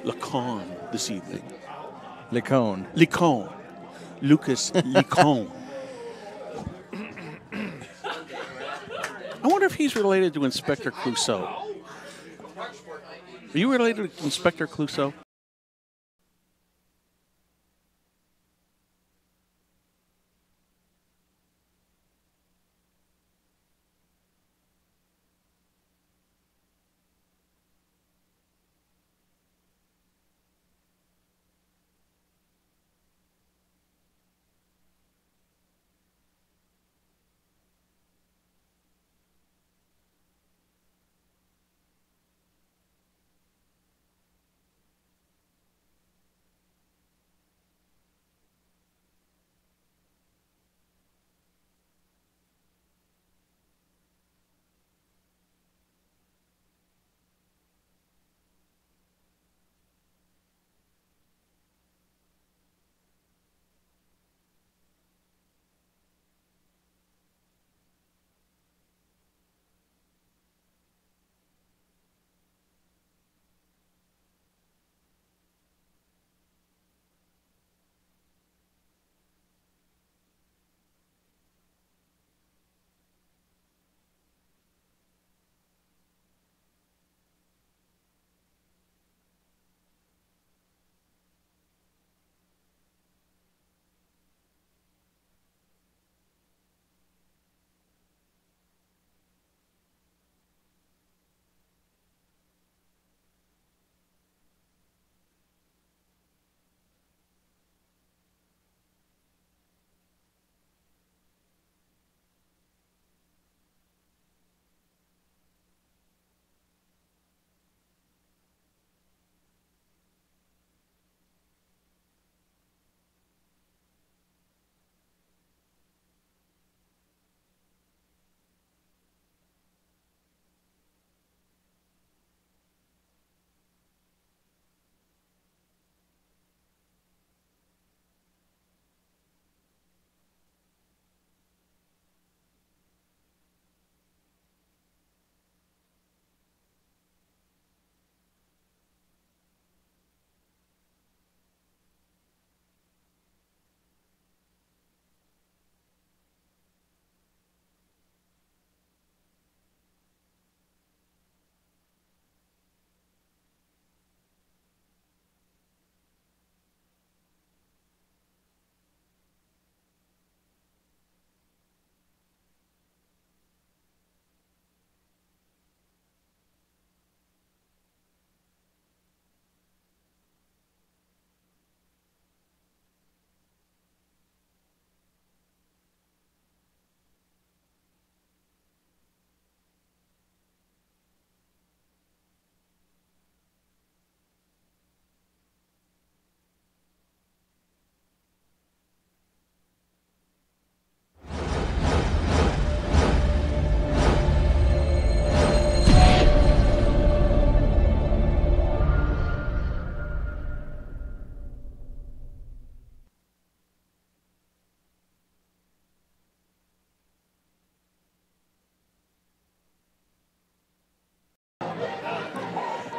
Lacon this evening. Licone. Lucas Licon. I wonder if he's related to Inspector Clouseau. Are you related to Inspector Clouseau?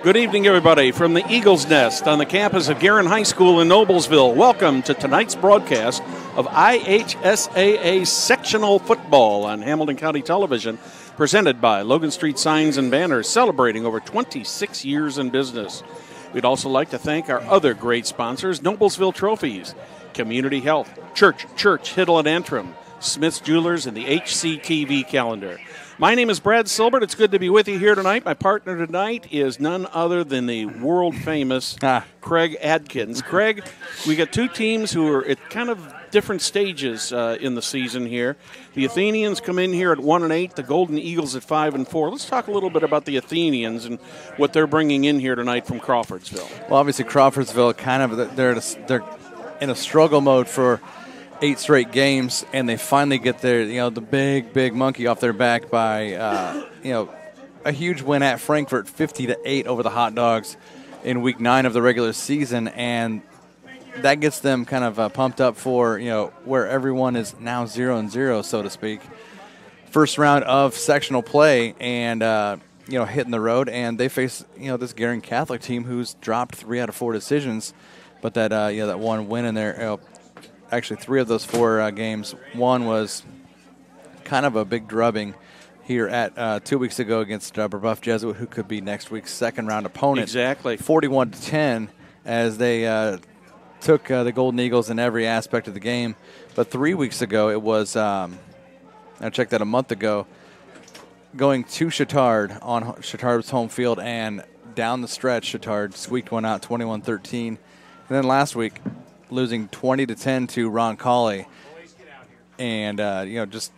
Good evening, everybody, from the Eagle's Nest on the campus of Guerin High School in Noblesville. Welcome to tonight's broadcast of IHSAA Sectional Football on Hamilton County Television, presented by Logan Street Signs and Banners, celebrating over 26 years in business. We'd also like to thank our other great sponsors, Noblesville Trophies, Community Health, Church, Hiddle and Antrim, Smith's Jewelers, and the HCTV calendar. My name is Brad Silbert. It's good to be with you here tonight. My partner tonight is none other than the world-famous Craig Adkins. Craig, we got two teams who are at kind of different stages in the season here. The Athenians come in here at 1-8, the Golden Eagles at 5-4. Let's talk a little bit about the Athenians and what they're bringing in here tonight from Crawfordsville. Well, obviously Crawfordsville they're in a struggle mode for 8 straight games, and they finally get the big monkey off their back by a huge win at Frankfort, 50-8 over the Hot Dogs in week 9 of the regular season, and that gets them kind of pumped up for where everyone is now 0-0, so to speak. First round of sectional play, and hitting the road, and they face this Guerin Catholic team who's dropped 3 out of 4 decisions, but that one win in there. Actually, 3 of those 4 games. One was kind of a big drubbing here at 2 weeks ago against Brebeuf Jesuit, who could be next week's second-round opponent. Exactly. 41-10 as they took the Golden Eagles in every aspect of the game. But 3 weeks ago, it was, I checked that a month ago, going to Chittard on Chittard's home field, and down the stretch, Chittard squeaked one out 21-13. And then last week, losing 20-10 to Roncalli, and just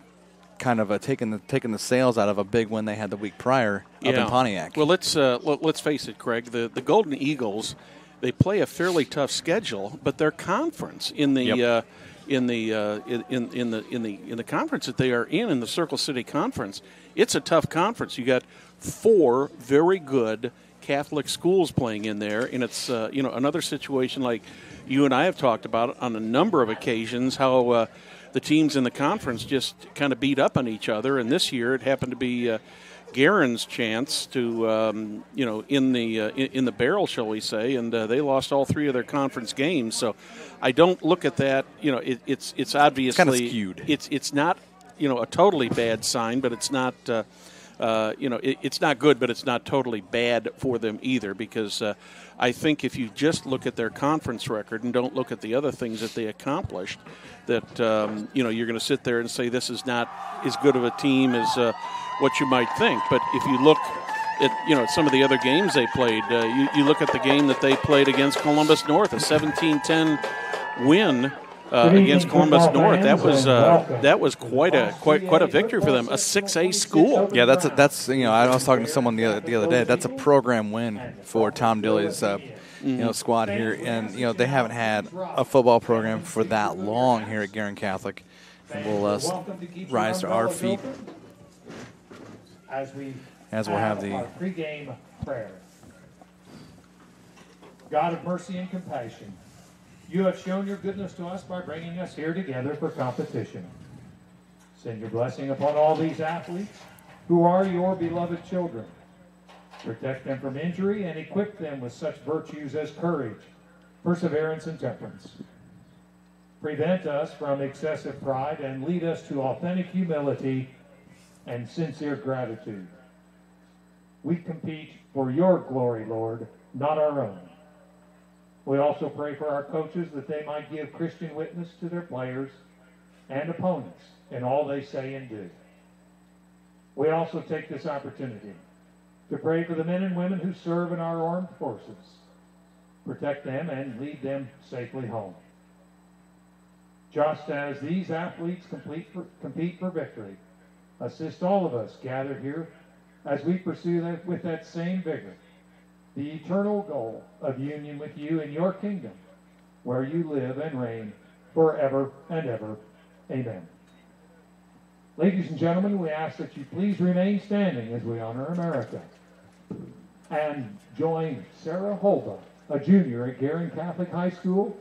kind of taking the sails out of a big win they had the week prior up in Pontiac. Well, let's face it, Craig. The Golden Eagles, they play a fairly tough schedule, but their conference in the in the conference that they are in the Circle City Conference, it's a tough conference. You got 4 very good Catholic schools playing in there, and it's another situation like you and I have talked about on a number of occasions, how the teams in the conference just kind of beat up on each other. And this year it happened to be Guerin's chance to in the barrel, shall we say, and they lost all 3 of their conference games. So I don't look at that. It's obviously kind of skewed. It's not a totally bad sign, but it's not. It's not good, but it's not totally bad for them either, because I think if you just look at their conference record and don't look at the other things that they accomplished, that you're going to sit there and say this is not as good of a team as what you might think. But if you look at some of the other games they played, you look at the game that they played against Columbus North, a 17-10 win. Against Columbus North, that was quite a victory for them. A 6A school. Yeah, that's I was talking to someone the other day. That's a program win for Tom Dilly's squad here, and they haven't had a football program for that long here at Guerin Catholic. And we'll rise to our feet as we'll have the pregame prayer. God of mercy and compassion, you have shown your goodness to us by bringing us here together for competition. Send your blessing upon all these athletes who are your beloved children. Protect them from injury and equip them with such virtues as courage, perseverance, and temperance. Prevent us from excessive pride and lead us to authentic humility and sincere gratitude. We compete for your glory, Lord, not our own. We also pray for our coaches that they might give Christian witness to their players and opponents in all they say and do. We also take this opportunity to pray for the men and women who serve in our armed forces. Protect them and lead them safely home. Just as these athletes compete for victory, assist all of us gathered here as we pursue that with that same vigor, the eternal goal of union with you in your kingdom, where you live and reign forever and ever. Amen. Ladies and gentlemen, we ask that you please remain standing as we honor America and join Sarah Holba, a junior at Guerin Catholic High School,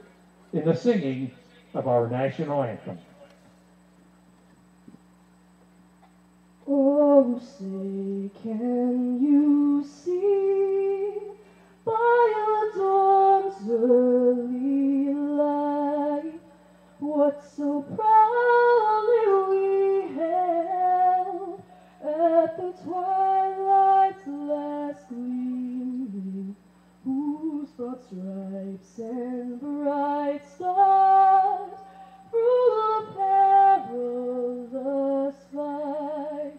in the singing of our national anthem. Oh, say, can you see by the dawn's early light what so proudly we hailed at the twilight's last gleaming, whose broad stripes and bright stars through the perilous fight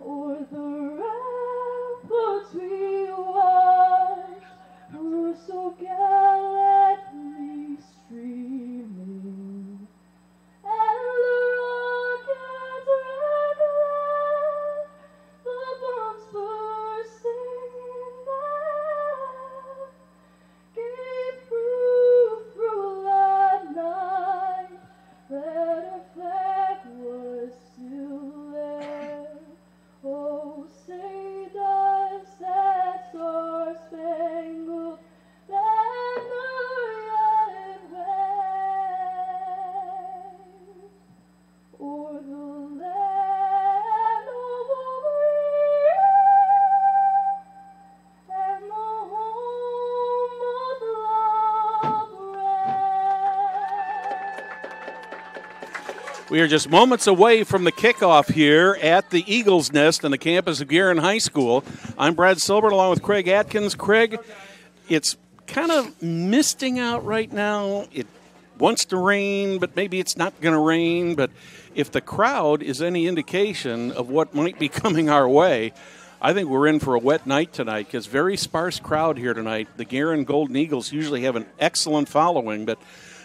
o'er the ramparts we watched were so gallantly streaming, and the rockets red glare, the bombs bursting down, gave proof through land We are just moments away from the kickoff here at the Eagles Nest on the campus of Guerin High School. I'm Brad Silbert along with Craig Atkins. Craig, it's kind of misting out right now. It wants to rain, but maybe it's not going to rain. But if the crowd is any indication of what might be coming our way, I think we're in for a wet night tonight because very sparse crowd here tonight. The Guerin Golden Eagles usually have an excellent following, but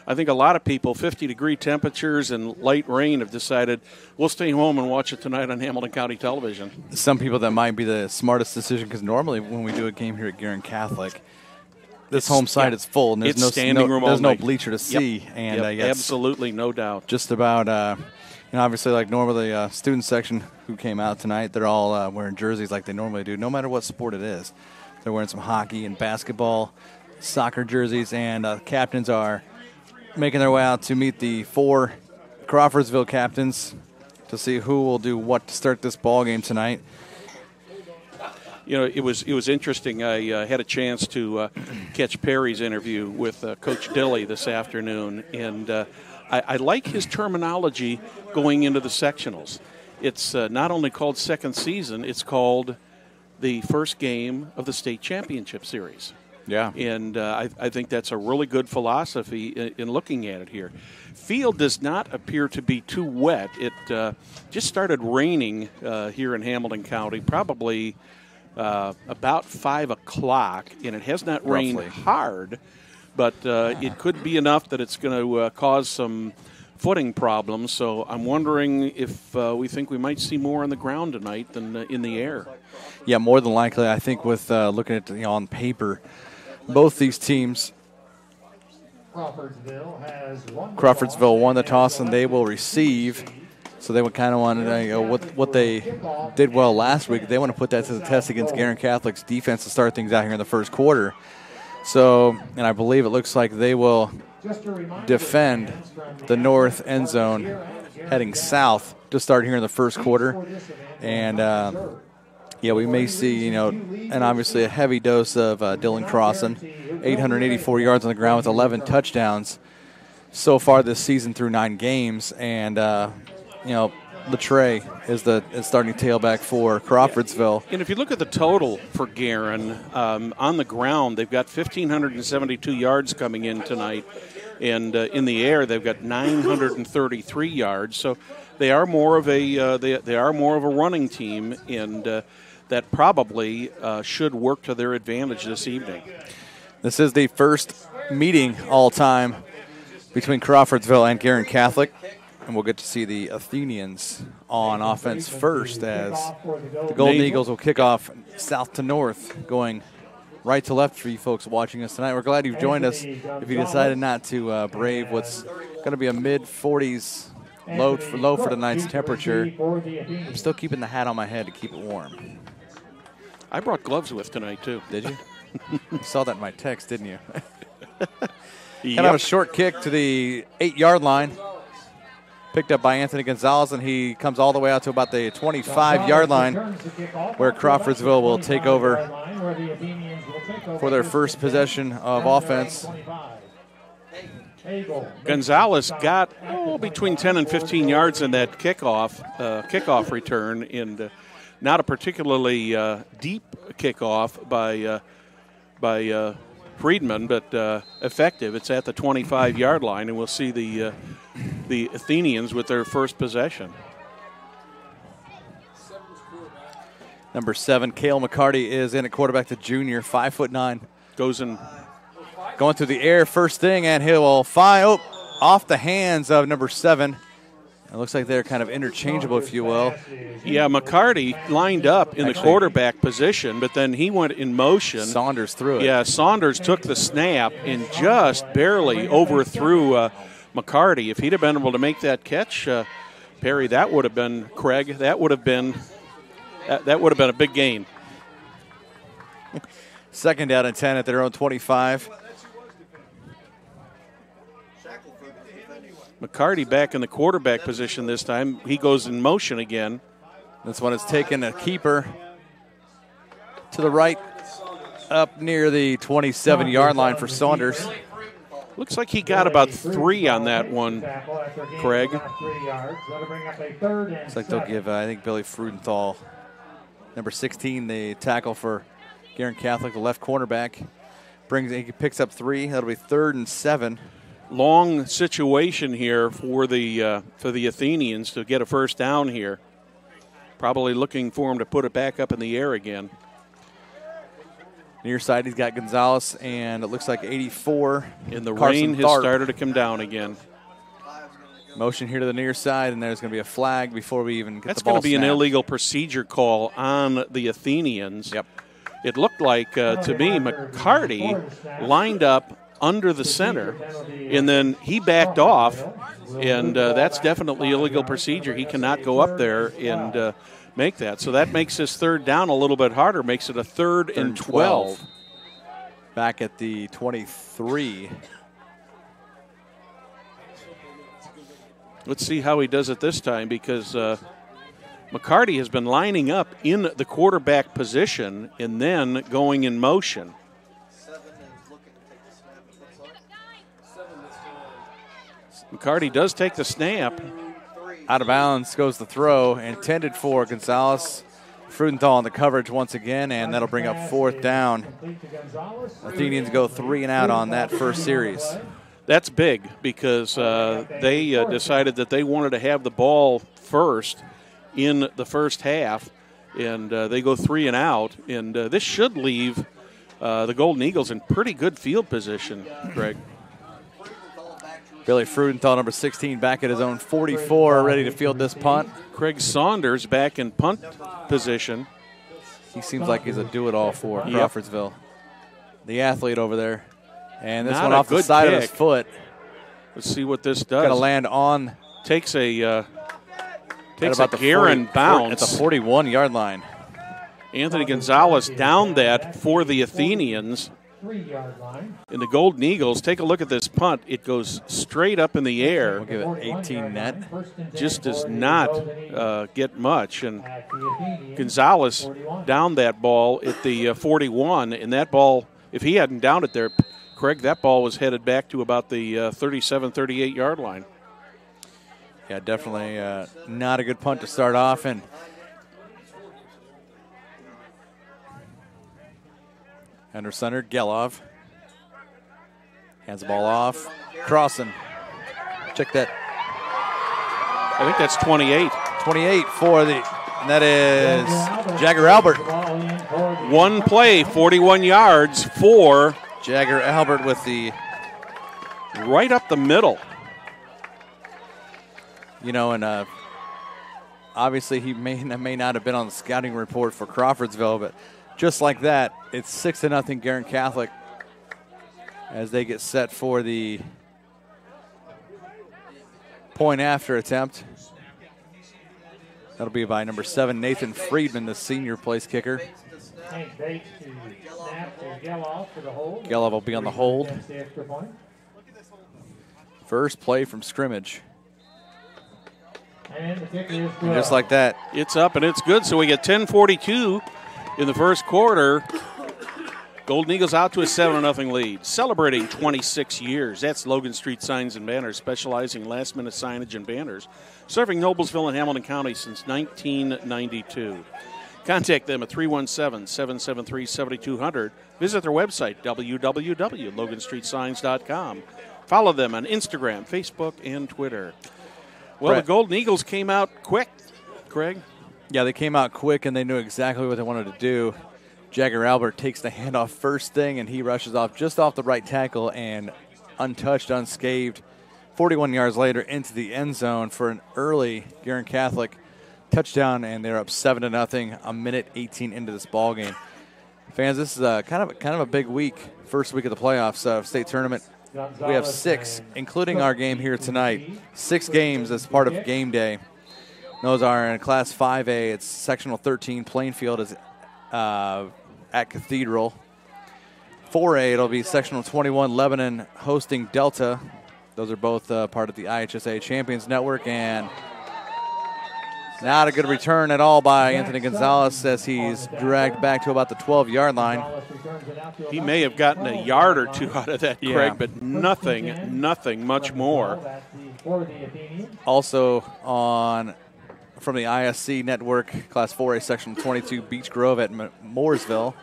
I think a lot of people, 50-degree temperatures and light rain, have decided we'll stay home and watch it tonight on Hamilton County Television. Some people, that might be the smartest decision because normally when we do a game here at Guerin Catholic, this home side is full and there's no bleacher to see. Yep. And absolutely, no doubt. Just about, obviously like normally student section who came out tonight, they're all wearing jerseys like they normally do, no matter what sport it is. They're wearing some hockey and basketball, soccer jerseys, and captains are making their way out to meet the 4 Crawfordsville captains to see who will do what to start this ball game tonight. You know, it was interesting. I had a chance to catch Perry's interview with Coach Dilly this afternoon, and I like his terminology going into the sectionals. It's not only called second season, it's called the first game of the state championship series. Yeah. And I think that's a really good philosophy in looking at it here. Field does not appear to be too wet. It just started raining here in Hamilton County probably about 5 o'clock, and it has not rained hard, but it could be enough that it's going to cause some footing problems. So I'm wondering if we think we might see more on the ground tonight than in the air. Yeah, more than likely. I think with looking at on paper, both these teams, Crawfordsville won the toss and they will receive. So they would kind of want to, what they did well last week, they want to put that to the test against Guerin Catholic's defense to start things out here in the first quarter. So, and I believe it looks like they will defend the north end zone heading south to start here in the first quarter. And, we may see, and obviously a heavy dose of Dylan Crossan, 884 yards on the ground with 11 touchdowns so far this season through 9 games. And, Latre is the starting tailback for Crawfordsville. And if you look at the total for Guerin, on the ground, they've got 1,572 yards coming in tonight. And in the air, they've got 933 yards. So they are more of a they are more of a running team, and that probably should work to their advantage this evening. This is the first meeting all time between Crawfordsville and Guerin Catholic. And we'll get to see the Athenians on offense first as the Golden Eagles will kick off south to north, going right to left for you folks watching us tonight. We're glad you've joined us. If you decided not to brave what's going to be a mid-40s low for tonight's temperature, I'm still keeping the hat on my head to keep it warm. I brought gloves with tonight, too. Did you? You saw that in my text, didn't you? Kind of a short kick to the 8-yard line. Picked up by Anthony Gonzalez, and he comes all the way out to about the 25-yard line where Crawfordsville will take over for their first possession of offense. Gonzalez got between 10 and 15 yards in that kickoff return, and not a particularly deep kickoff by Friedman, but effective. It's at the 25-yard line, and we'll see the Athenians with their first possession. Number 7, Cale McCarty is in at quarterback, the junior, 5'9". Going through the air first thing, and he will fire off the hands of number 7. It looks like they're kind of interchangeable, if you will. Yeah, McCarty lined up in the quarterback position, but then he went in motion. Saunders threw it. Yeah, Saunders took the snap and just barely overthrew McCarty. If he'd have been able to make that catch, Perry, that would have been a big gain. Second down and 10 at their own 25. McCarty back in the quarterback position this time. He goes in motion again. This one is taken a keeper to the right up near the 27-yard line for Saunders. Looks like he got about 3 on that one, Craig. Looks like they'll give, I think, Billy Freudenthal, number 16, the tackle for Guerin Catholic, the left cornerback. He picks up 3. That'll be 3rd and 7. Long situation here for the Athenians to get a first down here. Probably looking for him to put it back up in the air again. Near side, he's got Gonzalez, and it looks like 84. And the Carson rain has Tharp. started to come down again. Motion here to the near side, and there's going to be a flag before we even get That's the ball going to be snapped. an illegal procedure call on the Athenians. Yep. It looked like, to me, McCarty lined up under the center, and then he backed off, and that's definitely illegal procedure. He cannot go up there and make that. So that makes his 3rd down a little bit harder, makes it a 3rd and 12. Back at the 23. Let's see how he does it this time, because McCarty has been lining up in the quarterback position and then going in motion. McCarty does take the snap. Out of bounds goes the throw, intended for Gonzalez. Freudenthal on the coverage once again, and that'll bring up 4th down. Athenians go 3 and out on that first series. That's big, because they decided that they wanted to have the ball first in the first half, and they go 3 and out. And this should leave the Golden Eagles in pretty good field position, Greg. Billy Freudenthal, number 16, back at his own 44, ready to field this punt. Craig Saunders back in punt position. He seems like he's a do-it-all for Crawfordsville. The athlete over there. And this Not one a off the good side of pick. his foot. Let's see what this does. Going to land on. Takes a about the Guerin bounce. At the 41-yard line. Anthony Gonzalez down that for the Athenians. 3-yard line. And the Golden Eagles, take a look at this punt. It goes straight up in the air. We'll give it 18 net. Just does not get much. And Gonzalez downed that ball at the 41. And that ball, if he hadn't downed it there, Craig, that ball was headed back to about the 37, 38-yard line. Yeah, definitely not a good punt to start off. And under center, Gelov. Hands the ball off. Crossing. Check that. I think that's 28. 28 for the, and that is Jagger Albert. One play, 41 yards for Jagger Albert with the, right up the middle. you know, and obviously he may not have been on the scouting report for Crawfordsville, but just like that, it's 6-0 Guerin Catholic as they get set for the point after attempt. That'll be by number 7, Nathan Friedman, the senior place kicker. Gelov will be on the hold. First play from scrimmage. And the kick is And just like that, It's up and it's good. So we get 10:42 in the first quarter. Golden Eagles out to a 7-0 lead. Celebrating 26 years. That's Logan Street Signs and Banners, specializing in last-minute signage and banners, serving Noblesville and Hamilton County since 1992. Contact them at 317-773-7200. Visit their website, www.loganstreetsigns.com. Follow them on Instagram, Facebook, and Twitter. Well, Brett. the Golden Eagles came out quick, Craig. yeah, they came out quick and they knew exactly what they wanted to do. Jagger Albert takes the handoff first thing, and he rushes off just off the right tackle and untouched, unscathed, 41 yards later into the end zone for an early Guerin Catholic touchdown, and they're up 7-0, a minute 18 into this ball game. Fans, this is kind of a big week, first week of the playoffs, state tournament. We have 6, including our game here tonight. 6 games as part of game day. Those are in Class 5A. It's Sectional 13. Plainfield is at Cathedral. 4A, it'll be Sectional 21. Lebanon hosting Delta. Those are both part of the IHSA Champions Network. And Not a good return at all by Anthony Gonzalez as he's dragged back to about the 12-yard line. He may have gotten a yard or two out of that, Craig, Yeah. but nothing much more. Also from the ISC network, Class 4A Sectional 22, Beech Grove at Mooresville.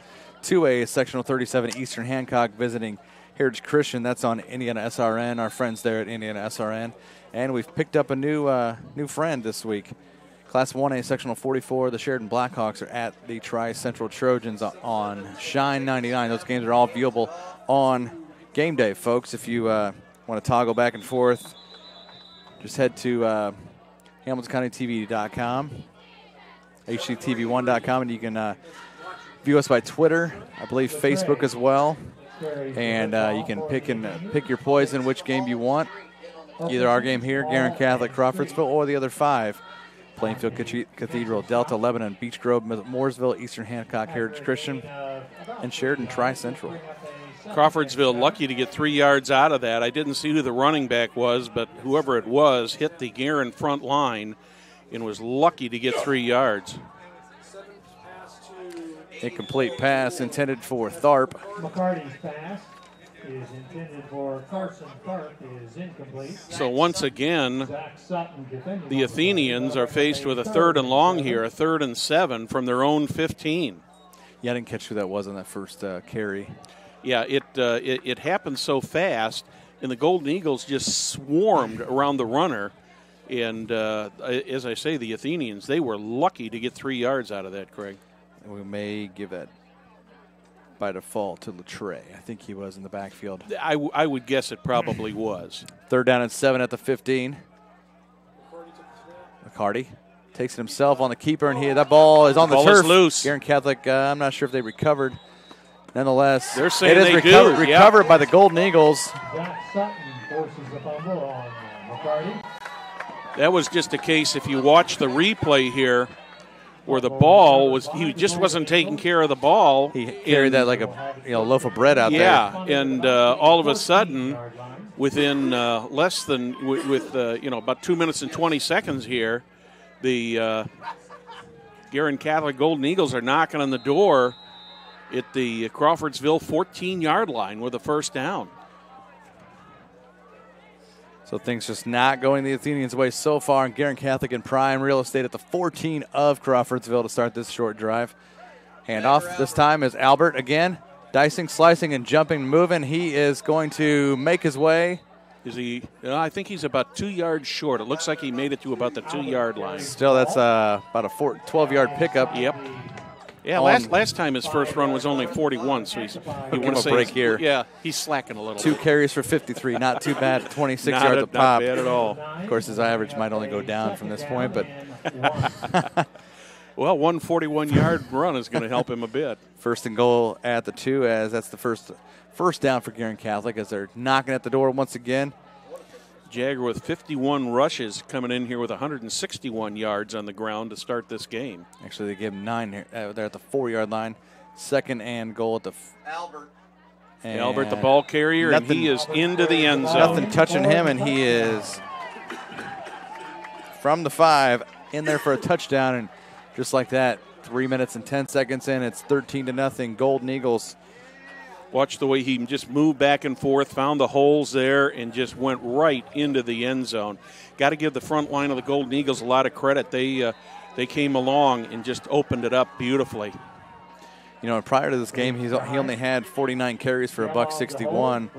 2A Sectional 37, Eastern Hancock visiting Heritage Christian. That's on Indiana SRN, our friends there at Indiana SRN. And we've picked up a new friend this week. Class 1A Sectional 44, the Sheridan Blackhawks are at the Tri-Central Trojans on Shine 99. Those games are all viewable on game day, folks. If you want to toggle back and forth, just head to HamiltonCountyTV.com, HCTV1.com, and you can view us by Twitter, I believe Facebook as well. And you can pick your poison, which game you want. Either our game here, Guerin Catholic, Crawfordsville, or the other 5. Plainfield Cathedral, Delta, Lebanon, Beech Grove, Mooresville, Eastern Hancock, Heritage Christian, and Sheridan Tri-Central. Crawfordsville lucky to get 3 yards out of that. I didn't see who the running back was, but whoever it was hit the Guerin front line and was lucky to get 3 yards. Incomplete pass intended for Tharp. McCarty's pass is intended for Carson. Tharp is incomplete. So once again, Zach Sutton defending. the Athenians are faced with a 3rd and long here, a 3rd and 7 from their own 15. Yeah, I didn't catch who that was on that first carry. Yeah, it happened so fast, and the Golden Eagles just swarmed around the runner. And as I say, the Athenians, they were lucky to get 3 yards out of that, Craig. We may give that by default to Latre. I think he was in the backfield. I would guess it probably was. 3rd down and 7 at the 15. McCarty takes it himself on the keeper, and that ball is on the Ball turf. is loose. Guerin Catholic, I'm not sure if they recovered. Nonetheless, They're saying it is they recovered, do. recovered by the Golden Eagles. Zach Sutton forces the fumble on McCarty. That was just a case, if you watch the replay here, where the ball was, he just wasn't taking care of the ball. He carried that like a loaf of bread out there. Yeah, and all of a sudden, within less than, about 2 minutes and 20 seconds here, the Guerin Catholic Golden Eagles are knocking on the door at the Crawfordsville 14-yard line with a 1st down. So things just not going the Athenians' way so far. And Guerin Catholic in prime real estate at the 14 of Crawfordsville to start this short drive. Handoff this time is Albert again. Dicing, slicing, and jumping, moving. He is going to make his way. Is he? I think he's about 2 yards short. It looks like he made it to about the 2-yard line. Still, that's about a 12-yard pickup. Yep. Yeah, last time his first run was only 41, so he wants a break here. Yeah, he's slacking a little. 2 carries for 53, not too bad. 26 yards a pop. Not bad at all. Of course, his average might only go down from this point, but well, 141-yard run is going to help him a bit. 1st and goal at the 2, as that's the first down for Guerin Catholic as they're knocking at the door once again. Jagger with 51 rushes coming in here with 161 yards on the ground to start this game. Actually, they gave him 9 here. They're at the 4-yard line. 2nd and goal at the Albert, the ball carrier, and he is into the end zone. Nothing touching him, and he is from the 5 in there for a touchdown. And just like that, 3 minutes and 10 seconds in, it's 13-0 Golden Eagles. Watch the way he just moved back and forth, found the holes there, and just went right into the end zone. Got to give the front line of the Golden Eagles a lot of credit. They came along and just opened it up beautifully. Prior to this game, he only had 49 carries for $161.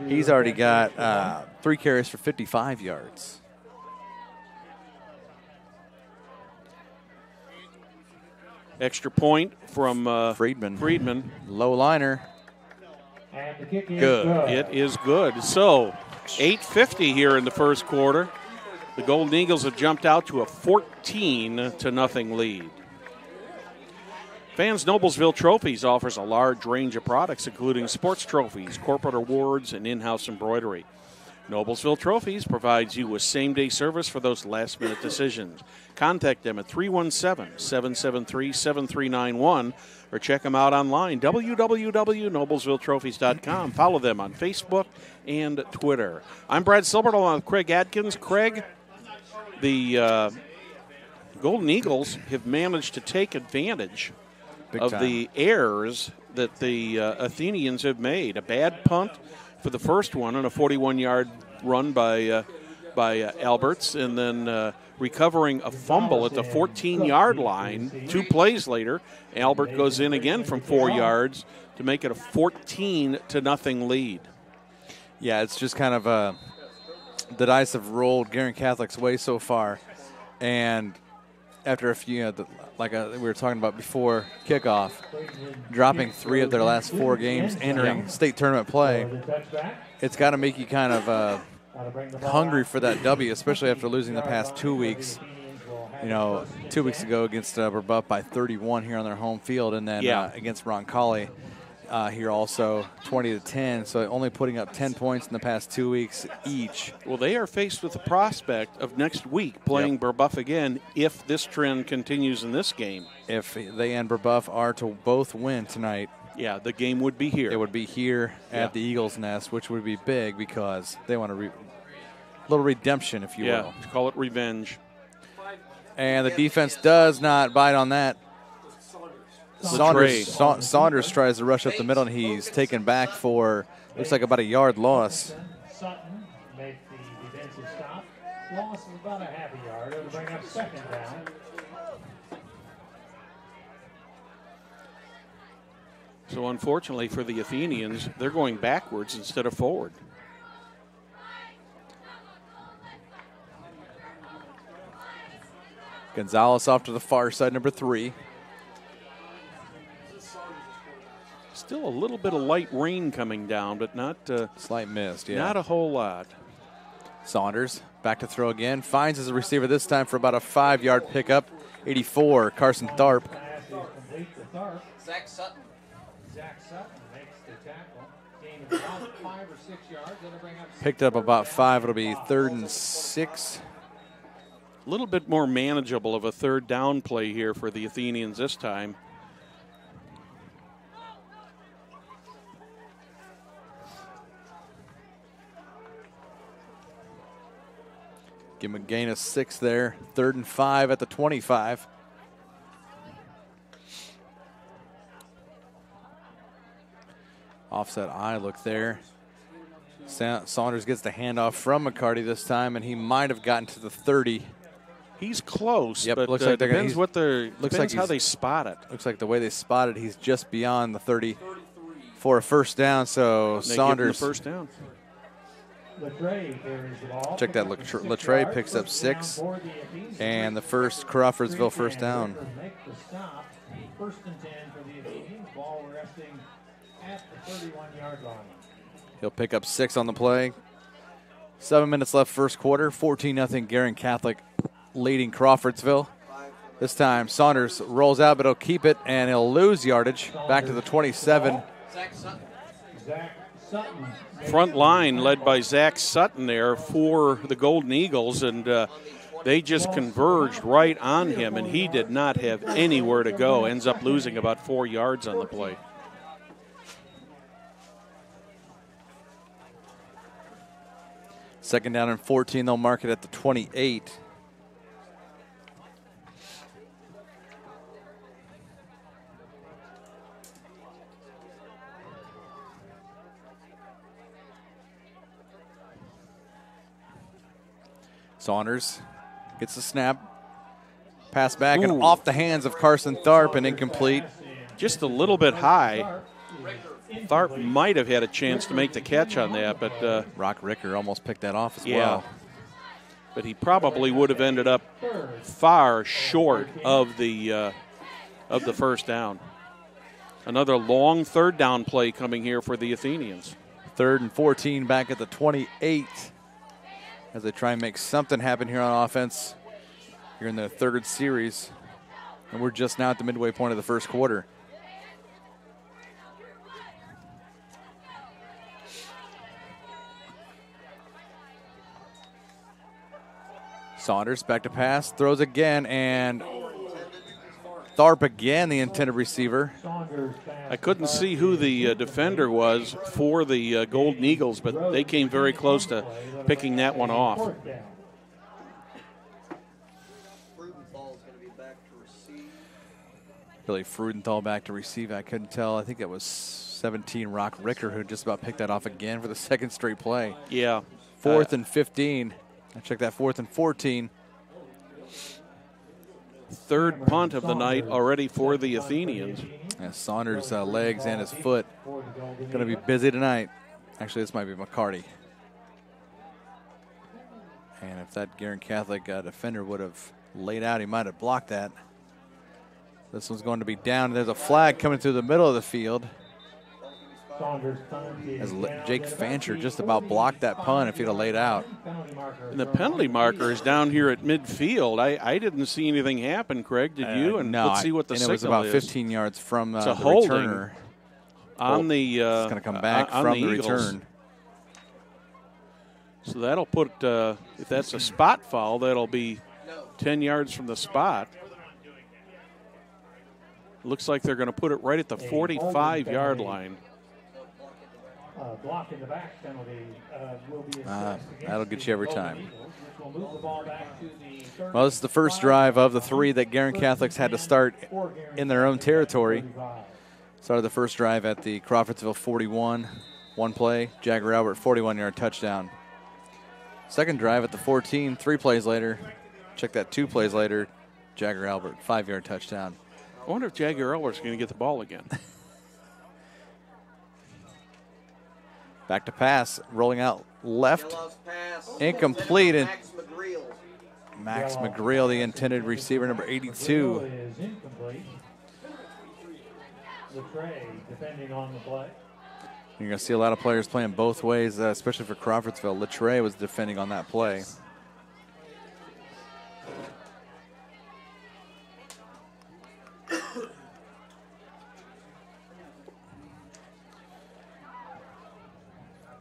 He's already got 3 carries for 55 yards. Extra point from Friedman. Low liner. And the kick is Good. It is good. So, 8:50 here in the first quarter. The Golden Eagles have jumped out to a 14-0 lead. Fans Noblesville Trophies offers a large range of products, including sports trophies, corporate awards, and in-house embroidery. Noblesville Trophies provides you with same-day service for those last-minute decisions. Contact them at 317-773-7391 or check them out online, www.noblesvilletrophies.com. Follow them on Facebook and Twitter. I'm Brad Silbert along with Craig Adkins. Craig, the Golden Eagles have managed to take advantage Big of time. the errors that the Athenians have made. A bad punt for the first one and a 41-yard run by Alberts, and then recovering a fumble at the 14-yard line. 2 plays later, Albert goes in again from 4 yards to make it a 14-0 lead. Yeah, it's just kind of the dice have rolled Guerin Catholic's way so far, and after a few, like we were talking about before kickoff, dropping 3 of their last 4 games, entering state tournament play, it's got to make you kind of hungry for that W, especially after losing the past 2 weeks. 2 weeks ago against Brebeuf by 31 here on their home field, and then against Roncalli here also 20-10. So only putting up 10 points in the past 2 weeks each. Well, they are faced with the prospect of next week playing Brebeuf again if this trend continues in this game. If they and Brebeuf are to both win tonight, the game would be here. It would be here at the Eagles' Nest, which would be big because they want a little redemption, if you will. Call it revenge. And the defense does not bite on that. Saunders tries to rush up the middle, and he's taken back for, looks like about a yard loss. Sutton makes the defensive stop. Loss of about a half a yard. It'll bring up 2nd down. So unfortunately for the Athenians, they're going backwards instead of forward. Gonzalez off to the far side, number 3. Still a little bit of light rain coming down, but not slight mist. Not a whole lot. Saunders back to throw again. Finds his receiver this time for about a 5-yard pickup. 84, Carson Tharp. Zach Sutton makes the tackle. Gain of about 5 or 6 yards. It'll bring up Picked up about 5. It'll be 3rd and 6. A little bit more manageable of a 3rd down play here for the Athenians this time. Give him a gain of 6 there. 3rd and 5 at the 25. Offset eye look there. Saunders gets the handoff from McCarty this time, and he might have gotten to the 30. He's close, Yep, but looks like depends how they spot it. Looks like the way they spot it, he's just beyond the 30 for a 1st down. So they Saunders. Give him the 1st down. Check that. Latre picks up 6, and the first Crawfordsville 1st down. 1st and 10 for the Athenians. Ball resting at the 31-yard line. He'll pick up 6 on the play. 7 minutes left, 1st quarter. 14-0 Guerin Catholic leading Crawfordsville. This time Saunders rolls out, but he'll keep it, and he'll lose yardage back to the 27. Zach Sutton. Front line led by Zach Sutton there for the Golden Eagles, and they just converged right on him, and he did not have anywhere to go. Ends up losing about 4 yards on the play. Second down and 14. They'll mark it at the 28. Saunders gets the snap. Pass back and off the hands of Carson Tharp and incomplete. Just a little bit high. Tharp might have had a chance to make the catch on that, but Rock Ricker almost picked that off as well. But he probably would have ended up far short of the 1st down. Another long 3rd down play coming here for the Athenians. 3rd and 14 back at the 28 as they try and make something happen here on offense here in the 3rd series. And we're just now at the midway point of the 1st quarter. Saunders back to pass, throws again, and Tharp again, the intended receiver. I couldn't see who the defender was for the Golden Eagles, but they came very close to picking that one off. Billy Frudenthal back to receive. I couldn't tell. I think it was 17 Rock Ricker who just about picked that off again for the second straight play. Yeah. 4th and 15. I checked that 4th and 14. Third punt of the night already for the Athenians. Yeah, Saunders' legs and his foot going to be busy tonight. Actually, this might be McCarty. And if that Guerin Catholic defender would have laid out, he might have blocked that. This one's going to be down. There's a flag coming through the middle of the field. As Jake Fancher just about blocked that punt if he'd have laid out. And the penalty marker is down here at midfield. I didn't see anything happen, Craig. Did you? And no, let's see what the signal is. It was about 15 yards from the holding returner. On the it's going to come back from the return. So that'll put, if that's a spot foul, that'll be 10 yards from the spot. Looks like they're going to put it right at the 45-yard line. Block in the back penalty will be that'll get you every time. Well, this is the first drive of the 3 that Guerin Catholics had to start in their own territory. Started the first drive at the Crawfordsville 41. One play, Jagger Albert 41-yard touchdown. Second drive at the 14, 3 plays later. Check that 2 plays later, Jagger Albert 5-yard touchdown. I wonder if Jagger Albert's going to get the ball again. Back to pass, rolling out left, incomplete, and Max McGreal, the intended receiver, number 82. You're going to see a lot of players playing both ways, especially for Crawfordsville. Latre was defending on that play.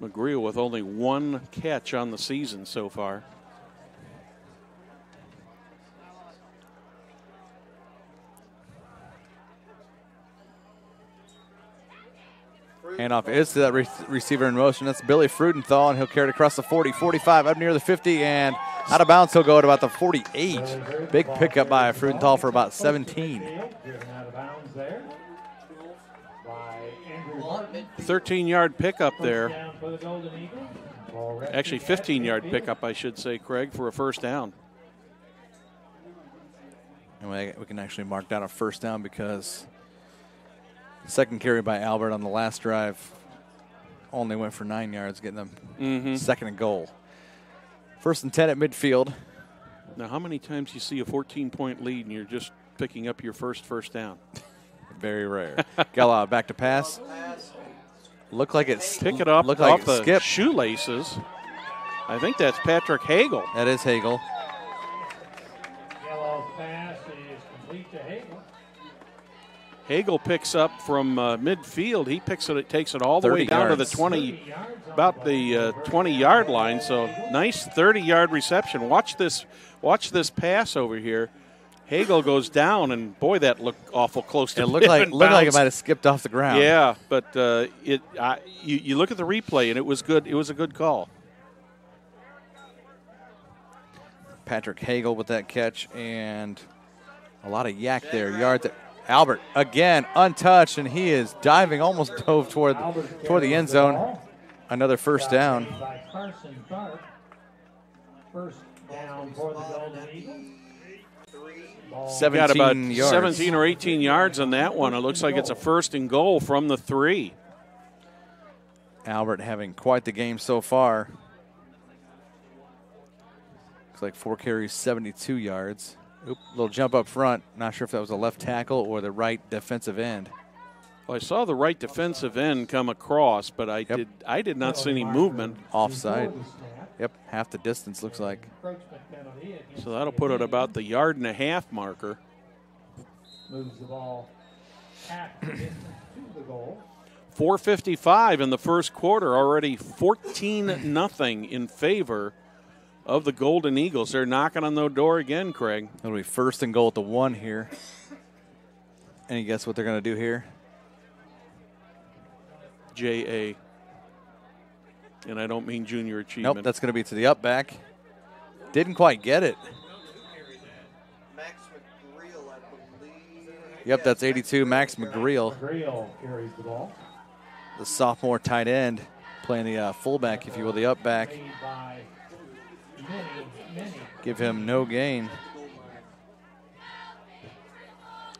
McGreal with only 1 catch on the season so far. Handoff is to that receiver in motion. That's Billy Frudenthal, and he'll carry it across the 40, 45, up near the 50, and out of bounds. He'll go at about the 48. Big pickup by Frudenthal for about 17. 13-yard pickup there. Actually, 15-yard pickup, I should say, Craig, for a first down. And we can actually mark down a first down because second carry by Albert on the last drive only went for 9 yards, getting them second and goal. 1st and 10 at midfield. Now, how many times do you see a 14-point lead and you're just picking up your first down? Very rare. Gala back to pass. Look like it's pick it up look off like the skip. Shoelaces. I think that's Patrick Hagel. That is Hagel. Yellow's pass is complete to Hagel. Hagel picks up from midfield. He picks it. It takes it all the way down yards. to the 20, about the 20-yard line. So nice 30-yard reception. Watch this pass over here. Hagel goes down, and boy, that looked awful close to it. Looked like it might have skipped off the ground. Yeah, but you look at the replay, and it was good. It was a good call. Patrick Hagel with that catch, and a lot of yak there. Yard there. Albert again untouched, and he is diving, almost dove toward the end zone. Another first down. First down for the Golden Eagles. 17 got about yards. 17 or 18 yards on that one. It looks like it's a first and goal from the 3. Albert having quite the game so far. Looks like 4 carries, 72 yards. Oop, little jump up front. Not sure if that was a left tackle or the right defensive end. Well, I saw the right defensive end come across, but I did not see any movement. Offside. Yep, half the distance looks like. So that'll put it about the 1.5-yard marker. Moves the ball half the distance to the goal. 4:55 in the first quarter, already 14-0 in favor of the Golden Eagles. They're knocking on the door again, Craig. It'll be first and goal at the 1 here. Any guess what they're going to do here? JA. And I don't mean junior achievement. Nope, that's going to be to the up back. Didn't quite get it. Max McGreal, I believe. Yep, that's 82, Max McGreal, McGreal carries the ball. the sophomore tight end, playing the fullback, if you will, the up back. Made by many. Give him no gain.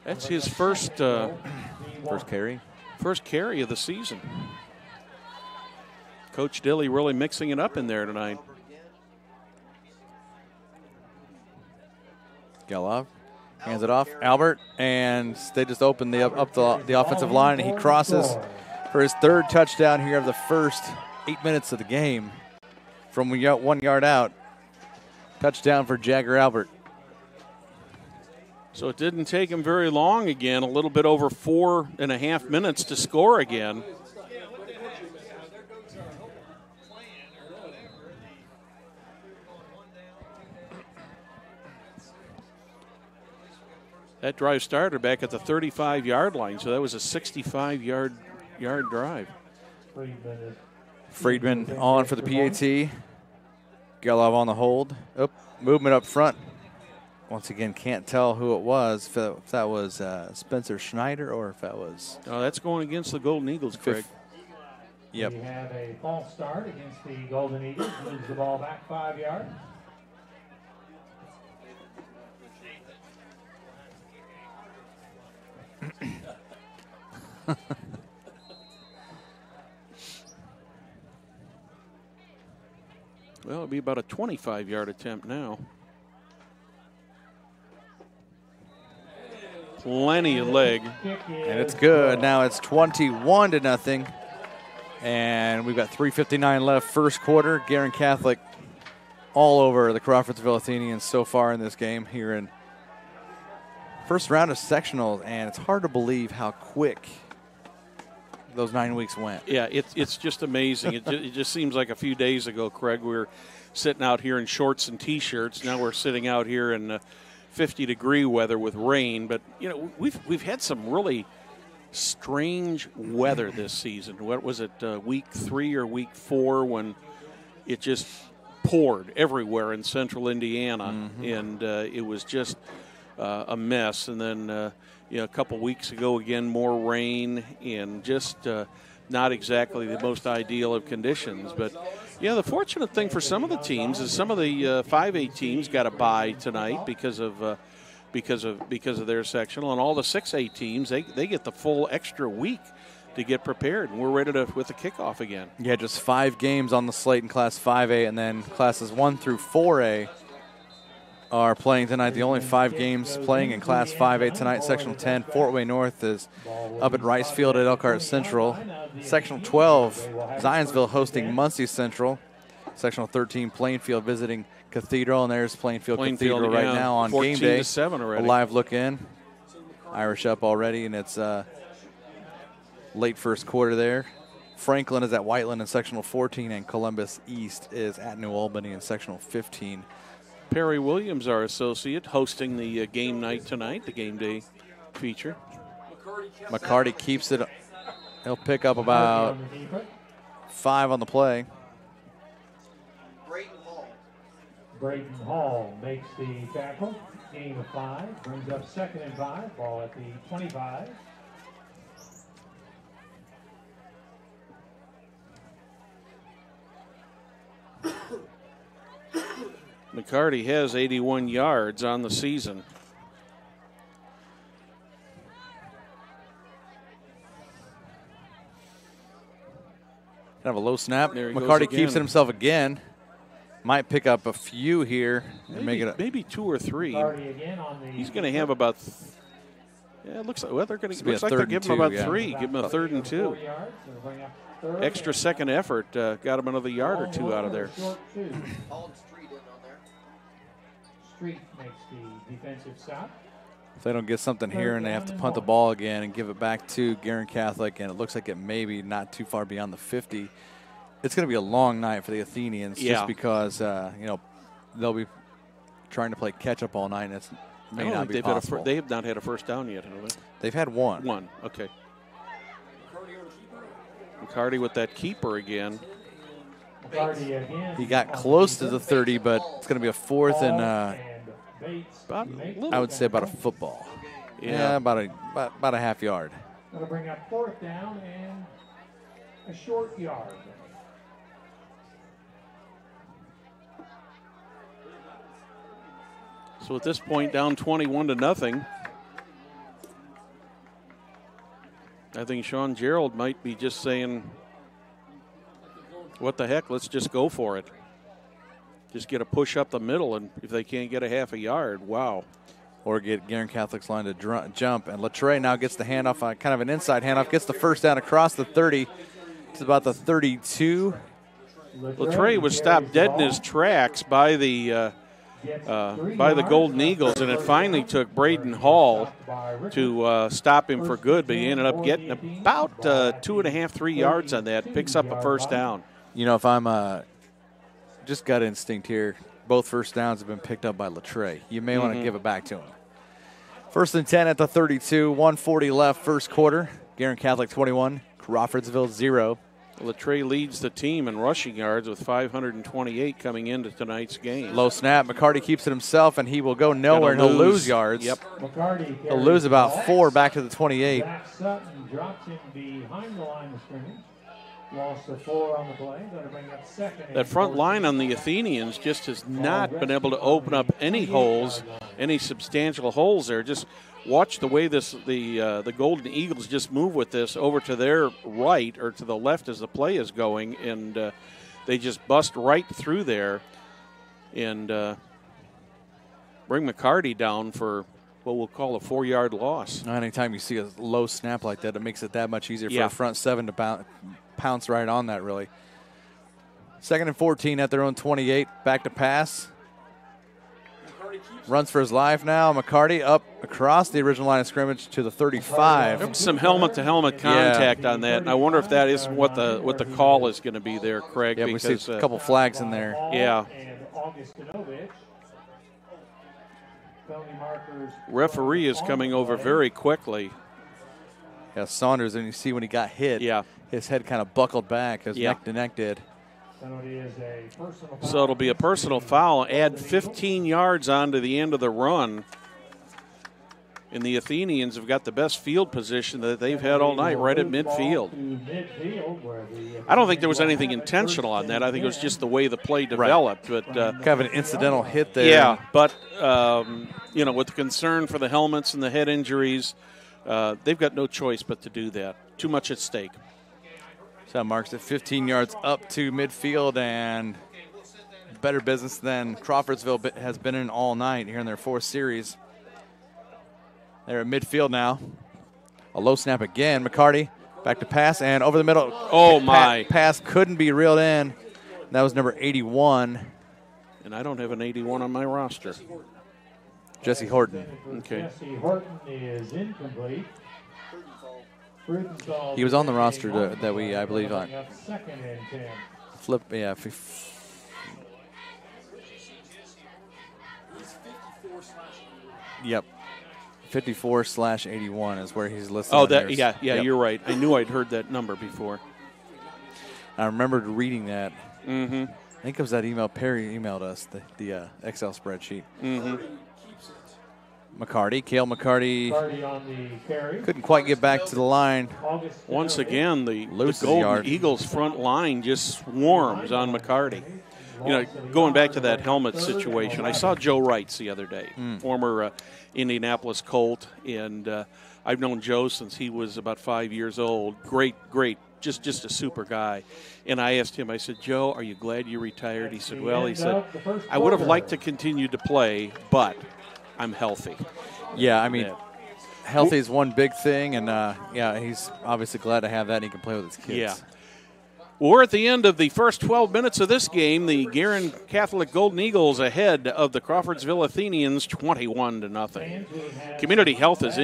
That's his first First carry. first carry of the season. Coach Dilly really mixing it up in there tonight. Gelov hands it off. Albert, and they just open the offensive line, and he crosses for his third touchdown here of the first 8 minutes of the game. From 1 yard out, touchdown for Jagger Albert. So it didn't take him very long again, a little bit over 4.5 minutes to score again. That drive started back at the 35-yard line, so that was a 65-yard drive. Friedman on for the PAT. Gelov on the hold. Movement up front. Once again, can't tell who it was, if that was Spencer Schneider or if that was... Oh, that's going against the Golden Eagles, Craig. Yep. We have a false start against the Golden Eagles. Moves the ball back 5 yards. Well, it'll be about a 25-yard attempt now. Plenty of leg. And it's good. Now it's 21-0. And we've got 3:59 left, first quarter. Guerin Catholic all over the Crawfordsville Athenians so far in this game here in first round of sectionals. And it's hard to believe how quick those 9 weeks went. Yeah, it's just amazing. It just seems like a few days ago, Craig, we were sitting out here in shorts and T-shirts. Now we're sitting out here in 50-degree weather with rain. But, you know, we've had some really strange weather this season. What was it, week 3 or week 4, when it just poured everywhere in central Indiana, and it was just a mess. And then, a couple weeks ago, again, more rain and just not exactly the most ideal of conditions. But, yeah, the fortunate thing for some of the teams is some of the 5A teams got a bye tonight because of their sectional, and all the 6A teams they get the full extra week to get prepared, and we're ready with the kickoff again. Yeah, just 5 games on the slate in Class 5A, and then Classes 1 through 4A are playing tonight. The only 5 games playing in Class 5A tonight. Sectional 10, Fort Wayne North is up at Rice Field at Elkhart Central. Sectional 12, Zionsville hosting Muncie Central. Sectional 13, Plainfield visiting Cathedral, and there's Plainfield Cathedral right now on game day. 14-7 already. A live look in. Irish up already, and it's late first quarter there. Franklin is at Whiteland in sectional 14, and Columbus East is at New Albany in sectional 15. Perry Williams, our associate, hosting the game night tonight, the game day feature. McCarty keeps it. He'll pick up about 5 on the play. Brayton Hall makes the tackle. Gain of 5. Brings up 2nd and 5. Ball at the 25. McCarty has 81 yards on the season. Kind of a low snap. There he McCarty goes keeps it again. himself again. Might pick up a few here and make it Maybe 2 or 3. McCarty again on the He's going to have about. It looks like they're going to. be a Looks like they're third and giving him 2, about yeah. 3. Give him a 3rd and 2. 4 yards, so they'll bring up 3rd. Extra second effort got him another yard or 2 out of there. Short 2. Street makes the defensive stop. If they don't get something here and they have to punt the ball again and give it back to Guerin Catholic, and it looks like it may be not too far beyond the 50. It's going to be a long night for the Athenians just because, they'll be trying to play catch-up all night, and it may not be possible. They have not had a first down yet, have they? They've had one. One, okay. McCarty with that keeper again. McCarty again. He got close to the 30, but it's going to be a 4th and Bates About, makes I would say about a football. Yeah, about a half yard. That'll bring up 4th down and a short yard. So at this point, down 21-0. I think Sean Gerald might be just saying, what the heck, let's just go for it. Just get a push up the middle, and if they can't get a half a yard, wow. Or get Guerin Catholic's line to jump. And Latre now gets the handoff, kind of an inside handoff, gets the first down across the 30. It's about the 32. Latre was stopped dead in his tracks by the Golden Eagles, and it finally took Braden Hall to stop him for good, but he ended up getting about 2.5, 3 yards on that, picks up a first down. You know, if I'm just gut instinct here, both first downs have been picked up by Latre. You may want to give it back to him. 1st and 10 at the 32, 1:40 left, first quarter. Guerin Catholic 21, Crawfordsville 0. Latre leads the team in rushing yards with 528 coming into tonight's game. Low snap. McCarty keeps it himself, and he will go nowhere, and he'll lose yards. Yep. He'll lose about 4 back to the 28. Zach Sutton drops him behind the line of scrimmage. Loss of 4 on the play. That'll bring up 2nd. That front line on the Athenians just has not been able to open up any holes, any substantial holes there. Just watch the way the Golden Eagles just move with this over to their right or to the left as the play is going, and they just bust right through there and bring McCarty down for what we'll call a 4-yard loss. Anytime you see a low snap like that, it makes it that much easier for a front 7 to pounce right on that, really. 2nd and 14 at their own 28. Back to pass. Runs for his life now. McCarty up across the original line of scrimmage to the 35. Some helmet-to-helmet contact on that, and I wonder if that is what the call is going to be there, Craig. Yeah, because, we see a couple flags in there. Yeah. Referee is coming over very quickly. Yeah, Saunders, and you see when he got hit, his head kind of buckled back as neck to neck did. So it'll be a personal foul. Add 15 yards onto the end of the run. And the Athenians have got the best field position that they've had all night, right at midfield. I don't think there was anything intentional on that. I think it was just the way the play developed. But kind of an incidental hit there. Yeah, but with the concern for the helmets and the head injuries, they've got no choice but to do that. Too much at stake. So that marks it 15 yards up to midfield, and better business than Crawfordsville has been in all night here in their 4th series. They're at midfield now. A low snap again. McCarty back to pass and over the middle. Oh, my. Pass couldn't be reeled in. That was number 81. And I don't have an 81 on my roster. Jesse Horton. Okay. Jesse Horton is incomplete. He was on the roster that we, I believe, on. 2nd and 10. Flip, yeah. Yep. 54/81 is where he's listed. Oh, yep. You're right. I knew I'd heard that number before. I remembered reading that. Mm-hmm. I think it was that email Perry emailed us, the Excel spreadsheet. Mm-hmm. Cale McCarty on the carry. Couldn't quite get back to the line. Once again, the Golden Eagles front line just swarms on McCarty. Going back to that helmet situation, I saw Joe Wrights the other day, former Indianapolis Colt, and I've known Joe since he was about 5 years old. Great, just a super guy. And I asked him, I said, Joe, are you glad you retired? He said, well, I would have liked to continue to play, but I'm healthy. Yeah, I mean, healthy is one big thing, and he's obviously glad to have that, and he can play with his kids. Yeah. Well, we're at the end of the first 12 minutes of this game. The Guerin Catholic Golden Eagles ahead of the Crawfordsville Athenians 21-0. Community Health is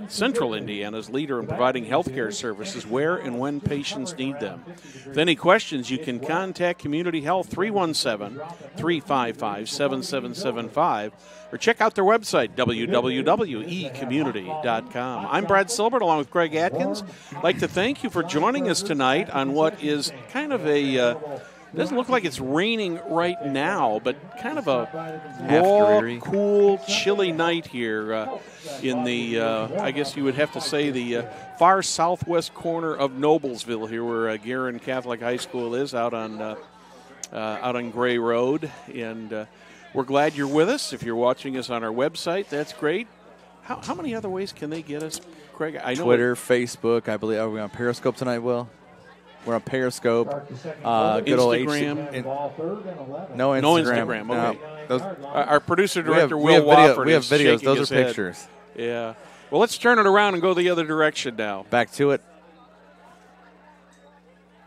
Central Indiana's leader in providing health care services where and when patients need them. With any questions, you can contact Community Health 317-355-7775 or check out their website, www.ecommunity.com. I'm Brad Silbert along with Greg Atkins. I'd like to thank you for joining us tonight on what is kind of a Doesn't look like it's raining right now, but kind of a Half raw, dreary. cool, chilly night here in the, I guess you would have to say, the far southwest corner of Noblesville here, where Guerin Catholic High School is, out on Gray Road. And we're glad you're with us. If you're watching us on our website, that's great. How many other ways can they get us, Craig? I know Twitter, Facebook. I believe. Are we on Periscope tonight, Will? We're on Periscope. Good old Instagram. No Instagram. No Instagram. Okay. No, those, Our producer director we Will have Wofford we have is videos. shaking Those his are head. pictures. Yeah. Well, let's turn it around and go the other direction now. Back to it.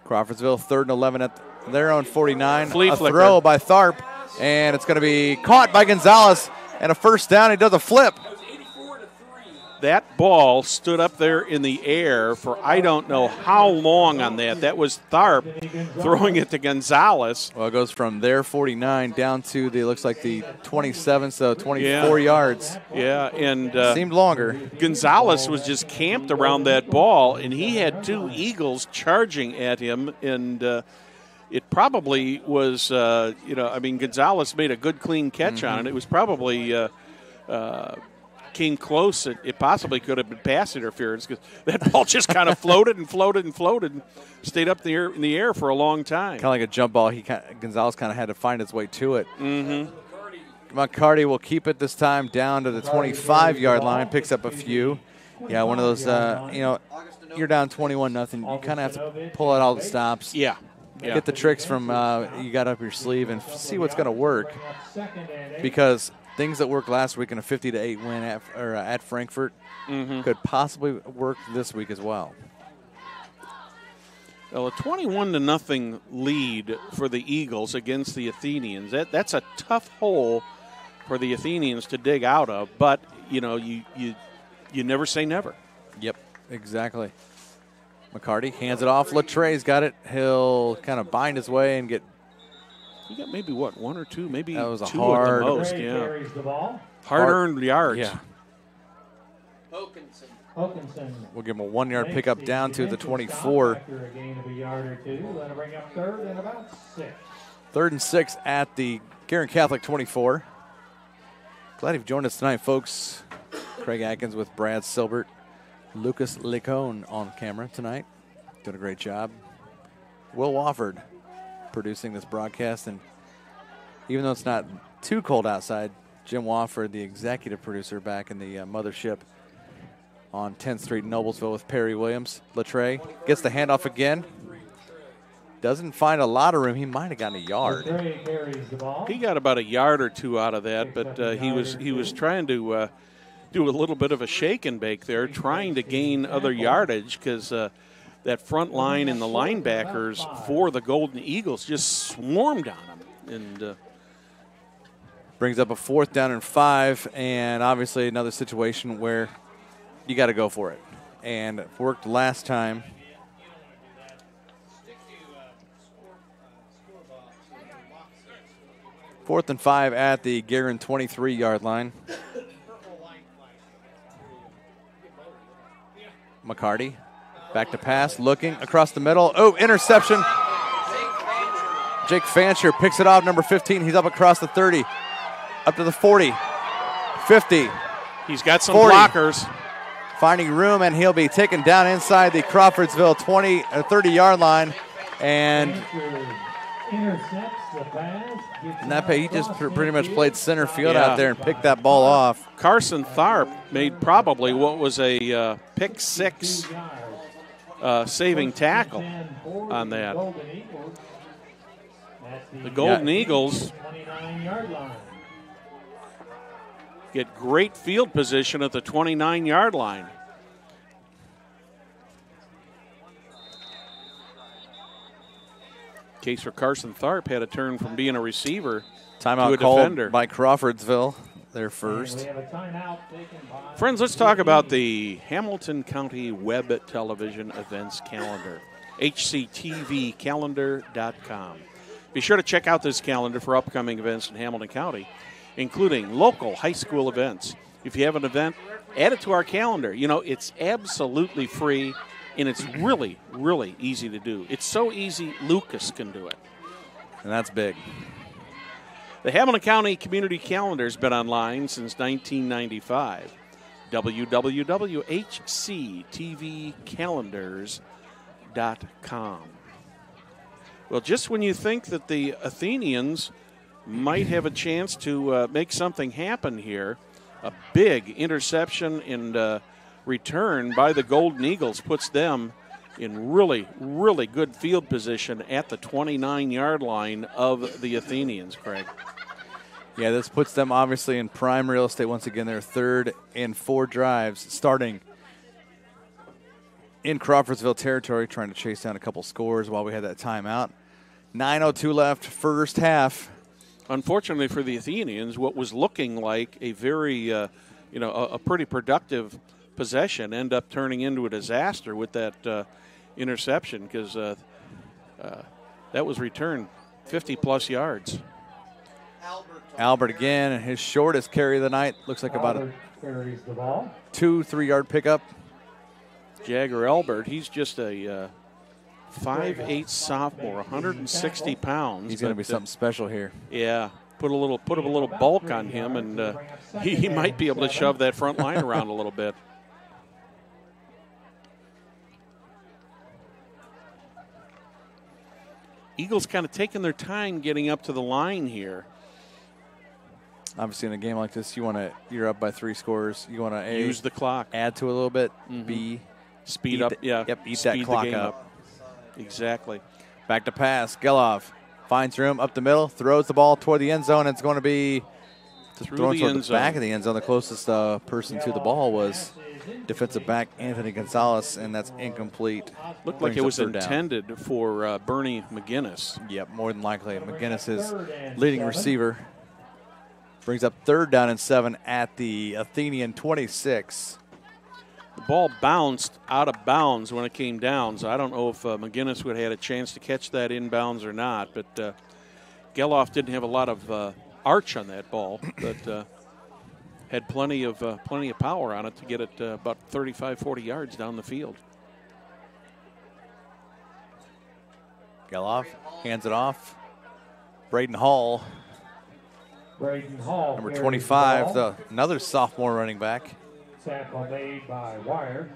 Crawfordsville, 3rd and 11 at their own 49. Flea a flicker. throw by Tharp, and it's going to be caught by Gonzalez, and a first down. He does a flip. That ball stood up there in the air for I don't know how long on that. That was Tharp throwing it to Gonzalez. Well, it goes from their 49 down to looks like the 27, so 24 yards. Yeah, and Seemed longer. Gonzalez was just camped around that ball, and he had two Eagles charging at him, and it probably was, Gonzalez made a good, clean catch on it. It was probably came close. It possibly could have been pass interference because that ball just kind of floated and floated and floated and stayed up in the air for a long time. Kind of like a jump ball. Gonzalez kind of had to find his way to it. Mm-hmm. McCarty will keep it this time down to the 25-yard line, picks up a few. Yeah, one of those, you're down 21-0. You kind of have to pull out all the stops. Yeah. Get the tricks from you got up your sleeve and see what's going to work, because things that worked last week in a 50-8 win at Frankfort could possibly work this week as well. Well, a 21-0 lead for the Eagles against the Athenians. That's a tough hole for the Athenians to dig out of, but you never say never. Yep, exactly. McCarty hands it off. Lattre's got it. He'll kind of bind his way and get. He got maybe one or two, maybe that was a two hard, at the most. Yeah, hard-earned yards. Yeah. Hokinson. We'll give him a 1-yard pickup down to the 24. After a gain of a yard or two, that'll bring up 3rd and about 6. 3rd and 6 at the Guerin Catholic 24. Glad you've joined us tonight, folks. Craig Atkins with Brad Silbert. Lucas Licone on camera tonight. Doing a great job. Will Wofford producing this broadcast. And even though it's not too cold outside, Jim Wofford, the executive producer back in the mothership on 10th Street in Noblesville with Perry Williams. Lattre gets the handoff again. Doesn't find a lot of room. He might have gotten a yard. He got about a yard or two out of that, but he was trying to do a little bit of a shake and bake there, trying to gain other yardage because that front line and the linebackers for the Golden Eagles just swarmed on him. And brings up a 4th down and 5, and obviously another situation where you got to go for it. And it worked last time. Fourth and 5 at the Guerin 23-yard line. McCarty back to pass, looking across the middle. Oh, interception. Jake Fancher picks it off, number 15. He's up across the 30, up to the 40, 50. He's got some 40. blockers. Finding room, and he'll be taken down inside the Crawfordsville 30-yard line. And he just pretty much played center field out there and picked that ball off. Carson Tharp made probably what was a pick 6 saving tackle on that. The Golden Eagles get great field position at the 29-yard line. Case for Carson Tharp had a turn from being a receiver Timeout to a called defender. by Crawfordsville, their first. Friends, let's talk about the Hamilton County Web Television Events Calendar, HCTVcalendar.com. Be sure to check out this calendar for upcoming events in Hamilton County, including local high school events. If you have an event, add it to our calendar. You know, it's absolutely free, and it's really, really easy to do. It's so easy, Lucas can do it. And that's big. The Hamilton County Community Calendar has been online since 1995. www.hctvcalendars.com. Well, just when you think that the Athenians might have a chance to make something happen here, a big interception and return by the Golden Eagles puts them in really, really good field position at the 29-yard line of the Athenians, Craig. Yeah, this puts them obviously in prime real estate once again. Their 3rd and 4 drives starting in Crawfordsville territory, trying to chase down a couple scores while we had that timeout. 9:02 left, first half. Unfortunately for the Athenians, what was looking like a very, a pretty productive possession ended up turning into a disaster with that interception because that was returned 50-plus yards. Albert again, and his shortest carry of the night. Looks like about a 2-3 yard pickup. Jagger Albert, he's just a 5'8" sophomore, 160 pounds. He's going to be something special here. Yeah, put a little bulk on him, and he might be able to shove that front line around a little bit. Eagles kind of taking their time getting up to the line here. Obviously, in a game like this, you're up by 3 scores. You want to use the clock, add to it a little bit. B, speed up. Yep, eat that clock up. Exactly. Back to pass. Geloff finds room up the middle, throws the ball toward the end zone. It's going to be thrown toward the back of the end zone. The closest person to the ball was defensive back Anthony Gonzalez, and that's incomplete. Looked like it was intended for Bernie McGinnis. Yep, more than likely. McGinnis is leading receiver. Brings up 3rd down and 7 at the Athenian 26. The ball bounced out of bounds when it came down, so I don't know if McGinnis would have had a chance to catch that inbounds or not. But Geloff didn't have a lot of arch on that ball, but had plenty of power on it to get it about 35, 40 yards down the field. Geloff hands it off. Braden Hall. Number 25, another sophomore running back. Tackle made by Wire.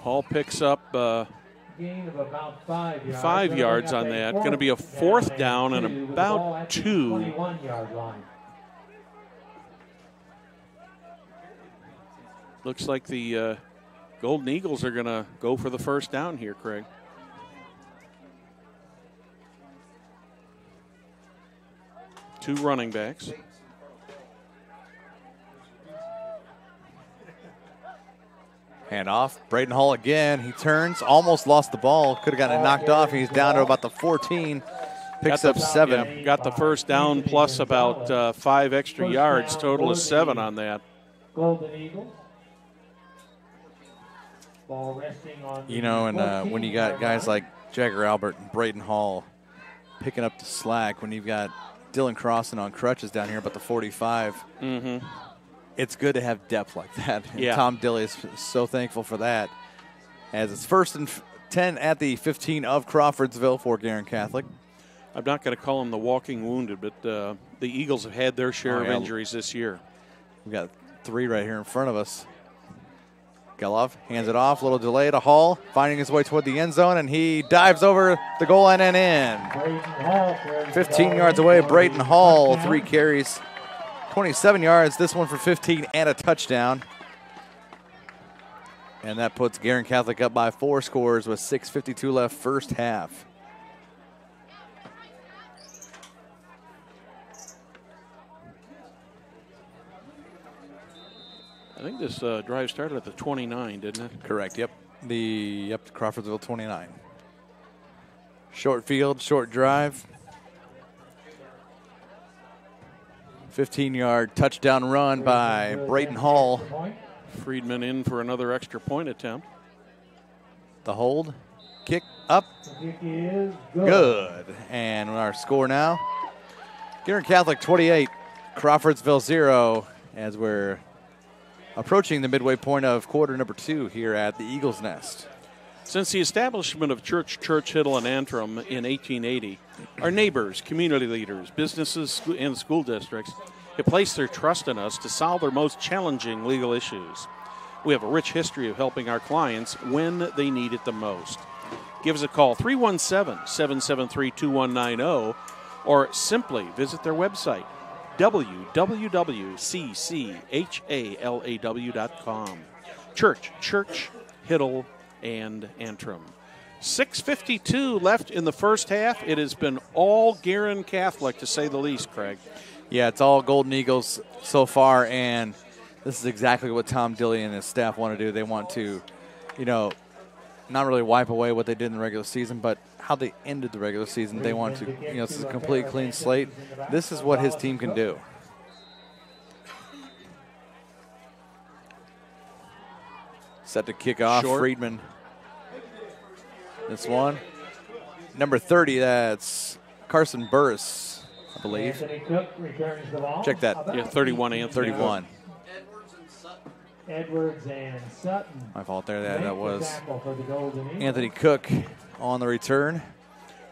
Hall picks up gain of about 5 yards. 5 yards on that. Going to be a 4th down and about 2. 21-yard line. Looks like the Golden Eagles are going to go for the 1st down here, Craig. Two running backs. Hand off. Braden Hall again. He turns, almost lost the ball. Could have gotten it knocked off. He's down to about the 14. Picks up 7. Yeah, got the 1st down plus about 5 extra yards. Total is 7 on that. Golden Eagles. Ball resting on and when you got guys like Jagger Albert and Braden Hall picking up the slack, when you've got Dylan Crossan on crutches down here about the 45, it's good to have depth like that. And yeah. Tom Dilley is so thankful for that. As it's 1st and 10 at the 15 of Crawfordsville for Guerin Catholic. I'm not going to call them the walking wounded, but the Eagles have had their share of injuries this year. We've got 3 right here in front of us. Geloff hands it off, a little delay to Hall, finding his way toward the end zone, and he dives over the goal line and in. 15 yards away, Braden Hall, 3 carries, 27 yards, this one for 15 and a touchdown. And that puts Guerin Catholic up by 4 scores with 6:52 left, first half. I think this drive started at the 29, didn't it? Correct, yep. Crawfordsville 29. Short field, short drive. 15-yard touchdown run by Braden Hall. Friedman in for another extra point attempt. The hold, kick up, Kick is good. And our score now, Guerin Catholic 28, Crawfordsville 0, as we're approaching the midway point of quarter number 2 here at the Eagles Nest. Since the establishment of Church, Hiddle, and Antrim in 1880, our neighbors, community leaders, businesses, and school districts have placed their trust in us to solve their most challenging legal issues. We have a rich history of helping our clients when they need it the most. Give us a call, 317-773-2190, or simply visit their website, www.cchalaw.com. Church, Hiddle, and Antrim. 6:52 left in the first half. It has been all Guerin Catholic, to say the least, Craig. Yeah, it's all Golden Eagles so far, and this is exactly what Tom Dilley and his staff want to do. They want to, not really wipe away what they did in the regular season, but how they ended the regular season. They want to, this is a complete clean slate. This is what his team can do. Set to kick off. Short. Friedman. This one. Number 30, that's Carson Burris, I believe. Check that. Yeah, 31 and 31. Edwards and Sutton. My fault there. That was Anthony Cook on the return.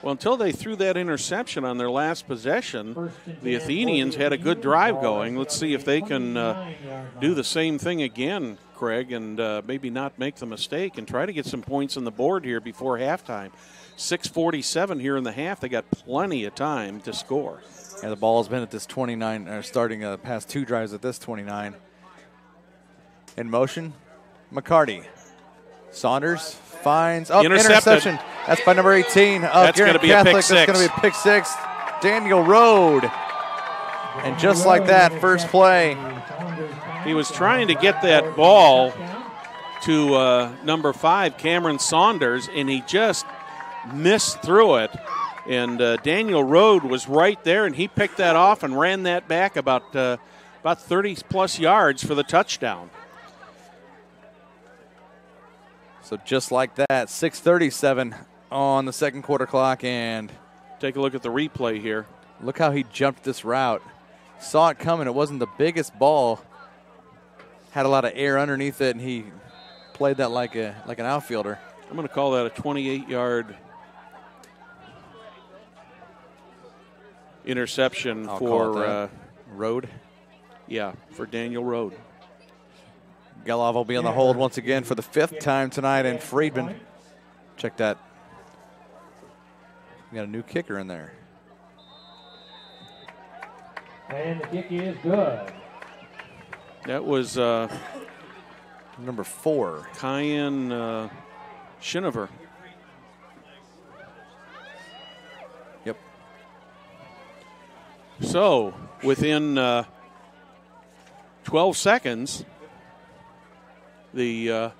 Well, until they threw that interception on their last possession, the Athenians had a good drive going. Let's see if they can do the same thing again, Craig, and maybe not make the mistake and try to get some points on the board here before halftime. 6:47 here in the half. They got plenty of time to score. Yeah, the ball has been at this 29, or starting the past two drives at this 29. In motion, McCarty. Saunders finds interception. That's by number 18. That's going to be a pick six. That's going to be a pick six. Daniel Road. And just like that, first play. He was trying to get that ball to number 5, Cameron Saunders, and he just missed through it. And Daniel Road was right there, and he picked that off and ran that back about 30-plus yards for the touchdown. So just like that, 6:37 on the second quarter clock, and take a look at the replay here. Look how he jumped this route. Saw it coming. It wasn't the biggest ball. Had a lot of air underneath it, and he played that like an outfielder. I'm going to call that a 28-yard interception for Road. Yeah, for Daniel Road. Gelov will be on the hold once again for the 5th time tonight, and Friedman. Check that. We got a new kicker in there. And the kick is good. That was number 4, Kyan Shinover. Yep. So within 12 seconds, the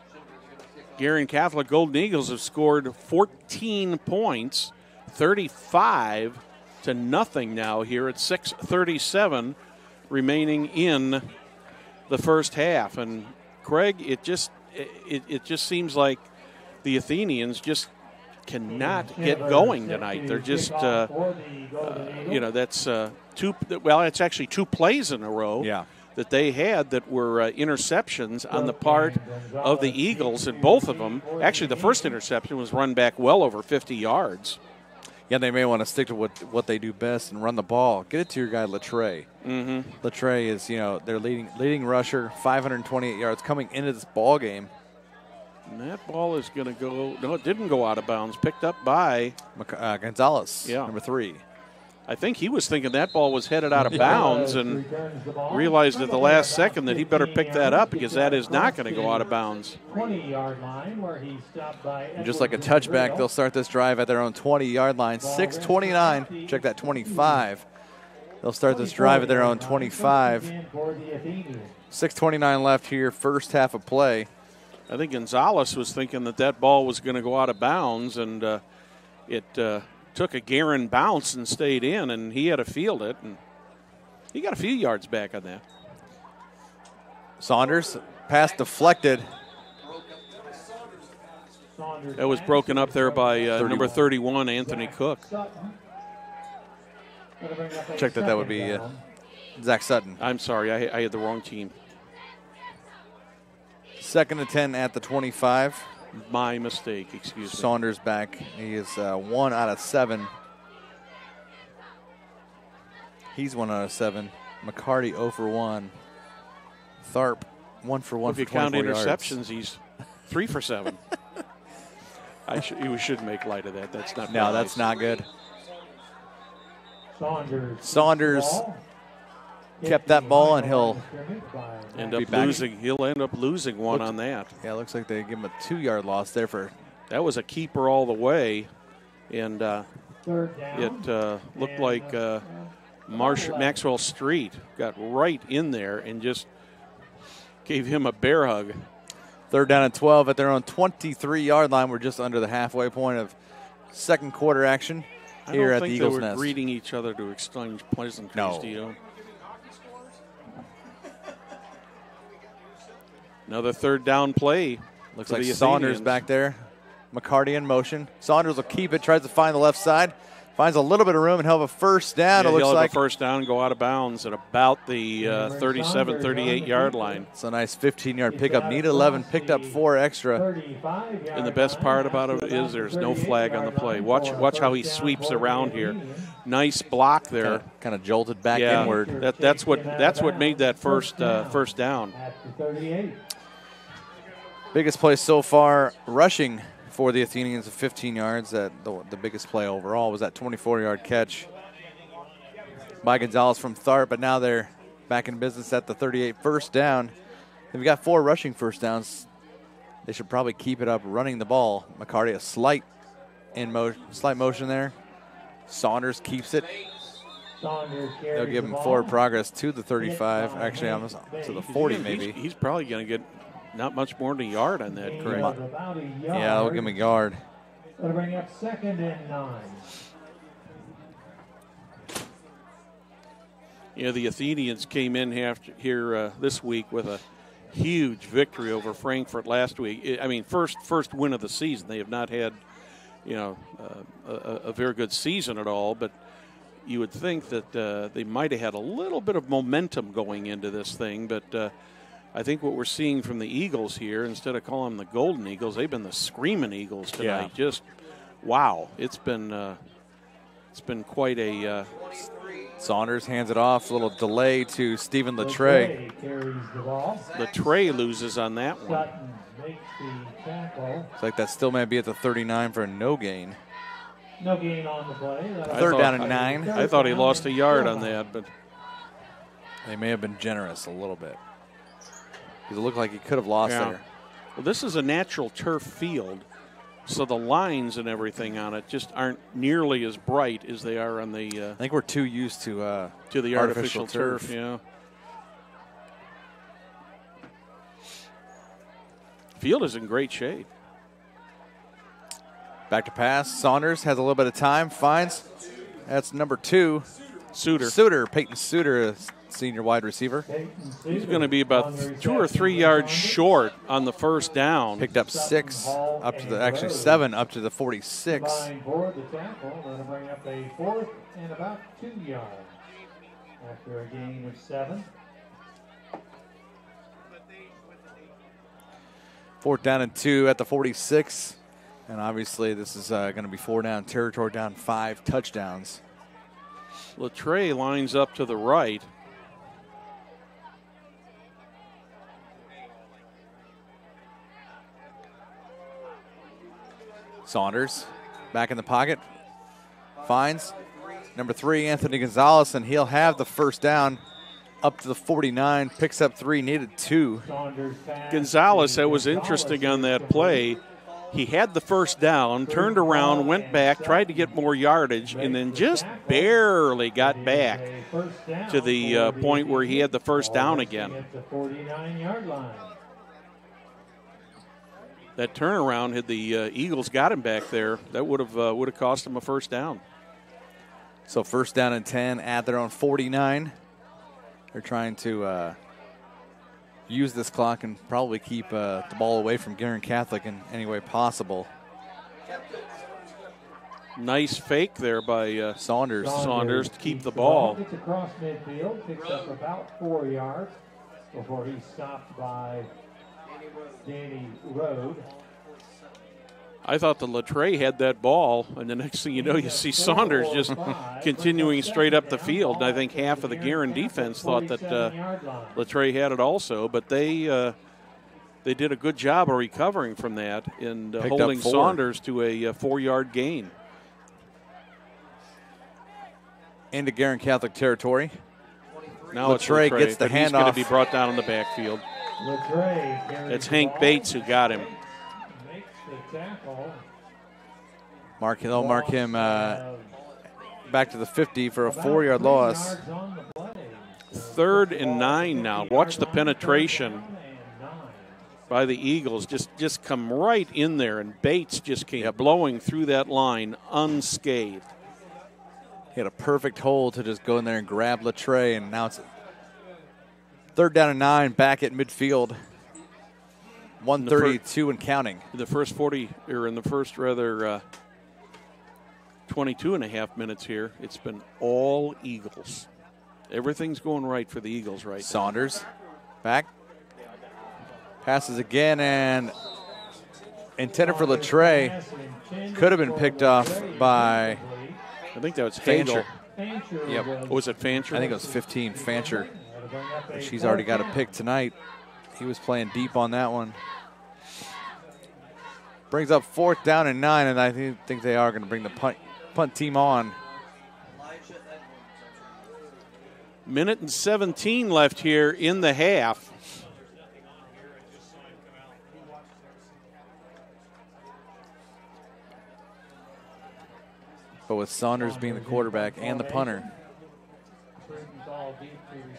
Guerin Catholic Golden Eagles have scored 14 points, 35-0 now here at 6:37 remaining in the first half. And Craig, it just seems like the Athenians just cannot get going tonight. They're just that's it's actually 2 plays in a row. Yeah. That they had that were interceptions on the part of the Eagles, and both of them, actually the first interception was run back well over 50 yards. Yeah, they may want to stick to what they do best and run the ball. Get it to your guy, Latre. Mm-hmm. Latre is, their leading rusher, 528 yards coming into this ball game. And that ball is going to go, no, it didn't go out of bounds, picked up by Gonzalez, number 3. I think he was thinking that ball was headed out of bounds and realized at the last second that he better pick that up because that is not going to go out of bounds. 20-yard line where he stopped by. And just like a touchback, they'll start this drive at their own 20-yard line. 6:29. Check that 25. They'll start this drive at their own 25. 6:29 left here, first half of play. I think Gonzalez was thinking that ball was going to go out of bounds, and it took a Guerin bounce and stayed in, and he had to field it, and he got a few yards back on that. Saunders, pass deflected. That was broken up there by number 31, Anthony Cook. Check that would be Zach Sutton. I'm sorry, I had the wrong team. 2nd and 10 at the 25. My mistake, excuse me. Saunders back. He is 1 out of 7. He's 1 out of 7. McCarty 0 for 1. Tharp 1 for 1 If for you count 24 interceptions, yards. he's 3 for 7. We should make light of that. That's not. No, very that's nice. not good. Saunders kept that ball, and he'll He'll end up losing one on that. Yeah, it looks like they give him a 2-yard loss there for. That was a keeper all the way, and Third down. it looked like Maxwell Street got right in there and just gave him a bear hug. 3rd down and 12 at their own 23-yard line. We're just under the halfway point of second quarter action here at the Eagles' they were Nest. greeting each other to exchange pleasantries. No. Do you? Another 3rd down play. Looks for like the Saunders Athenians. back there. McCarty in motion. Saunders will keep it, tries to find the left side. Finds a little bit of room and he'll have a first down. Yeah, it looks he'll like have a first down and go out of bounds at about the 37, 38-yard line. it's a nice 15-yard pickup. Need 11, picked up 4 extra. And the best part about it is there's no flag on the play. Watch how he sweeps around here. Nice block there. Kind of jolted back Yeah, inward. that's what made that first down. At the 38. Biggest play so far rushing for the Athenians of 15 yards. The biggest play overall was that 24-yard catch by Gonzalez from Tharp, but now they're back in business at the 38. First down. They've got 4 rushing first downs. They should probably keep it up running the ball. McCarty a slight motion there. Saunders keeps it. They'll give him forward progress to the 35. Actually, almost to the 40 maybe. He's probably going to get not much more than a yard on that, correct? Yeah, they'll give him a yard. That'll bring up 2nd and 9. You know, the Athenians came in here this week with a huge victory over Frankfurt last week. I mean, first win of the season. They have not had, a very good season at all, but you would think that they might have had a little bit of momentum going into this thing, but I think what we're seeing from the Eagles here, instead of calling them the Golden Eagles, they've been the Screaming Eagles tonight. Yeah. Just, wow. It's been quite a... Saunders hands it off. A little delay to Stephen Latray. Carries the ball. Latray loses on that one. Sutton makes the tackle. Looks like that still may be at the 39 for a no gain. No gain on the play. Third down and 9. I thought he lost a yard on that, but They may have been generous a little bit. Because it looked like he could have lost there. Well, this is a natural turf field, so the lines and everything on it just aren't nearly as bright as they are on the I think we're too used to the artificial turf. Yeah. Field is in great shape. Back to pass. Saunders has a little bit of time. Finds. That's number 2. Suter. Peyton Suter, a senior wide receiver. He's going to be about 2 or 3 yards short on the first down. Picked up 6 up to the 7 up to the 46. Line for the tackle. That'll bring up a 4th and about 2 yards after a gain of 7. 4th down and 2 at the 46. And obviously this is going to be 4 down territory, down 5 touchdowns. Latray lines up to the right. Saunders back in the pocket. Finds number 3, Anthony Gonzalez, and he'll have the first down up to the 49. Picks up 3, needed 2. Gonzalez, that was interesting on that play. He had the first down, turned around, went back, tried to get more yardage, and then just barely got back to the point where he had the first down again. That turnaround, had the Eagles got him back there, that would have cost him a first down. So first down and 10 at their own 49. They're trying to use this clock and probably keep the ball away from Guerin Catholic in any way possible. Nice fake there by Saunders. Saunders to keep the ball. Gets across midfield, picks up about 4 yards before he's stopped by Danny Rode. I thought the Latreille had that ball, and the next thing you know, you see Saunders just continuing straight up the field. And I think half of the Guerin defense thought that Latreille had it also, but they did a good job of recovering from that and holding Saunders to a 4-yard gain. Into Guerin Catholic territory. Now Latreille gets the handoff. He's going to be brought down in the backfield. It's Hank Bates who got him. They'll mark him back to the 50 for a 4-yard loss. 3rd and 9 now. Watch the penetration by the Eagles. Just come right in there, and Bates just came blowing through that line unscathed. He had a perfect hold to just go in there and grab Latreille, and now it's 3rd down and 9 back at midfield. 132 and counting. In the first 22 and a half minutes here, it's been all Eagles. Everything's going right for the Eagles right now. Saunders back. Passes again, and intended for Latreille. Could have been picked off by, I think that was Fancher. Hagel. Yep. Was it Fancher? I think it was 15, Fancher. She's already got a pick tonight. He was playing deep on that one. Brings up 4th down and 9, and I think they are going to bring the punt team on. Minute and 17 left here in the half. But with Saunders being the quarterback and the punter,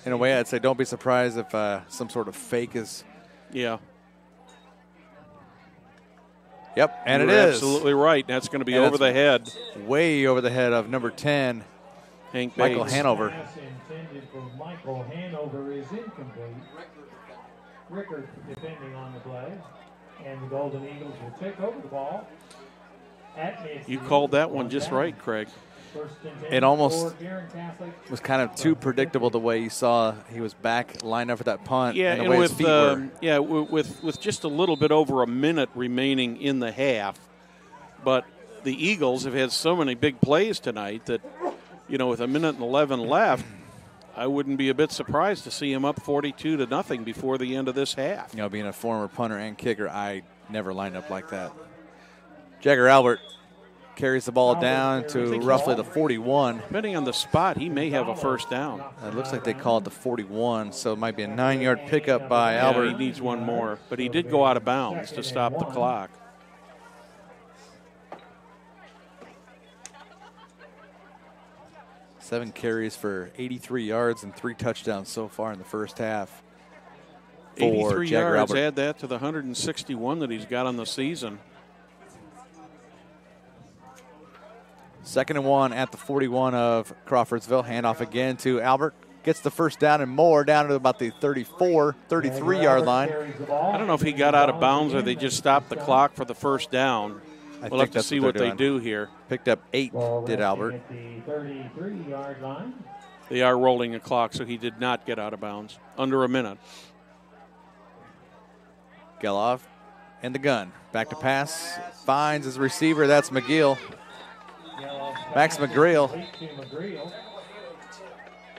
in a way, I'd say don't be surprised if some sort of fake is. Yeah. Yep, and You're it is. Absolutely right. That's going to be over the head. Way over the head of number 10, Hank Michael Bates. Hanover. Michael Hanover is incomplete. Rickard defending on the play. And the Golden Eagles will take over the ball. You called that one just right, Craig. It almost was kind of too predictable the way you saw he was back lined up for that punt. Yeah, and the way his feet were. with just a little bit over a minute remaining in the half. But the Eagles have had so many big plays tonight that, with a minute and 11 left, I wouldn't be a bit surprised to see him up 42-0 before the end of this half. Being a former punter and kicker, I never lined up like that. Jagger Albert carries the ball down to roughly the 41. Depending on the spot, he may have a first down. It looks like they call it the 41, so it might be a 9-yard pickup by Albert. He needs one more, but he did go out of bounds to stop the clock. Seven carries for 83 yards and 3 touchdowns so far in the first half. 83 Jagger yards, Albert. add that to the 161 that he's got on the season. 2nd and 1 at the 41 of Crawfordsville. Handoff again to Albert. Gets the first down and more, down to about the 34, 33-yard line. I don't know if he got out of bounds or they just stopped the clock for the first down. We'll have to see what they do here. Picked up 8, did Albert. They are rolling the clock, so he did not get out of bounds. Under a minute. Geloff and the gun. Back to pass. Finds his receiver. That's McGill. Max McGreal.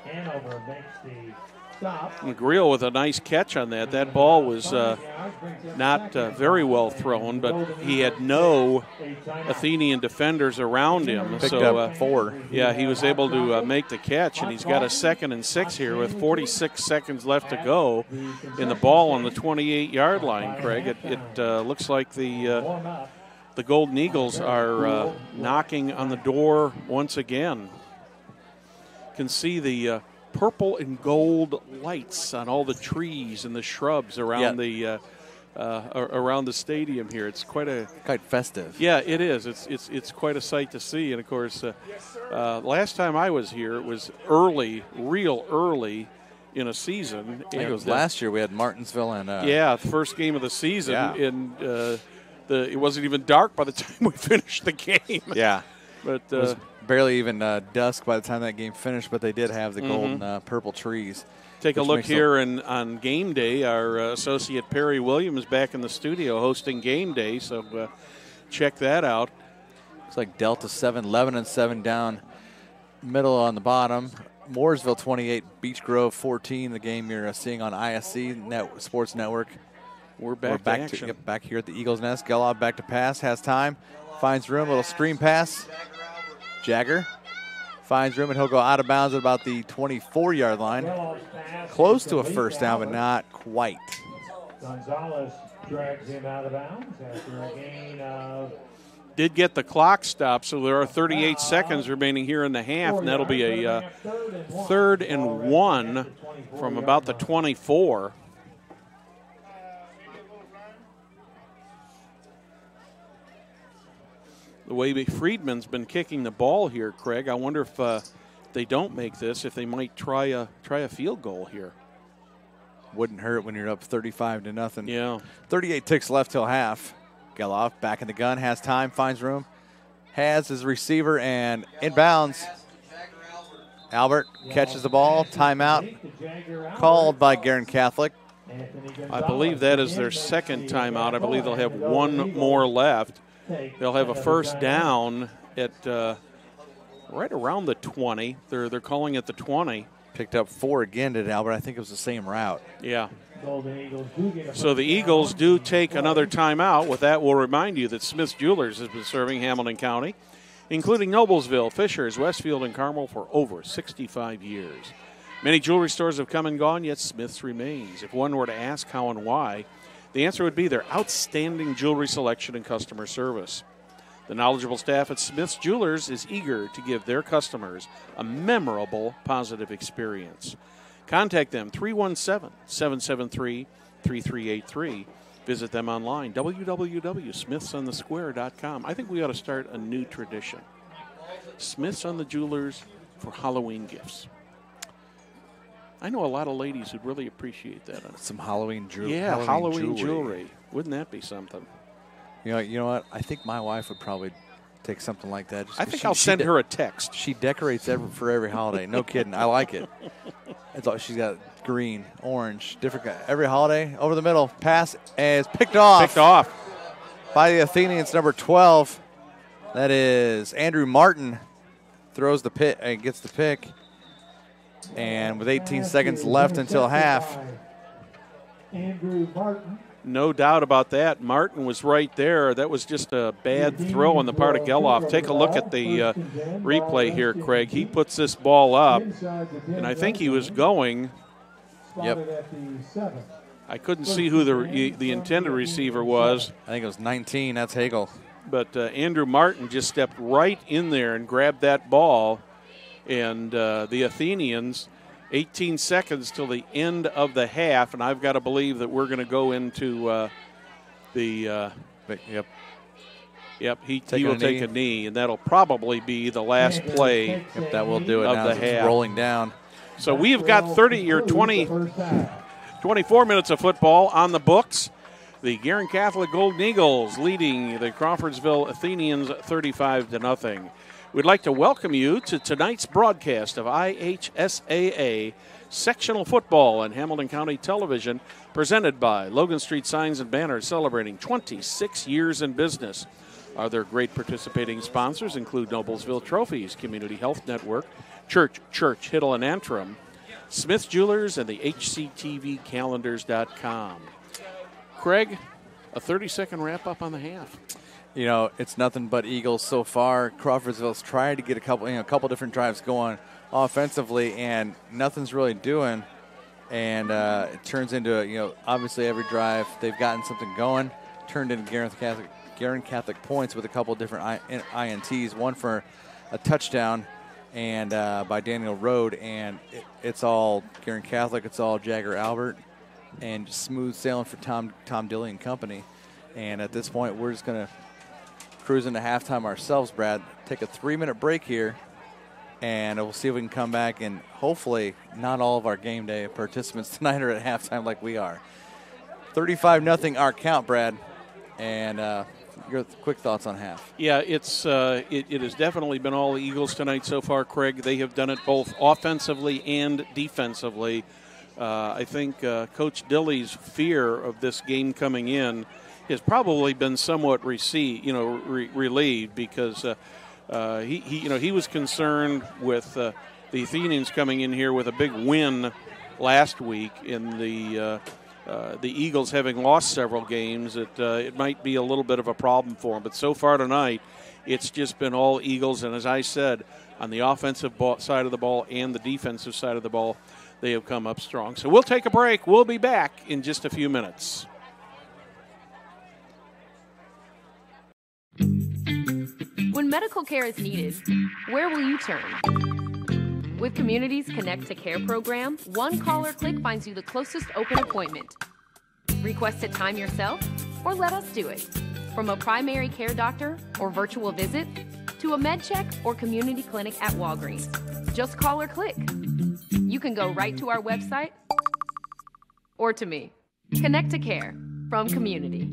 Hanover makes the stop. McGreal with a nice catch on that. That ball was not very well thrown, but he had no Athenian defenders around him. Picked so, up 4. Yeah, he was able to make the catch, and he's got a 2nd and 6 here with 46 seconds left to go in the ball on the 28-yard line, Craig. It looks like the Golden Eagles are knocking on the door once again. Can see the purple and gold lights on all the trees and the shrubs around around the stadium here. It's quite festive. Yeah, it is. It's quite a sight to see. And of course, last time I was here, it was real early in a season. I think it was last year we had Martinsville and the first game of the season, and it wasn't even dark by the time we finished the game. Yeah, but it was barely even dusk by the time that game finished. But they did have the golden purple trees. Take a look here on game day. Our associate Perry Williams back in the studio hosting game day. So check that out. Looks like Delta 7, 11 and 7 down middle on the bottom. Mooresville 28, Beech Grove 14. The game you're seeing on ISC Sports Network. We're back to action. Back here at the Eagles Nest. Gelov back to pass, has time, finds room, little screen pass. Jagger finds room, and he'll go out of bounds at about the 24-yard line. Close to a first down, but not quite. Gonzalez drags him out of bounds after a gain of... Did get the clock stopped, so there are 38 seconds remaining here in the half, and that'll be a 3rd and 1 from about the 24. The way Friedman's been kicking the ball here, Craig, I wonder if they don't make this, if they might try a field goal here. Wouldn't hurt when you're up 35-0. Yeah. 38 ticks left till half. Geloff back in the gun, has time, finds room, has his receiver, and inbounds. Albert catches the ball, timeout called by Guerin Catholic. I believe that is their second timeout. I believe they'll have one more left. They'll have a first down at right around the 20. They're calling it the 20. Picked up 4 again, did Albert? I think it was the same route. Yeah. So the Eagles do take another timeout. With that, we'll remind you that Smith's Jewelers has been serving Hamilton County, including Noblesville, Fishers, Westfield, and Carmel for over 65 years. Many jewelry stores have come and gone, yet Smith's remains. If one were to ask how and why, the answer would be their outstanding jewelry selection and customer service. The knowledgeable staff at Smith's Jewelers is eager to give their customers a memorable, positive experience. Contact them, 317-773-3383. Visit them online, www.smithsonthesquare.com. I think we ought to start a new tradition. Smith's on the Jewelers for Halloween gifts. I know a lot of ladies who'd really appreciate that. Some Halloween jewelry. Yeah, Halloween jewelry. Wouldn't that be something? You know what? I think my wife would probably take something like that. I think I'll send her a text. She decorates for every holiday. No kidding. I like it. She's got green, orange, different. Every holiday, over the middle. Pass is picked off. Picked off. By the Athenians, number 12. That is Andrew Martin. Throws the pit and gets the pick. And with 18 seconds left until half. Andrew Martin. No doubt about that. Martin was right there. That was just a bad throw on the part of Geloff. Take a look at the replay here, Craig. He puts this ball up, and I think he was going. Yep. I couldn't see who the intended receiver was. I think it was 19. That's Hagel. But Andrew Martin just stepped right in there and grabbed that ball. And the Athenians, 18 seconds till the end of the half, and I've got to believe that we're going to go into the Yep. Yep, he will take a knee, and that'll probably be the last play. Yep, that will do it of now. The It's half. rolling down. So we've got 24 minutes of football on the books. The Guerin Catholic Golden Eagles leading the Crawfordsville Athenians 35-0. We'd like to welcome you to tonight's broadcast of IHSAA Sectional Football on Hamilton County Television, presented by Logan Street Signs and Banners, celebrating 26 years in business. Other great participating sponsors include Noblesville Trophies, Community Health Network, Church, Hiddle and Antrim, Smith's Jewelers, and the HCTV Calendars.com. Craig, a 30-second wrap-up on the half. You know, it's nothing but Eagles so far. Crawfordsville's tried to get a couple different drives going offensively, and nothing's really doing. And it turns into, obviously every drive they've gotten something going, turned into Guerin Catholic points with a couple different INTs, one for a touchdown and by Daniel Rode, and it's all Guerin Catholic, it's all Jagger Albert, and just smooth sailing for Tom Dilley and company. And at this point, we're just going to cruise into halftime ourselves, Brad. Take a 3-minute break here, and we'll see if we can come back, and hopefully not all of our game day participants tonight are at halftime like we are. 35-0 our count, Brad, and your quick thoughts on half. Yeah, it has definitely been all the Eagles tonight so far, Craig. They have done it both offensively and defensively. I think Coach Dilley's fear of this game coming in has probably been somewhat relieved because he was concerned with the Athenians coming in here with a big win last week in the Eagles having lost several games. It might be a little bit of a problem for them, but so far tonight, it's just been all Eagles. And as I said, on the offensive side of the ball and the defensive side of the ball, they have come up strong. So we'll take a break. We'll be back in just a few minutes. When medical care is needed, where will you turn? With Community's Connect to Care program, one call or click finds you the closest open appointment. Request a time yourself, or let us do it. From a primary care doctor or virtual visit, to a med check or community clinic at Walgreens. Just call or click. You can go right to our website or to me. Connect to Care from Community.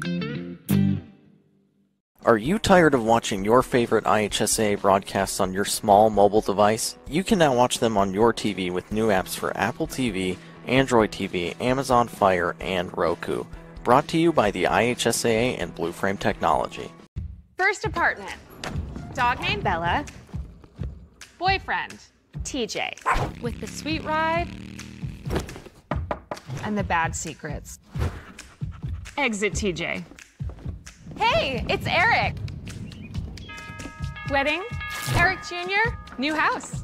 Are you tired of watching your favorite IHSAA broadcasts on your small mobile device? You can now watch them on your TV with new apps for Apple TV, Android TV, Amazon Fire, and Roku. Brought to you by the IHSAA and Blue Frame Technology. First apartment. Dog named Bella. Boyfriend, TJ. With the sweet ride and the bad secrets. Exit TJ. Hey, it's Eric. Wedding, Eric Jr., new house.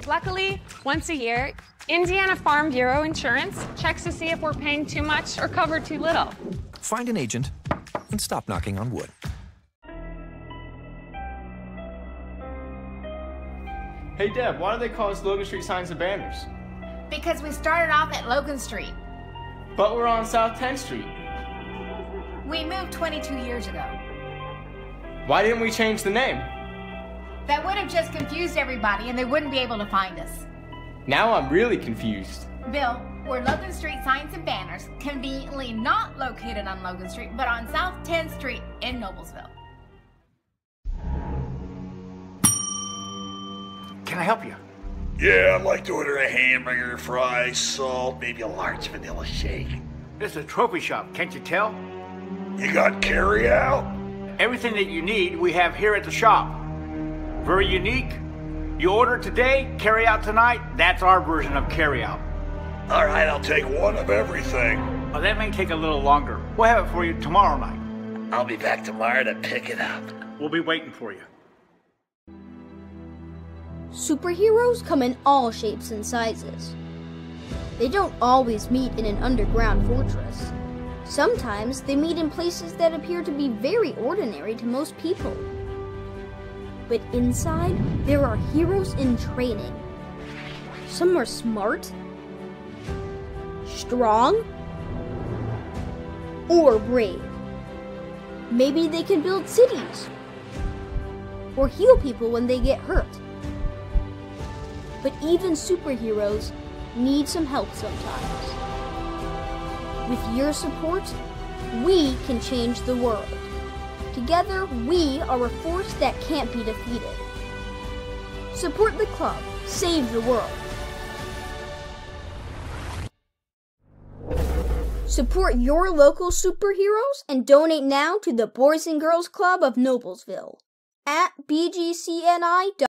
Luckily, once a year, Indiana Farm Bureau Insurance checks to see if we're paying too much or cover too little. Find an agent and stop knocking on wood. Hey Deb, why do they call us Logan Street Signs and Banners? Because we started off at Logan Street. But we're on South 10th Street. We moved 22 years ago. Why didn't we change the name? That would have just confused everybody and they wouldn't be able to find us. Now I'm really confused. Bill, we're Logan Street Signs and Banners, conveniently not located on Logan Street, but on South 10th Street in Noblesville. Can I help you? Yeah, I'd like to order a hamburger, fries, salt, maybe a large vanilla shake. This is a trophy shop, can't you tell? You got carry out? Everything that you need, we have here at the shop. Very unique. You order today, carry out tonight. That's our version of carry out. All right, I'll take one of everything. Well, that may take a little longer. We'll have it for you tomorrow night. I'll be back tomorrow to pick it up. We'll be waiting for you. Superheroes come in all shapes and sizes. They don't always meet in an underground fortress. Sometimes they meet in places that appear to be very ordinary to most people. But inside, there are heroes in training. Some are smart, strong, or brave. Maybe they can build cities, or heal people when they get hurt. But even superheroes need some help sometimes. With your support, we can change the world. Together, we are a force that can't be defeated. Support the club. Save the world. Support your local superheroes and donate now to the Boys and Girls Club of Noblesville at bgcni.com.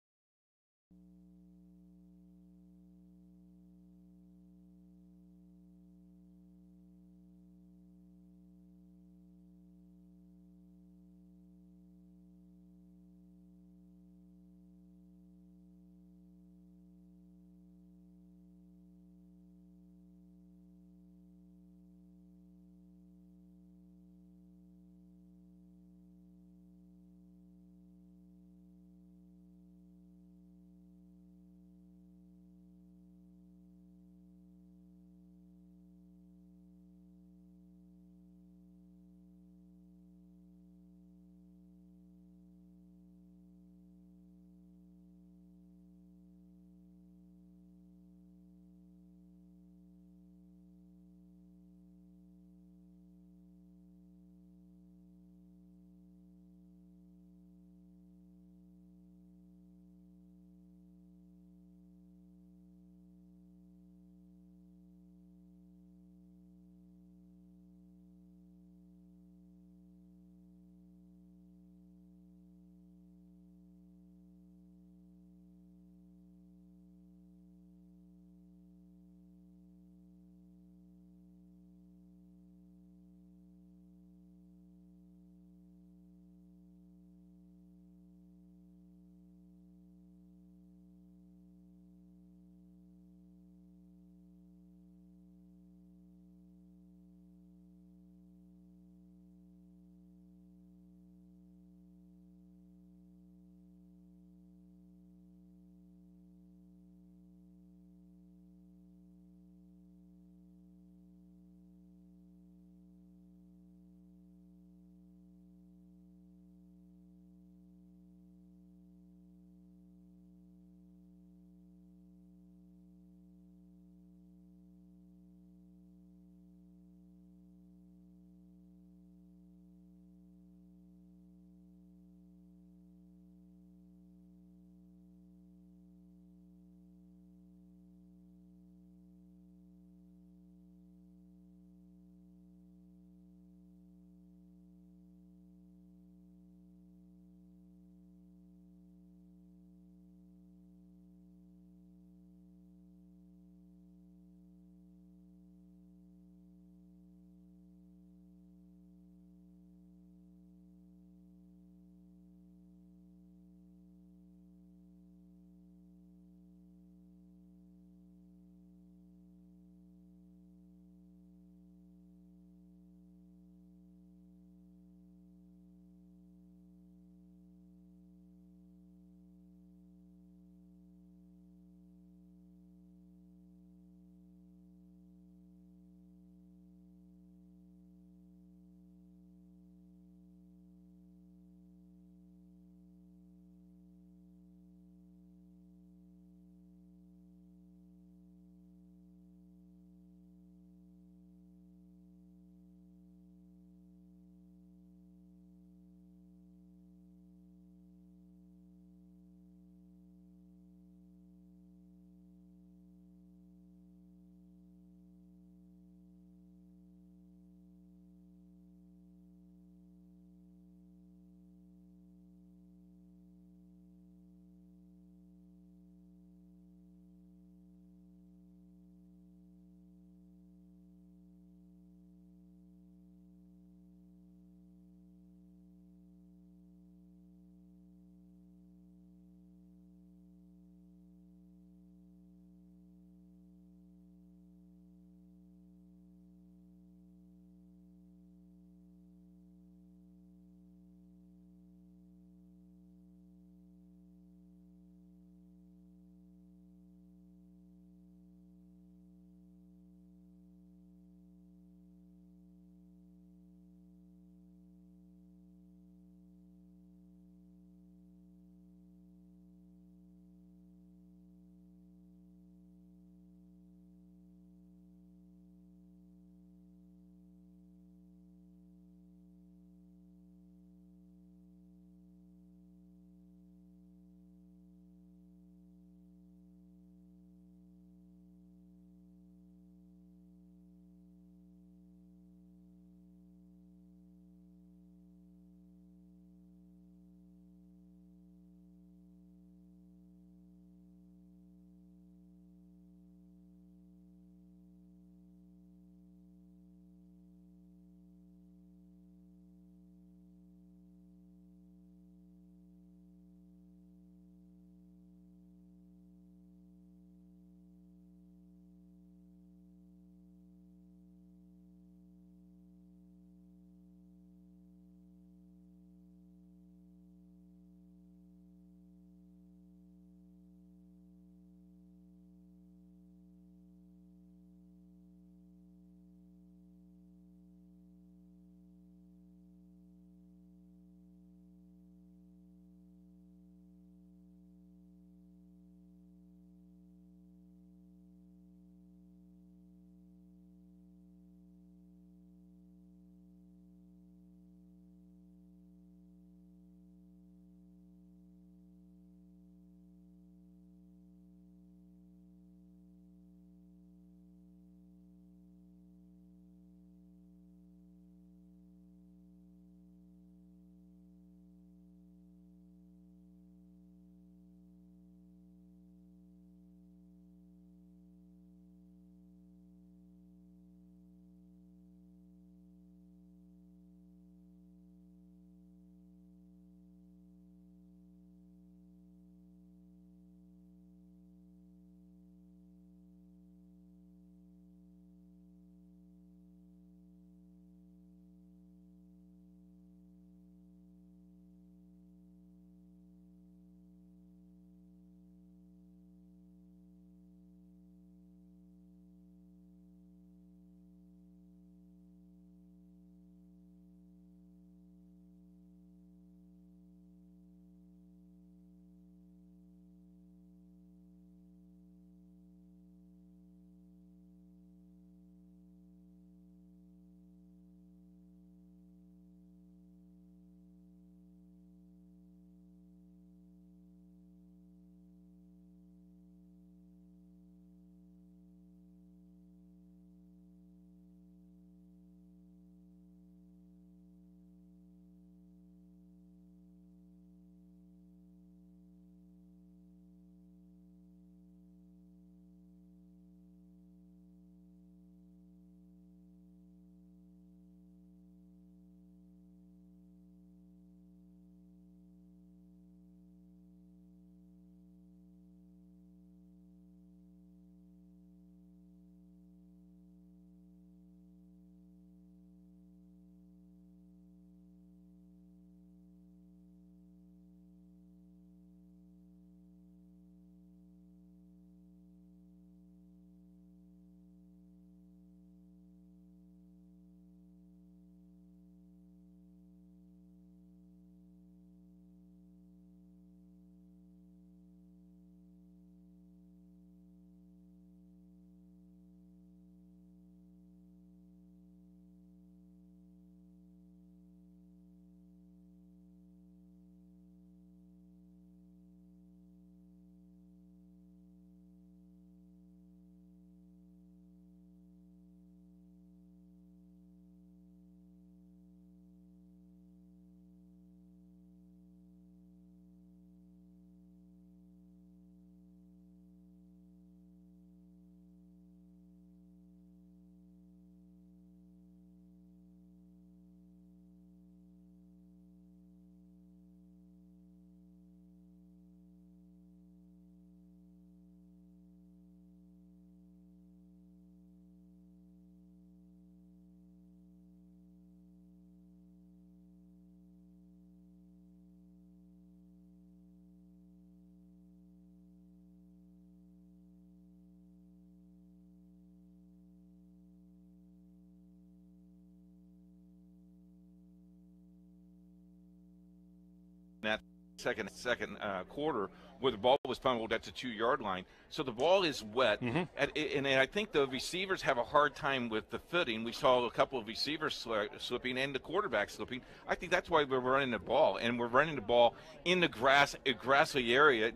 second quarter, where the ball was fumbled at the 2-yard line. So the ball is wet, and I think the receivers have a hard time with the footing. We saw a couple of receivers slipping and the quarterback slipping. I think that's why we're running the ball, and we're running the ball in the grassy area.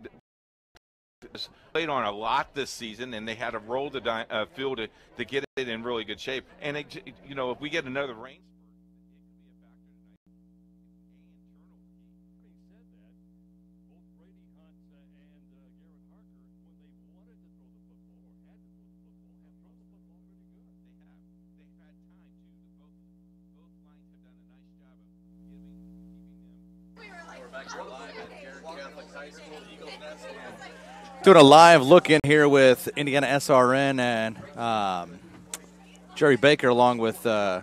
Played on a lot this season, and they had to roll the field to get it in really good shape. And if we get another rain. Doing a live look in here with Indiana SRN and Jerry Baker, along with I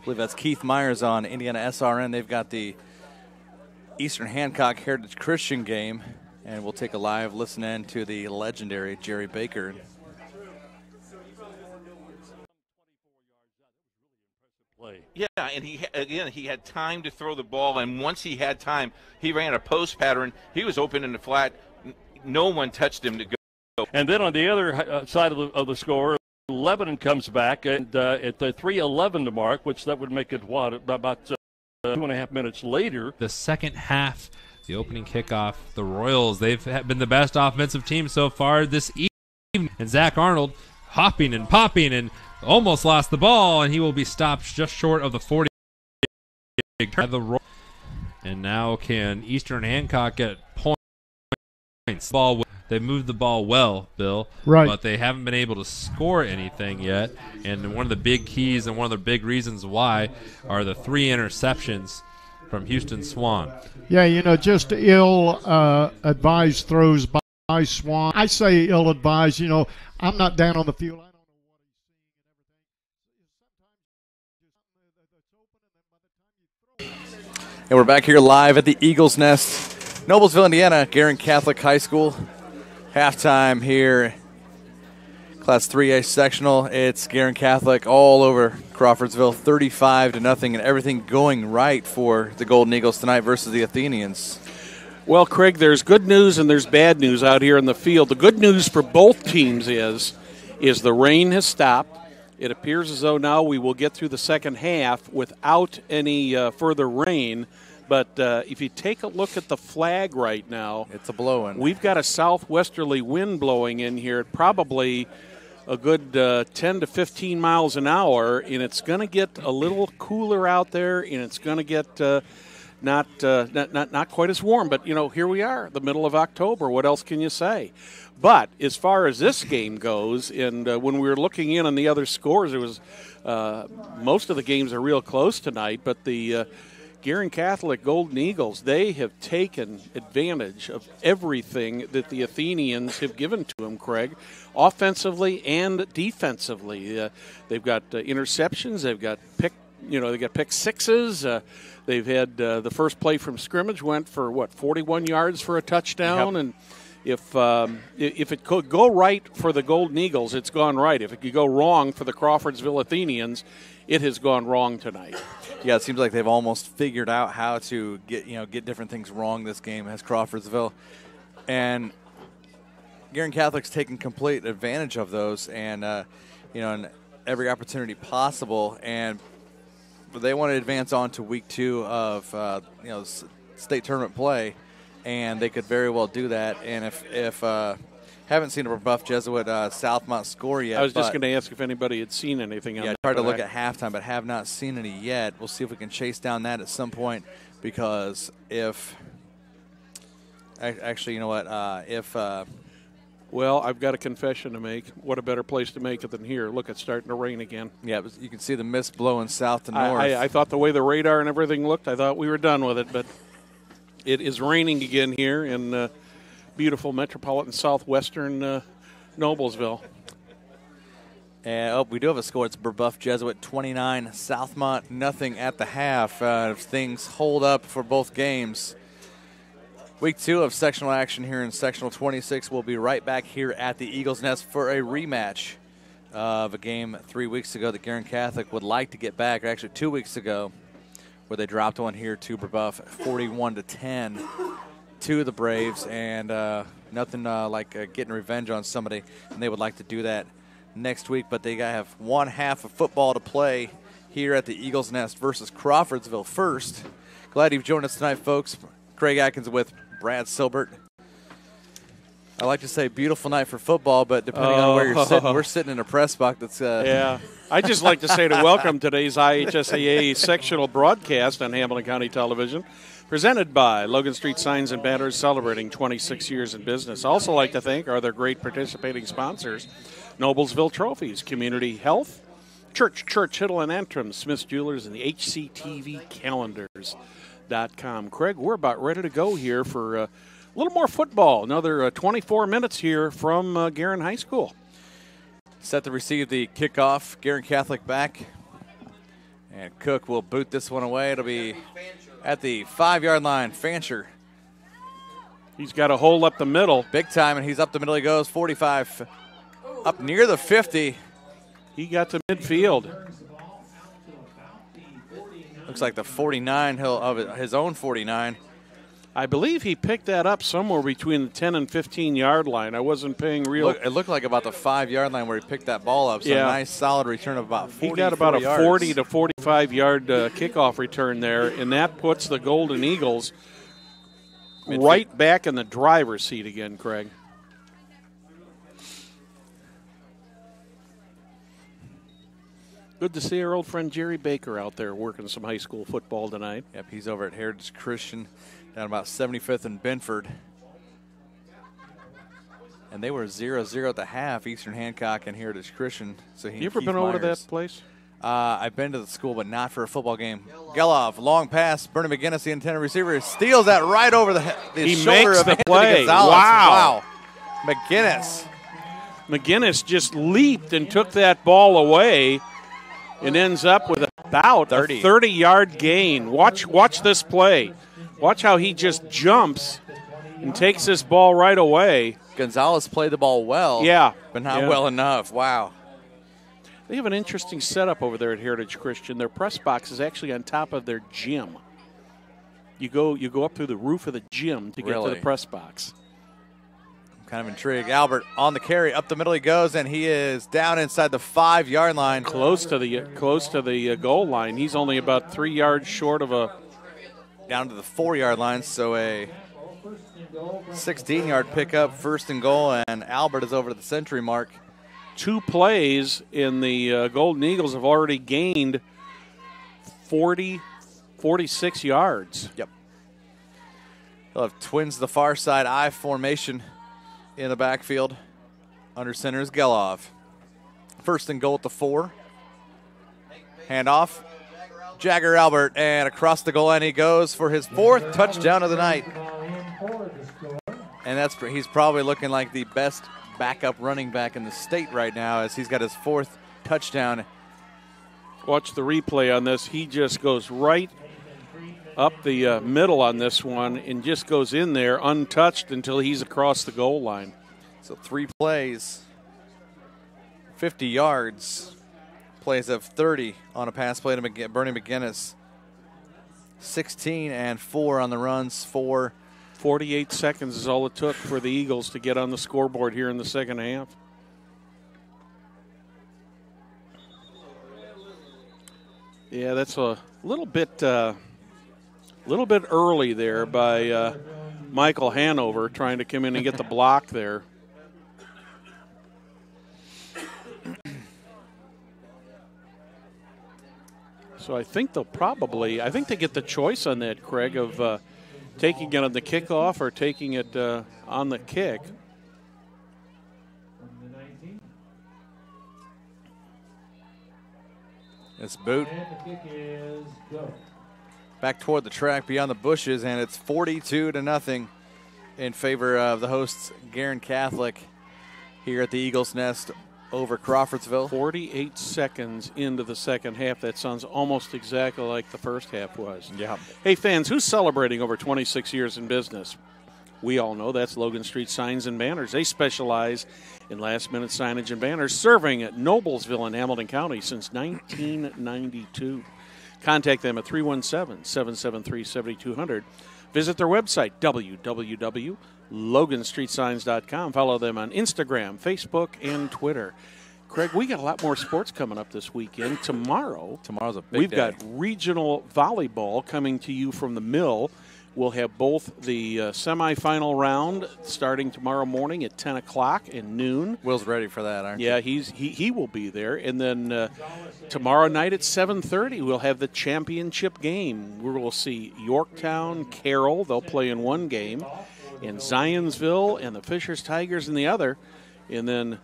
believe that's Keith Myers on Indiana SRN. They've got the Eastern Hancock Heritage Christian game, and we'll take a live listen in to the legendary Jerry Baker. Yeah, and he had time to throw the ball, and once he had time, he ran a post pattern. He was open in the flat. No one touched him to go. And then on the other side of the score, Lebanon comes back and at the 3:11 mark, which that would make it about 2.5 minutes later. The second half, the opening kickoff, the Royals, they've been the best offensive team so far this evening. And Zach Arnold hopping and popping and almost lost the ball, and he will be stopped just short of the 40. And now can Eastern Hancock get points? They moved the ball well, Bill, right, but they haven't been able to score anything yet. And one of the big keys and one of the big reasons why are the 3 interceptions from Houston Swan. Yeah, just ill-advised throws by Swan. I say ill-advised. I'm not down on the field. And we're back here live at the Eagles Nest, Noblesville, Indiana, Guerin Catholic High School. Halftime here, Class 3A sectional. It's Guerin Catholic all over Crawfordsville, 35-0, and everything going right for the Golden Eagles tonight versus the Athenians. Well, Craig, there's good news and there's bad news out here in the field. The good news for both teams is the rain has stopped. It appears as though now we will get through the second half without any further rain. But if you take a look at the flag right now, it's a blowing. We've got a southwesterly wind blowing in here at probably a good 10 to 15 miles an hour, and it's going to get a little cooler out there, and it's going to get not quite as warm. But, here we are, the middle of October. What else can you say? But as far as this game goes, and when we were looking in on the other scores, it was most of the games are real close tonight, but the Guerin Catholic Golden Eagles, they have taken advantage of everything that the Athenians have given to them, Craig, offensively and defensively. They've got interceptions. They've got pick sixes. They've had the first play from scrimmage went for 41 yards for a touchdown. Yep. And if it could go right for the Golden Eagles, it's gone right. If it could go wrong for the Crawfordsville Athenians, it has gone wrong tonight. Yeah, it seems like they've almost figured out how to get different things wrong this game as Crawfordsville. And Guerin Catholic's taken complete advantage of those and, in every opportunity possible. And they want to advance on to week 2 of, state tournament play, and they could very well do that. And if haven't seen a Buff Jesuit Southmont score yet. I was just going to ask if anybody had seen anything on that. I tried to look at halftime, but have not seen any yet. We'll see if we can chase down that at some point, because if – actually, you know what? Well, I've got a confession to make. What a better place to make it than here. Look, it's starting to rain again. Yeah, you can see the mist blowing south to north. I thought the way the radar and everything looked, I thought we were done with it, but it is raining again here in beautiful metropolitan southwestern Noblesville. And we do have a score. It's Buff Jesuit 29, Southmont nothing at the half. If things hold up for both games. Week 2 of sectional action here in sectional 26. We'll be right back here at the Eagles Nest for a rematch of a game 3 weeks ago that Guerin Catholic would like to get back, or actually 2 weeks ago, where they dropped one here to Brebeuf 41-10. to the Braves, and nothing like getting revenge on somebody, and they would like to do that next week. But they have one half of football to play here at the Eagles Nest versus Crawfordsville first. Glad you've joined us tonight, folks. Craig Atkins with Brad Silbert. I like to say beautiful night for football, but depending on where you're sitting, we're sitting in a press box that's yeah. I just like to say to welcome today's IHSAA sectional broadcast on Hamilton County Television, presented by Logan Street Signs and Banners, celebrating 26 years in business. Also like to thank our other great participating sponsors, Noblesville Trophies, Community Health, Church, Hiddle and Antrim, Smith's Jewelers, and the HCTV Calendars.com. Craig, we're about ready to go here for a little more football. Another 24 minutes here from Guerin High School. Set to receive the kickoff. Guerin Catholic back. And Cook will boot this one away. It'll be at the 5-yard line. Fancher. He's got a hole up the middle. Big time, and he's up the middle. He goes 45, up near the 50. He got to midfield. Looks like the 49 of his own 49. I believe he picked that up somewhere between the 10 and 15-yard line. I wasn't paying real. It looked like about the 5-yard line where he picked that ball up. So yeah. A nice, solid return of about 40 He got about a yards. 40 to 45-yard kickoff return there, and that puts the Golden Eagles right back in the driver's seat again, Craig. Good to see our old friend Jerry Baker out there working some high school football tonight. Yep, he's over at Heritage Christian down about 75th and Benford. And they were 0-0 at the half, Eastern Hancock and Heritage Christian. So you ever been over to that place? I've been to the school, but not for a football game. Gelov, long pass. Bernie McGinnis, the intended receiver, steals that right over the shoulder of Anthony play. Gonzalez. Wow. McGinnis just leaped and took that ball away and ends up with about a 30-yard gain. Watch this play. Watch how he just jumps and takes this ball right away. Gonzalez played the ball well. Yeah. But not well enough. Wow. They have an interesting setup over there at Heritage Christian. Their press box is actually on top of their gym. You go up through the roof of the gym to get to the press box. I'm kind of intrigued. Albert on the carry, up the middle he goes, and he is down inside the 5-yard line. Close to the goal line. He's only about 3 yards short of a. Down to the 4-yard line, so a 16-yard pickup, 1st and goal, and Albert is over to the century mark. 2 plays in the Golden Eagles have already gained 46 yards. Yep. They'll have twins the far side, I formation in the backfield. Under center is Gelov. 1st and goal at the 4. Handoff. Jagger Albert, and across the goal line he goes for his 4th touchdown of the night. And he's probably looking like the best backup running back in the state right now, as he's got his 4th touchdown. Watch the replay on this. He just goes right up the middle on this one and just goes in there untouched until he's across the goal line. So 3 plays, 50 yards. Plays of 30 on a pass play to Bernie McGinnis. 16 and 4 on the runs. 48 seconds is all it took for the Eagles to get on the scoreboard here in the second half. Yeah, that's a little bit early there by Michael Hanover trying to come in and get the block there. So I think they get the choice on that, Craig, of taking it on the kickoff or taking it on the kick. It's boot. Back toward the track beyond the bushes, and it's 42-0 in favor of the hosts, Guerin Catholic, here at the Eagles Nest over Crawfordsville. 48 seconds into the second half. That sounds almost exactly like the first half was. Yeah. Hey, fans, who's celebrating over 26 years in business? We all know that's Logan Street Signs and Banners. They specialize in last-minute signage and banners, serving at Noblesville in Hamilton County since 1992. Contact them at 317-773-7200. Visit their website, www.loganstreetsigns.com. Follow them on Instagram, Facebook, and Twitter. Craig, we got a lot more sports coming up this weekend. Tomorrow's a big We've day. got regional volleyball coming to you from the Mill. We'll have both the semifinal round starting tomorrow morning at 10 o'clock and noon. Will's ready for that, aren't you? Yeah, he will be there. And then tomorrow night at 7:30, we'll have the championship game where we'll see Yorktown, Carroll. They'll play in one game. And Zionsville and the Fishers Tigers in the other. And then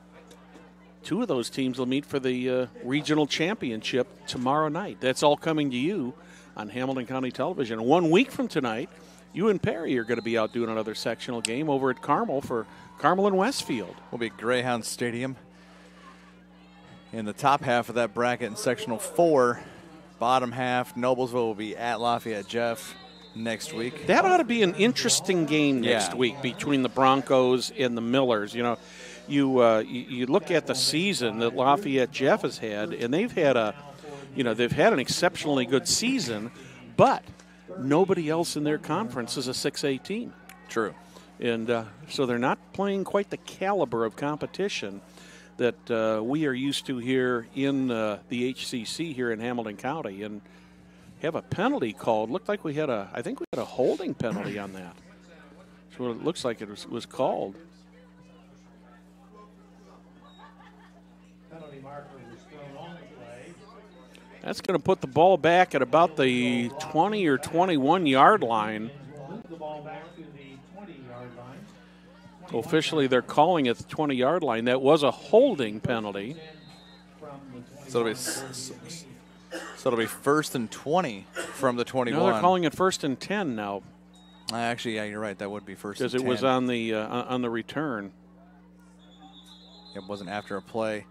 two of those teams will meet for the regional championship tomorrow night. That's all coming to you on Hamilton County Television. 1 week from tonight, you and Perry are going to be out doing another sectional game over at Carmel for Carmel and Westfield. We'll be at Greyhound Stadium. In the top half of that bracket in sectional 4, bottom half, Noblesville will be at Lafayette Jeff next week. That ought to be an interesting game next week between the Broncos and the Millers. You know, you look at the season that Lafayette Jeff has had, and they've had an exceptionally good season, but nobody else in their conference is a 6A team. True. And so they're not playing quite the caliber of competition that we are used to here in the HCC here in Hamilton County. And have a penalty called. Looked like we had a holding penalty on that. That's what it looks like it was called. Penalty marker was thrown on the play. That's going to put the ball back at about the 20 or 21-yard line. Move the ball back to the 20-yard line. Officially, they're calling it the 20-yard line. That was a holding penalty. So it'll be first and 20 from the 21. No, they're calling it first and 10 now. Actually, yeah, you're right. That would be first and 10. Because it was on the return. It wasn't after a play.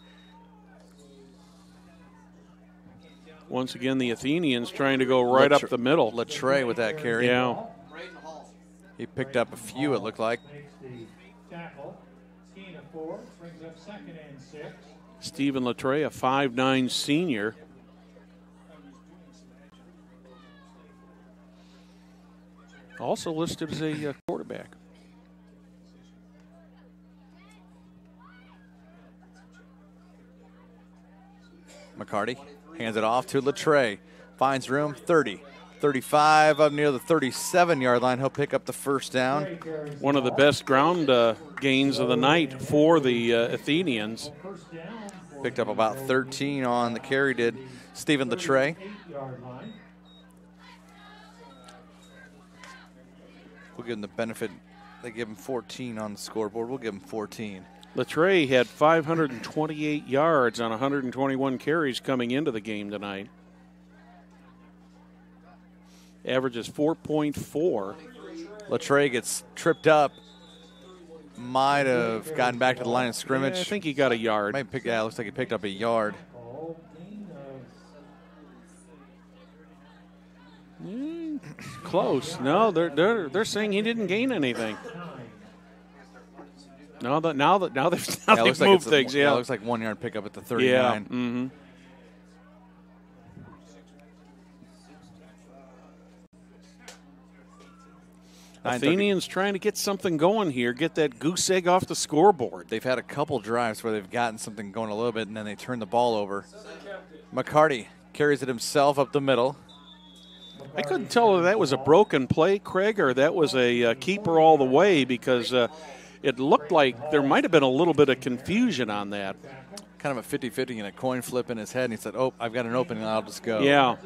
Once again, the Athenians trying to go right up the middle. Latre with that carry. Yeah. He picked up a few, it looked like. Tackle. Gain of 4. Brings up 2nd and 6. Stephen Latre, a 5'9" senior. Also listed as a quarterback. McCarty hands it off to Latre. Finds room, 30, 35, up near the 37-yard line. He'll pick up the first down. One of the best ground gains of the night for the Athenians. Picked up about 13 on the carry, did Stephen Latre. We'll give him the benefit. They give him 14 on the scoreboard. We'll give him 14. Latre had 528 yards on 121 carries coming into the game tonight. Averages 4.4. Latre gets tripped up. Might have gotten back to the line of scrimmage. Yeah, I think he got a yard. It looks like he picked up a yard. Close. No, they're saying he didn't gain anything. Now they've moved things. It looks like 1 yard pickup at the 39. Yeah. Mm-hmm. Athenians trying to get something going here, get that goose egg off the scoreboard. They've had a couple drives where they've gotten something going a little bit, and then they turn the ball over. McCarty carries it himself up the middle. I couldn't tell whether that was a broken play, Craig, or that was a keeper all the way, because it looked like there might have been a little bit of confusion on that. Kind of a 50-50 and a coin flip in his head, and he said, "Oh, I've got an opening, I'll just go." Yeah,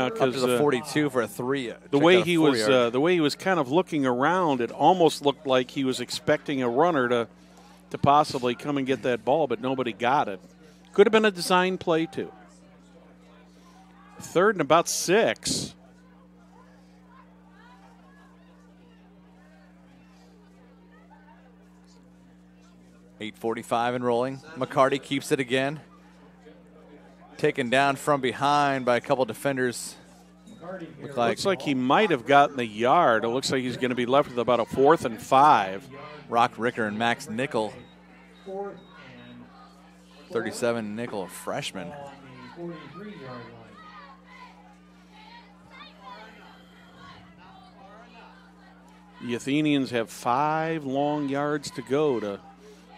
up to the 42 for a 3. The way he was kind of looking around, it almost looked like he was expecting a runner to possibly come and get that ball, but nobody got it. Could have been a design play too. 3rd and about 6. .845 and rolling. McCarty keeps it again. Taken down from behind by a couple defenders. Looks like he might have gotten the yard. It looks like he's going to be left with about a 4th and 5. Rock Ricker and Max Nickel. 37 Nickel, a freshman. The Athenians have 5 long yards to go to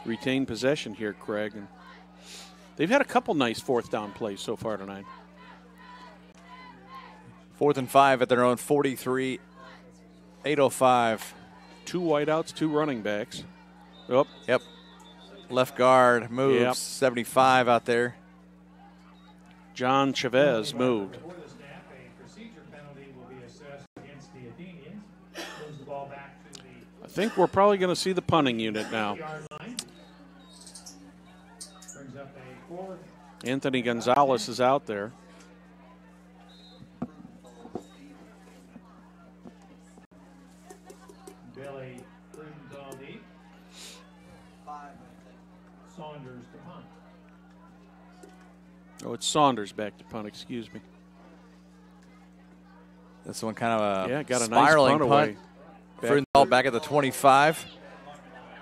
retain possession here, Craig. And they've had a couple nice fourth down plays so far tonight. 4th and 5 at their own 43, 8:05. 2 wideouts, 2 running backs. Oh. Yep. Left guard moves, Yep. 75 out there. John Chavez moved. Before the snap, a procedure penalty will be assessed against the Athenians. Moves the ball back to the I think we're probably going to see the punting unit now. yard line. Brings up a 4th. Anthony Gonzalez is out there. Billy Frudenthal deep. Saunders to punt. Oh, it's Saunders back to punt, excuse me. This one kind of a got a nice spiraling punt punt. away. Frudenthal back at the 25.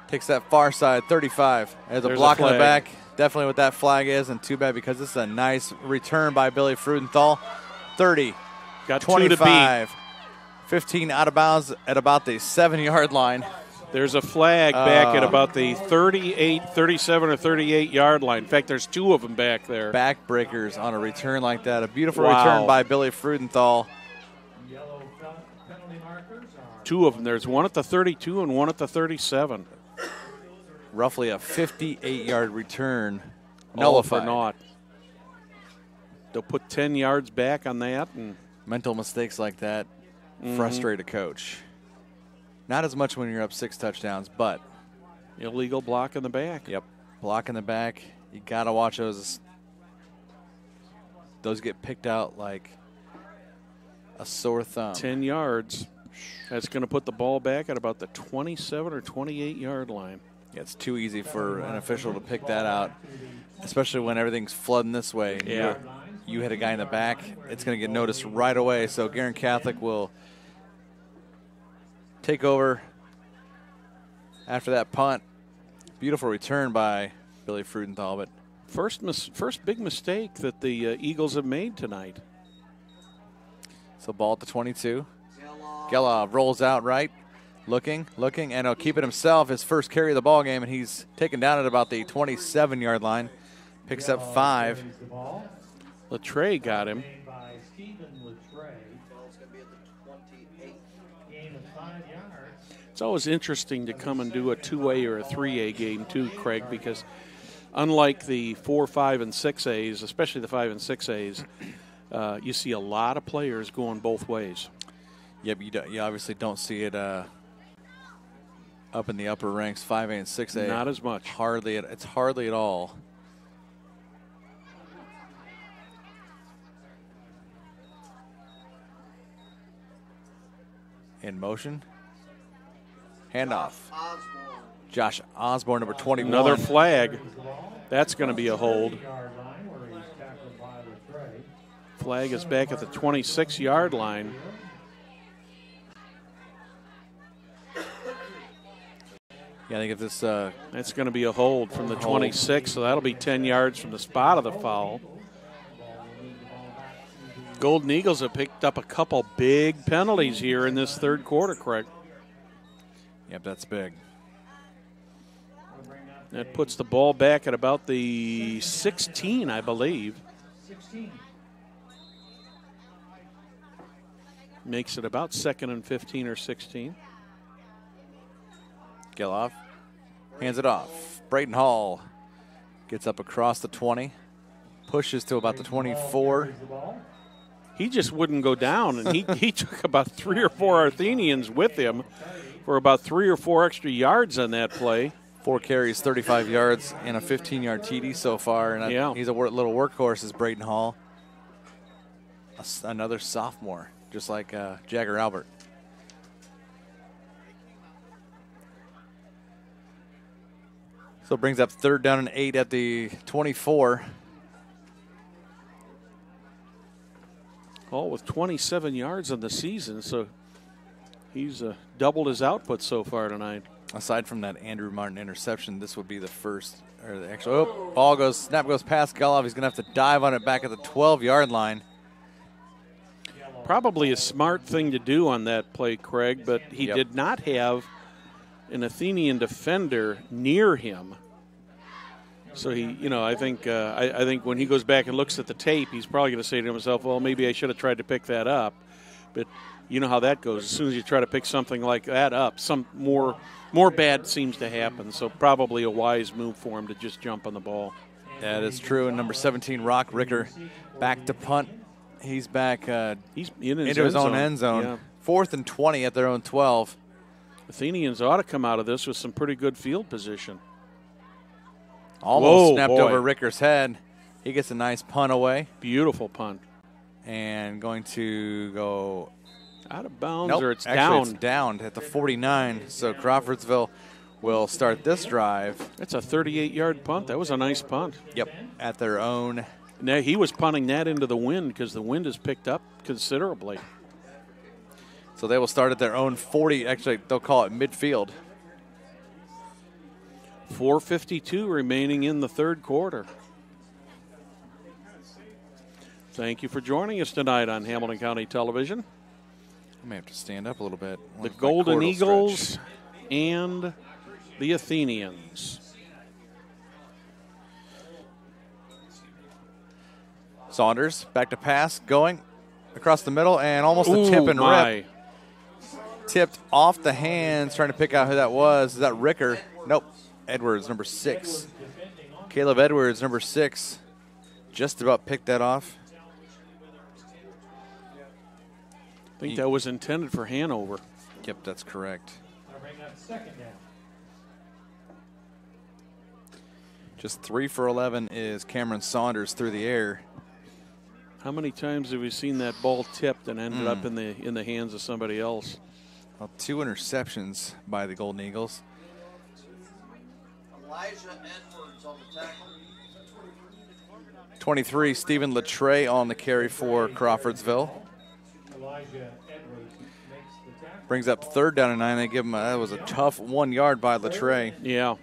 Takes that far side, 35. There's a There's block a in the flag. back. Definitely what that flag is, and too bad because this is a nice return by Billy Frudenthal. 30, Got 2 to 25, 15 out of bounds at about the 7-yard line. There's a flag back at about the 38, 37, or 38-yard line. In fact, there's 2 of them back there. Backbreakers on a return like that. A beautiful Wow. return by Billy Frudenthal. Yellow penalty markers are 2 of them. There's one at the 32 and one at the 37. Roughly a 58-yard return. All for Nullified. naught. They'll put 10 yards back on that. And Mental mistakes like that frustrate a coach. Not as much when you're up 6 touchdowns, but illegal block in the back. Yep, block in the back. You got to watch those. Those get picked out like a sore thumb. 10 yards. That's going to put the ball back at about the 27 or 28-yard line. Yeah, it's too easy for an official to pick that out, especially when everything's flooding this way. Yeah. You hit a guy in the back, it's going to get noticed right away. So Guerin Catholic will take over after that punt. Beautiful return by Billy Frudenthal, but First big mistake that the Eagles have made tonight. so ball at the 22. Gelov rolls out right, looking, and he'll keep it himself. His first carry of the ball game, and he's taken down at about the 27-yard line. Picks up 5. Latre got him. by Stephen Latre. Ball's going to be at the 28. Gain of 5 yards. It's always interesting to come and do a 2A or a 3A game too, Craig, because unlike the 4, 5, and 6As, especially the 5 and 6As, you see a lot of players going both ways. Yep, you obviously don't see it up in the upper ranks, 5A and 6A. Not as much. It's hardly at all. In motion. Handoff. Josh Osborne, number 21. Another flag. That's going to be a hold. Flag is back at the 26-yard line. Yeah, I think if this... That's going to be a hold from the 26, so that'll be 10 yards from the spot of the foul. Golden Eagles have picked up a couple big penalties here in this third quarter, Craig. Yep, that's big. That puts the ball back at about the 16, I believe. 16. Makes it about 2nd and 15 or 16. Gelov hands it off. Brayton Hall gets up across the 20, pushes to about the 24. He just wouldn't go down, and he took about 3 or 4 Athenians with him for about 3 or 4 extra yards on that play. 4 carries, 35 yards, and a 15-yard TD so far. And he's a little workhorse, is Brayton Hall. Another sophomore, just like Jagger Albert. So it brings up 3rd down and 8 at the 24. Hall with 27 yards on the season, so he's doubled his output so far tonight. Aside from that Andrew Martin interception, this would be the first, or the actual, snap goes past Gelov. He's going to have to dive on it back at the 12-yard line. Probably a smart thing to do on that play, Craig, but he did not have an Athenian defender near him. So I think when he goes back and looks at the tape, he's probably going to say to himself, well, maybe I should have tried to pick that up. But you know how that goes. As soon as you try to pick something like that up, some more bad seems to happen. So probably a wise move for him to just jump on the ball. That is true. And number 17, Rock Ricker, back to punt. He's back he's into his own end zone. Yeah. 4th and 20 at their own 12. Athenians ought to come out of this with some pretty good field position. Almost snapped over Ricker's head. He gets a nice punt away. Beautiful punt. And going to go out of bounds, nope, or it's actually down. It's down at the 49. So Crawfordsville will start this drive. That's a 38-yard punt. That was a nice punt. Yep, at their own. Now he was punting that into the wind because the wind has picked up considerably. So they will start at their own 40. Actually, they'll call it midfield. 4:52 remaining in the third quarter. Thank you for joining us tonight on Hamilton County Television. I may have to stand up a little bit. The Golden Eagles and the Athenians. Saunders back to pass, going across the middle, and almost a tip and rip. Tipped off the hands, trying to pick out who that was. Is that Ricker? Nope. Edwards, number 6. Caleb Edwards, number 6. Just about picked that off. I think that was intended for Hanover. Yep, that's correct. Just 3 for 11 is Cameron Saunders through the air. How many times have we seen that ball tipped and ended up in the hands of somebody else? Well, 2 interceptions by the Golden Eagles. Elijah Edwards on the tackle. 23, Stephen Latre on the carry for Crawfordsville. Elijah Edwards makes the tackle. Brings up 3rd down and 9. They give him that was a tough 1 yard by Latre. Yeah.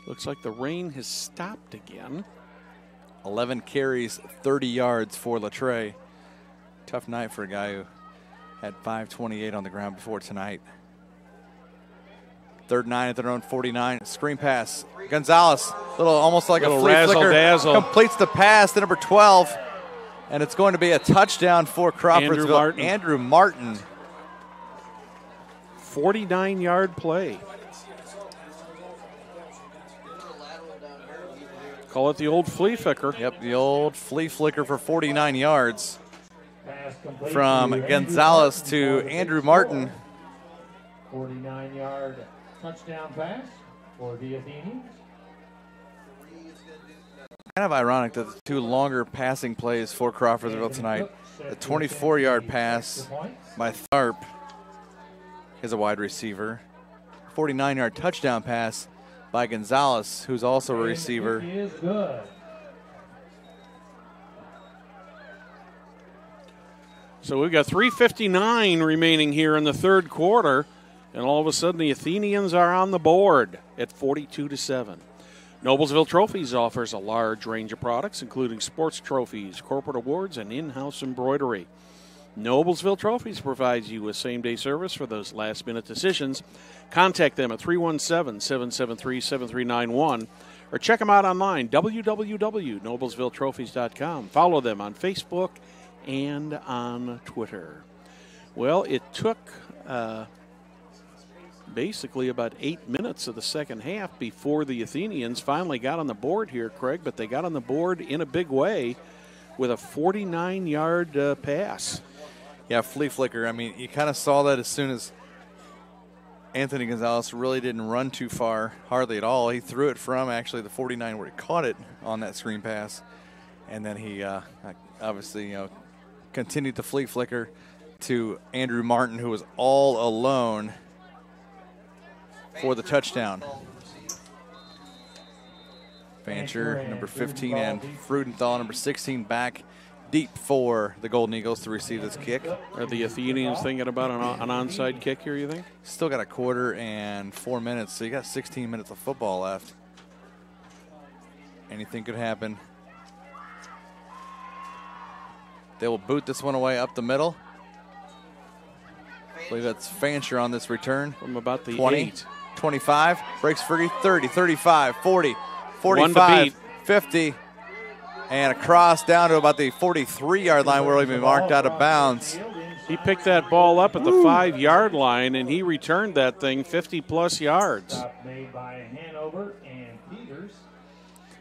Looks like the rain has stopped again. 11 carries, 30 yards for Latre. Tough night for a guy who had 528 on the ground before tonight. 3rd 9 at their own 49. Screen pass. Gonzalez, almost like a flea flicker. Razzle-dazzle. Completes the pass to number 12. And it's going to be a touchdown for Crawfordsville. Andrew Martin. 49-yard play. Call it the old flea flicker. Yep, the old flea flicker for 49 yards. From Gonzalez to Andrew Martin. 49-yard touchdown pass for the Athenians. Kind of ironic that the 2 longer passing plays for Crawfordsville tonight. The 24-yard pass by Tharp is a wide receiver. 49-yard touchdown pass by Gonzalez, who's also a receiver. He is good. So we've got 3:59 remaining here in the third quarter, and all of a sudden the Athenians are on the board at 42-7. Noblesville Trophies offers a large range of products, including sports trophies, corporate awards, and in-house embroidery. Noblesville Trophies provides you with same-day service for those last-minute decisions. Contact them at 317-773-7391 or check them out online, www.noblesvilletrophies.com. Follow them on Facebook and on Twitter. Well, it took basically about 8 minutes of the second half before the Athenians finally got on the board here, Craig, but they got on the board in a big way with a 49-yard pass. Yeah, flea flicker. I mean, you kind of saw that as soon as Anthony Gonzalez really didn't run too far, hardly at all. He threw it from actually the 49 where he caught it on that screen pass. And then he obviously, continued to flea flicker to Andrew Martin, who was all alone for the touchdown. Fancher, number 15, and Frudenthal, number 16, back deep for the Golden Eagles to receive this kick. Are the Athenians thinking about an onside kick here, you think? Still got a quarter and 4 minutes, so you got 16 minutes of football left. Anything could happen. They will boot this one away up the middle. I believe that's Fancher on this return. From about the 20, 8. 25, breaks free, 30, 35, 40, One to 45, beat. 50, and across down to about the 43-yard line where it'll be marked out of bounds. He picked that ball up at the 5-yard line, and he returned that thing 50-plus yards. Stop made by Hanover and Peters.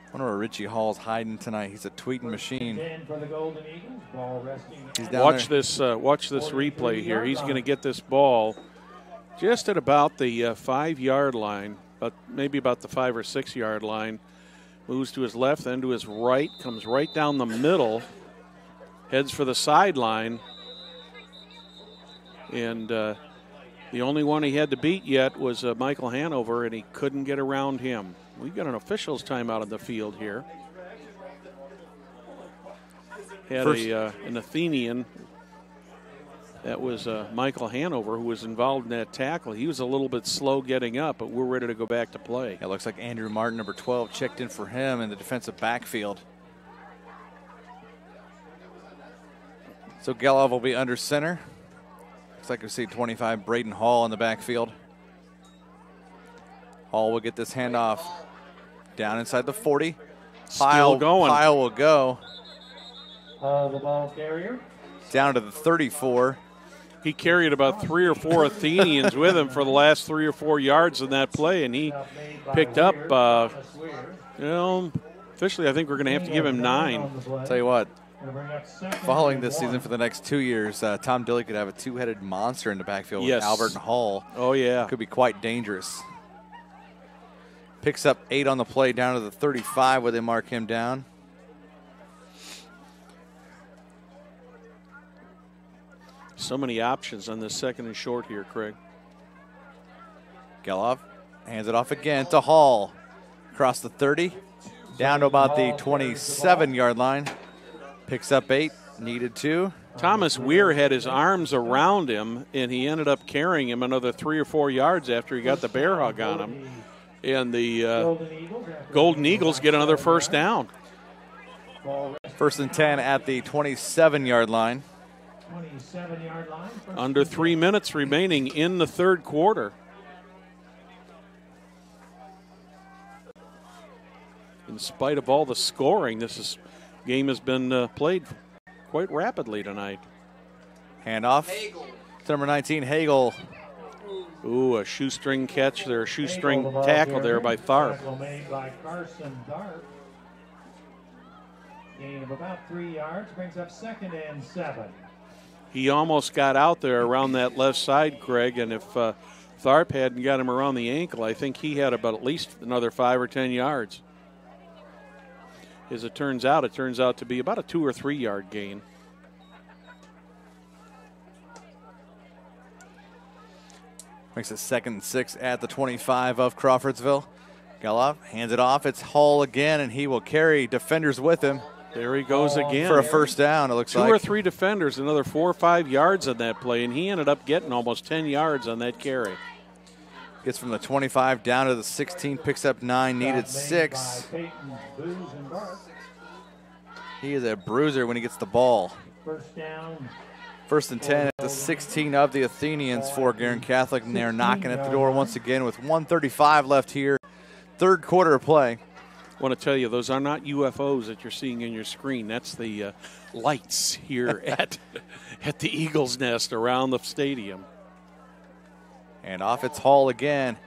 I wonder where Richie Hall's hiding tonight. He's a tweeting machine. 10 for the Golden Eagles. Ball resting. He's down Watch there. this replay here. He's going to get this ball just at about the 5-yard line, but maybe about the 5 or 6-yard line. Moves to his left, then to his right, comes right down the middle, heads for the sideline. And the only one he had to beat yet was Michael Hanover, and he couldn't get around him. We've got an official's timeout on the field here. Had an Athenian. That was Michael Hanover, who was involved in that tackle. He was a little bit slow getting up, but we're ready to go back to play. It looks like Andrew Martin, number 12, checked in for him in the defensive backfield. So Gelov will be under center. Looks like we see 25, Braden Hall in the backfield. Hall will get this handoff down inside the 40. Still going. Pyle will go Hall, the ball carrier. down to the 34. He carried about 3 or 4 Athenians with him for the last 3 or 4 yards in that play, and he picked up, officially I think we're going to have to give him 9. Tell you what, following this season for the next 2 years, Tom Dilly could have a two-headed monster in the backfield with Albert and Hall. Oh, yeah. Could be quite dangerous. Picks up 8 on the play down to the 35 where they mark him down. So many options on this second and short here, Craig. Gelov hands it off again to Hall. Across the 30, down to about the 27-yard line. Picks up 8, needed 2. Thomas Weir had his arms around him, and he ended up carrying him another 3 or 4 yards after he got the bear hug on him. And the Golden Eagles get another first down. First and 10 at the 27-yard line. 27-yard line. Under 3 minutes remaining in the third quarter. In spite of all the scoring, this game has been played quite rapidly tonight. Handoff to number 19, Hagel. Ooh, a shoestring catch there, a shoestring tackle there by Tharp. Tackle made by Carson Dart. Gain of about 3 yards, brings up 2nd and 7. He almost got out there around that left side, Craig, and if Tharp hadn't got him around the ankle, I think he had about at least another 5 or 10 yards. As it turns out to be about a 2 or 3 yard gain. Makes it 2nd and 6 at the 25 of Crawfordsville. Gelov hands it off. It's Hall again, and he will carry defenders with him. There he goes again. For a first down, it looks like. 2 or 3 defenders, another 4 or 5 yards on that play, and he ended up getting almost 10 yards on that carry. Gets from the 25 down to the 16, picks up 9, needed 6. He is a bruiser when he gets the ball. First down. First and 10 at the 16 of the Athenians for Guerin Catholic, and they're knocking at the door once again with 1:35 left here. Third quarter of play. I want to tell you, those are not UFOs that you're seeing in your screen. That's the lights here at the Eagles Nest around the stadium. And off it's Hall again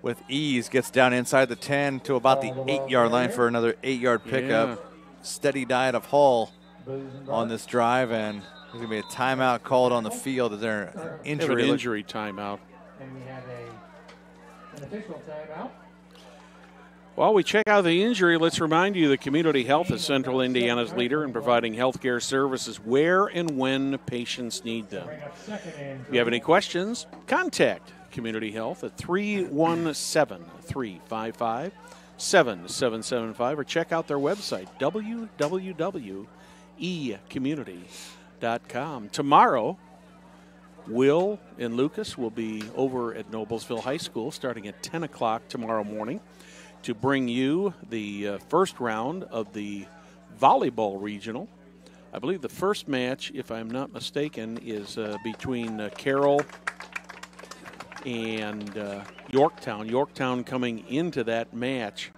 with ease. Gets down inside the 10 to about the 8-yard line for another 8-yard pickup. Yeah. Steady diet of Hall on this drive, and there's going to be a timeout called on the field. Is there an injury? An injury timeout. And we have an official timeout. While we check out the injury, let's remind you that Community Health is Central Indiana's leader in providing health care services where and when patients need them. If you have any questions, contact Community Health at 317-355-7775 or check out their website, www.ecommunity.com. Tomorrow, Will and Lucas will be over at Noblesville High School starting at 10 o'clock tomorrow morning. to bring you the first round of the volleyball regional. I believe the first match, if I'm not mistaken, is between Carroll and Yorktown. Yorktown coming into that match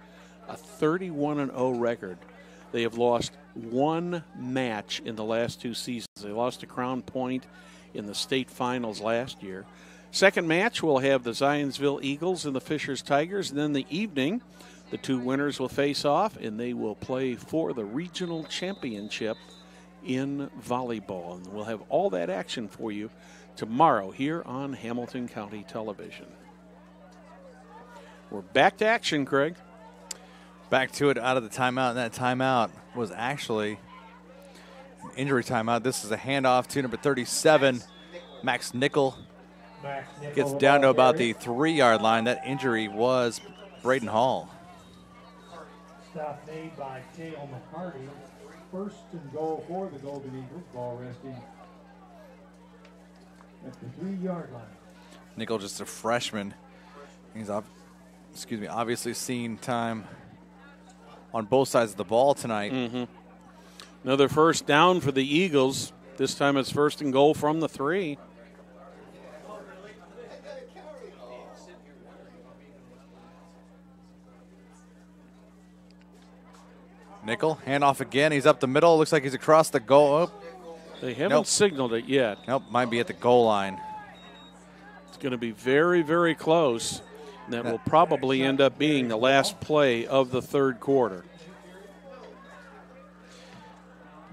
a 31-0 record. They have lost one match in the last 2 seasons. They lost to Crown Point in the state finals last year. Second match, we'll have the Zionsville Eagles and the Fishers Tigers. And then the evening, the 2 winners will face off, and they will play for the regional championship in volleyball. And we'll have all that action for you tomorrow here on Hamilton County Television. We're back to action, Craig. Back to it out of the timeout, and that timeout was actually an injury timeout. This is a handoff to number 37, Max Nickel. Gets down to about the 3-yard line. That injury was Braden Hall. Stop made by Cale McCarty. First and goal for the Golden Eagles. Ball resting at the 3-yard line. Nickel, just a freshman. He's obviously seen time on both sides of the ball tonight. Mm-hmm. Another first down for the Eagles. This time it's first and goal from the 3. Nickel, handoff again. He's up the middle. Looks like he's across the goal. Oh. They haven't signaled it yet. Nope, might be at the goal line. It's going to be very, very close. That will probably end up being the last play of the third quarter.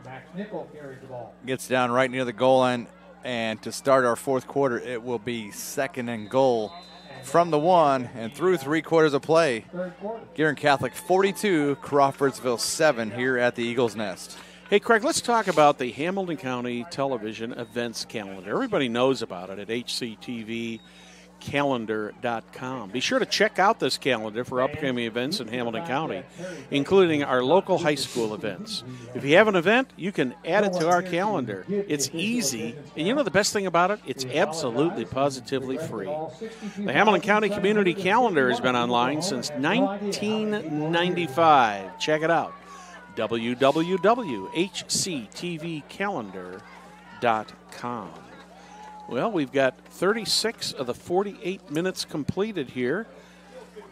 Max Nickel carries the ball. Gets down right near the goal line, and to start our fourth quarter, it will be second and goal from the 1 and through 3 quarters of play. Guerin Catholic 42, Crawfordsville 7 here at the Eagles Nest. Hey, Craig, let's talk about the Hamilton County Television events calendar. Everybody knows about it at HCTVcalendar.com. Be sure to check out this calendar for upcoming events in Hamilton County, including our local high school events. If you have an event, you can add it to our calendar. It's easy, and you know the best thing about it? It's absolutely, positively free. The Hamilton County Community Calendar has been online since 1995. Check it out. www.hctvcalendar.com. Well, we've got 36 of the 48 minutes completed here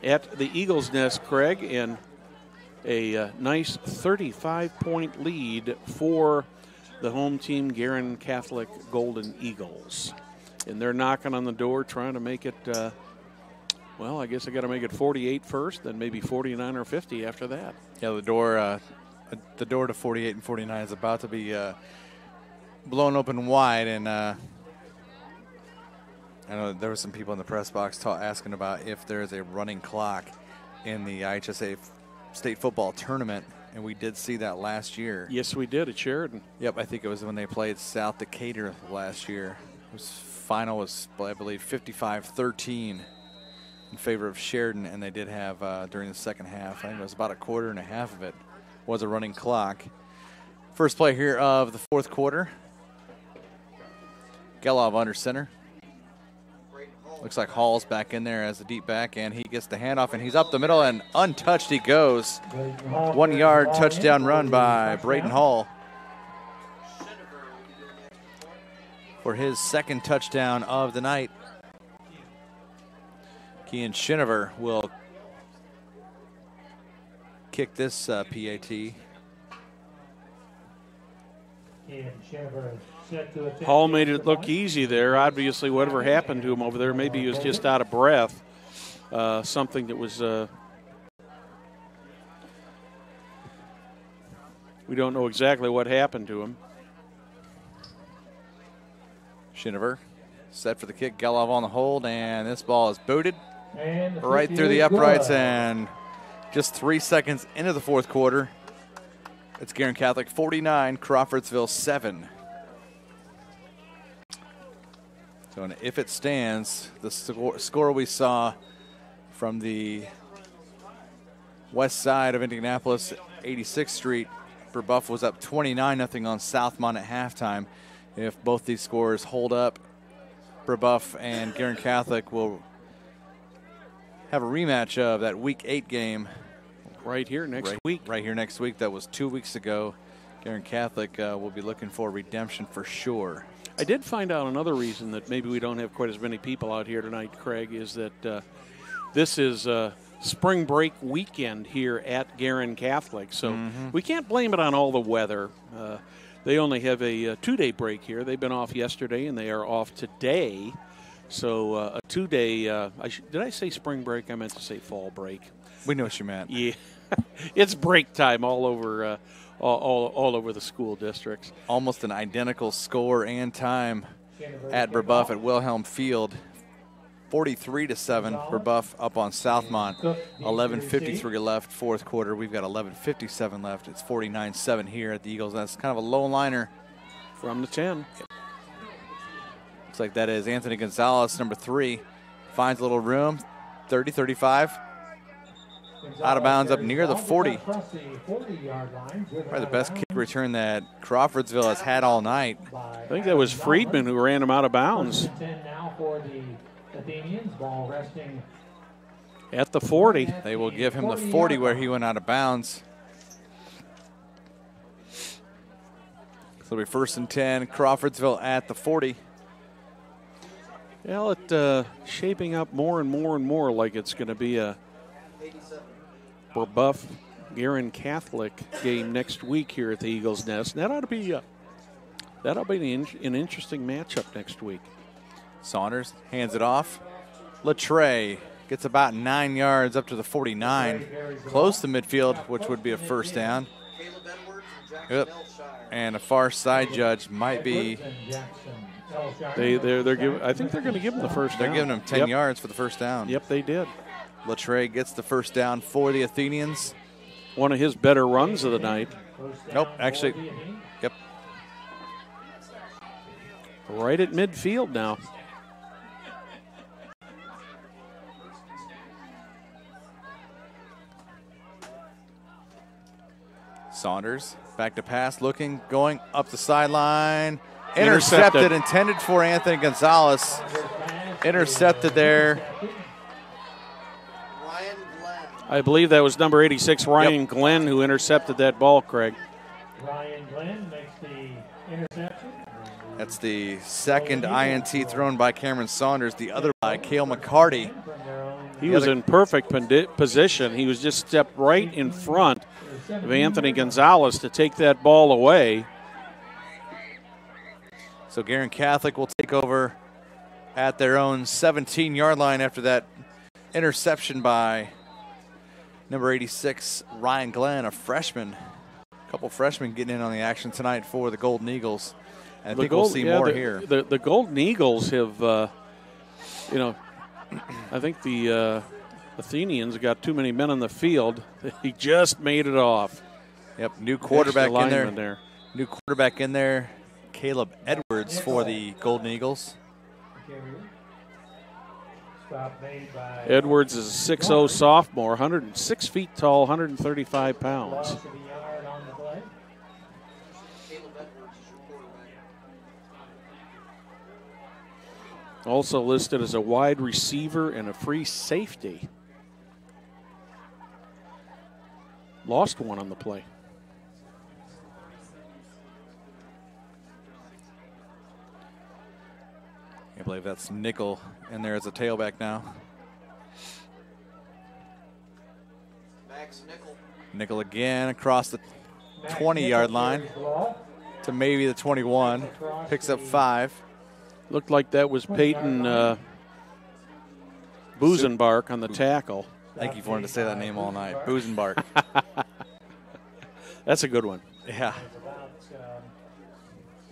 at the Eagles Nest, Craig, and a nice 35-point lead for the home team, Guerin Catholic Golden Eagles. And they're knocking on the door trying to make it, well, I guess I got to make it 48 first, then maybe 49 or 50 after that. Yeah, the door to 48 and 49 is about to be blown open wide, and I know there were some people in the press box asking about if there is a running clock in the IHSA state football tournament, and we did see that last year. Yes, we did at Sheridan. Yep, I think it was when they played South Decatur last year. Final was, I believe, 55-13 in favor of Sheridan, and they did have, during the second half, I think it was about a quarter and a half of it, was a running clock. First play here of the fourth quarter. Gelov under center. Looks like Hall's back in there as a deep back, and he gets the handoff, and he's up the middle, and untouched he goes. 1-yard touchdown run by Braden Hall for his second touchdown of the night. Kean Shinover will kick this PAT. Hall made it look easy there. Obviously, whatever happened to him over there, maybe he was just out of breath. Something that was, we don't know exactly what happened to him. Shinover set for the kick. Gelov on the hold, and this ball is booted right through the uprights, and just 3 seconds into the fourth quarter, it's Guerin Catholic 49, Crawfordsville 7. So if it stands, the score we saw from the west side of Indianapolis, 86th Street, Brebeuf was up 29-0 on Southmont at halftime. If both these scores hold up, Brebeuf and Guerin Catholic will have a rematch of that Week 8 game. Right here next week. Right here next week. That was 2 weeks ago. Guerin Catholic will be looking for redemption for sure. I did find out another reason that maybe we don't have quite as many people out here tonight, Craig, is that this is spring break weekend here at Guerin Catholic. So we can't blame it on all the weather. They only have a 2-day break here. They've been off yesterday, and they are off today. So a 2-day, did I say spring break? I meant to say fall break. We know what you meant. Yeah. It's break time all over all over the school districts. Almost an identical score and time at Brebeuf at Wilhelm Field. 43-7, Brebeuf up on Southmont. 11:53 left, fourth quarter. We've got 11:57 left. It's 49-7 here at the Eagles. That's kind of a low liner from the 10. Looks like that is Anthony Gonzalez, number 3. Finds a little room, 30-35. Out of bounds up near the 40. Probably the best kick return that Crawfordsville has had all night. I think that was Friedman who ran him out of bounds. At the 40. They will give him the 40 where he went out of bounds. So it'll be 1st and 10, Crawfordsville at the 40. Well, it's shaping up more and more and more like it's going to be a Brebeuf Guerin Catholic game next week here at the Eagles Nest. And that ought to be an interesting matchup next week. Saunders hands it off. Latre gets about 9 yards up to the 49. Close to midfield, which would be a first down. Yep. And a far side judge might be. They're giving. I think they're going to give him the first down. They're giving him 10 yards for the first down. Yep, they did. Latre gets the first down for the Athenians. One of his better runs of the night. Nope, actually, yep. Right at midfield now. Saunders back to pass, looking, going up the sideline. Intercepted, intended for Anthony Gonzalez. Intercepted there. I believe that was number 86, Ryan Glenn, who intercepted that ball, Craig. Ryan Glenn makes the interception. That's the second INT thrown by Cameron Saunders, the other by Cale McCarty. He was in perfect position. He was just stepped right in front of Anthony Gonzalez to take that ball away. So Guerin Catholic will take over at their own 17-yard line after that interception by number 86, Ryan Glenn, a freshman. A couple freshmen getting in on the action tonight for the Golden Eagles. And I think we'll see more here. The Golden Eagles have, I think the Athenians got too many men on the field. He just made it off. Yep, new quarterback in there. New quarterback in there, Caleb Edwards for the Golden Eagles. Edwards is a 6'0 sophomore, 106 feet tall, 135 pounds. Also listed as a wide receiver and a free safety. Lost one on the play. I believe that's Nickel in there as a tailback now. Max Nickel. Nickel again across the 20-yard line to maybe the 21. Picks up 5. Looked like that was Peyton Buzenbark on the tackle. Thank you for wanting to say that name all night. Buzenbark. That's a good one. Yeah.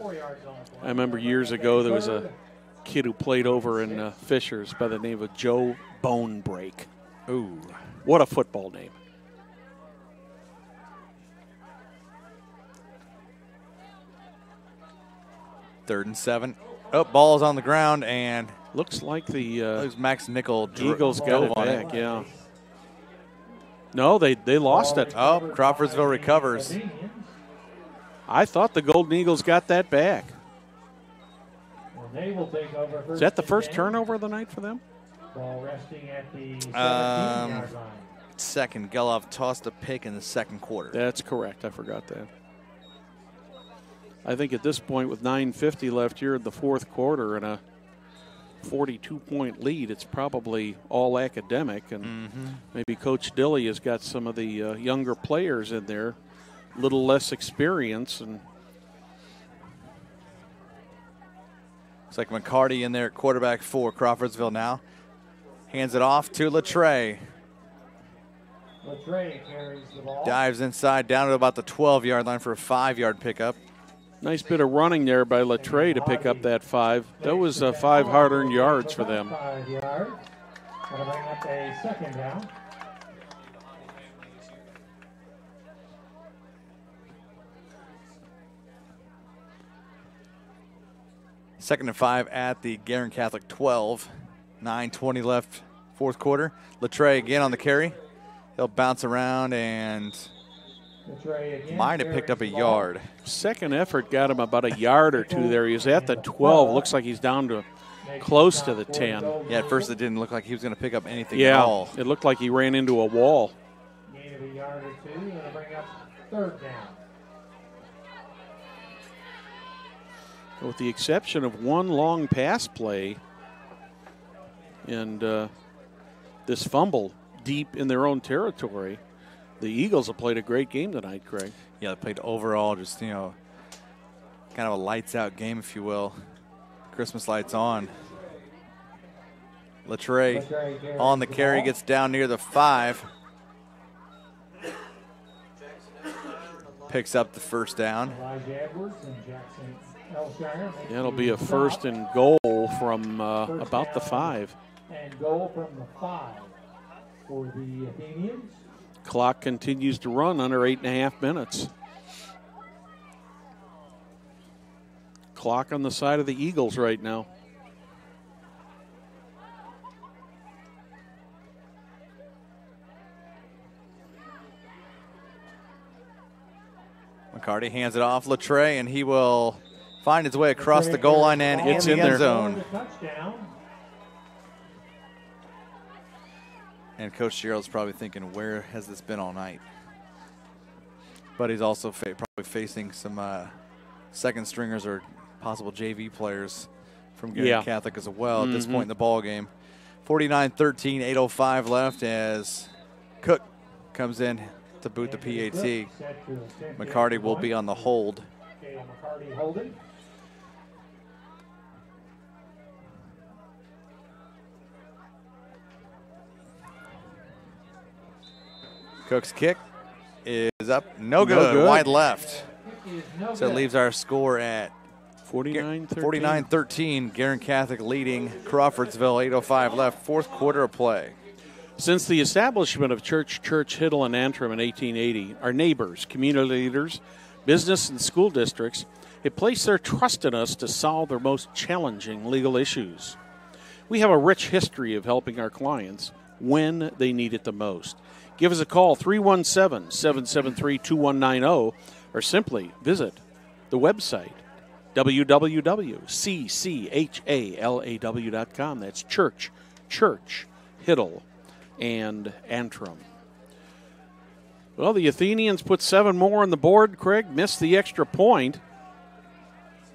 I remember years ago there was a kid who played over in Fishers by the name of Joe Bonebreak. Ooh. What a football name. Third and 7. Oh, ball is on the ground, and looks like the Max Nickel Eagles got it back. Yeah. No, they lost it. Oh, Crawfordsville recovers. I thought the Golden Eagles got that back. Is that the first turnover of the night for them? Ball resting at the 17-yard line. Second, Gelov tossed a pick in the second quarter. That's correct. I forgot that. I think at this point, with 9:50 left here in the fourth quarter and a 42-point lead, it's probably all academic, and maybe Coach Dilley has got some of the younger players in there, a little less experience. And looks like McCarty in there at quarterback for Crawfordsville now. Hands it off to Latre. Latre carries the ball. Dives inside down to about the 12-yard line for a 5-yard pickup. Nice bit of running there by Latre to pick up that 5. That was 5 hard-earned yards for them. 5 yards. That'll bring up a second down. Second and 5 at the Guerin Catholic 12. 9:20 left, fourth quarter. Latre again on the carry. He'll bounce around and might have picked up a yard. Second effort got him about a yard or two there. He was at the 12. Looks like he's down to close to the 10. Yeah, at first it didn't look like he was going to pick up anything at all. It looked like he ran into a wall. Gain of a yard or two, and it'll bring up third down. With the exception of one long pass play and this fumble deep in their own territory, the Eagles have played a great game tonight, Craig. Yeah, they played overall just, kind of a lights-out game, if you will. Christmas lights on. Latre on the carry, gets down near the 5. Picks up the first down. It'll be a first and goal from about the 5. And goal from the 5 for the Athenians. Clock continues to run under 8.5 minutes. Clock on the side of the Eagles right now. McCarty hands it off Latre, and he will find his way across the goal line and It's in in the end there. zone. And Coach Gerald's probably thinking, where has this been all night? But he's also probably facing some second stringers or possible JV players from Guerin Catholic as well at this point in the ball game. 49-13, 8:05 left as Cook comes in to boot the PAT. McCarty will be on the hold. McCarty holding. Cook's kick is up. No good. Wide left. So it leaves our score at 49-13. Guerin Catholic leading Crawfordsville. 8:05 left. Fourth quarter of play. Since the establishment of Church, Hiddle, and Antrim in 1880, our neighbors, community leaders, business and school districts have placed their trust in us to solve their most challenging legal issues. We have a rich history of helping our clients when they need it the most. Give us a call, 317-773-2190, or simply visit the website, www.cchalaw.com. That's Church, Hiddle, and Antrim. Well, the Athenians put 7 more on the board. Craig missed the extra point.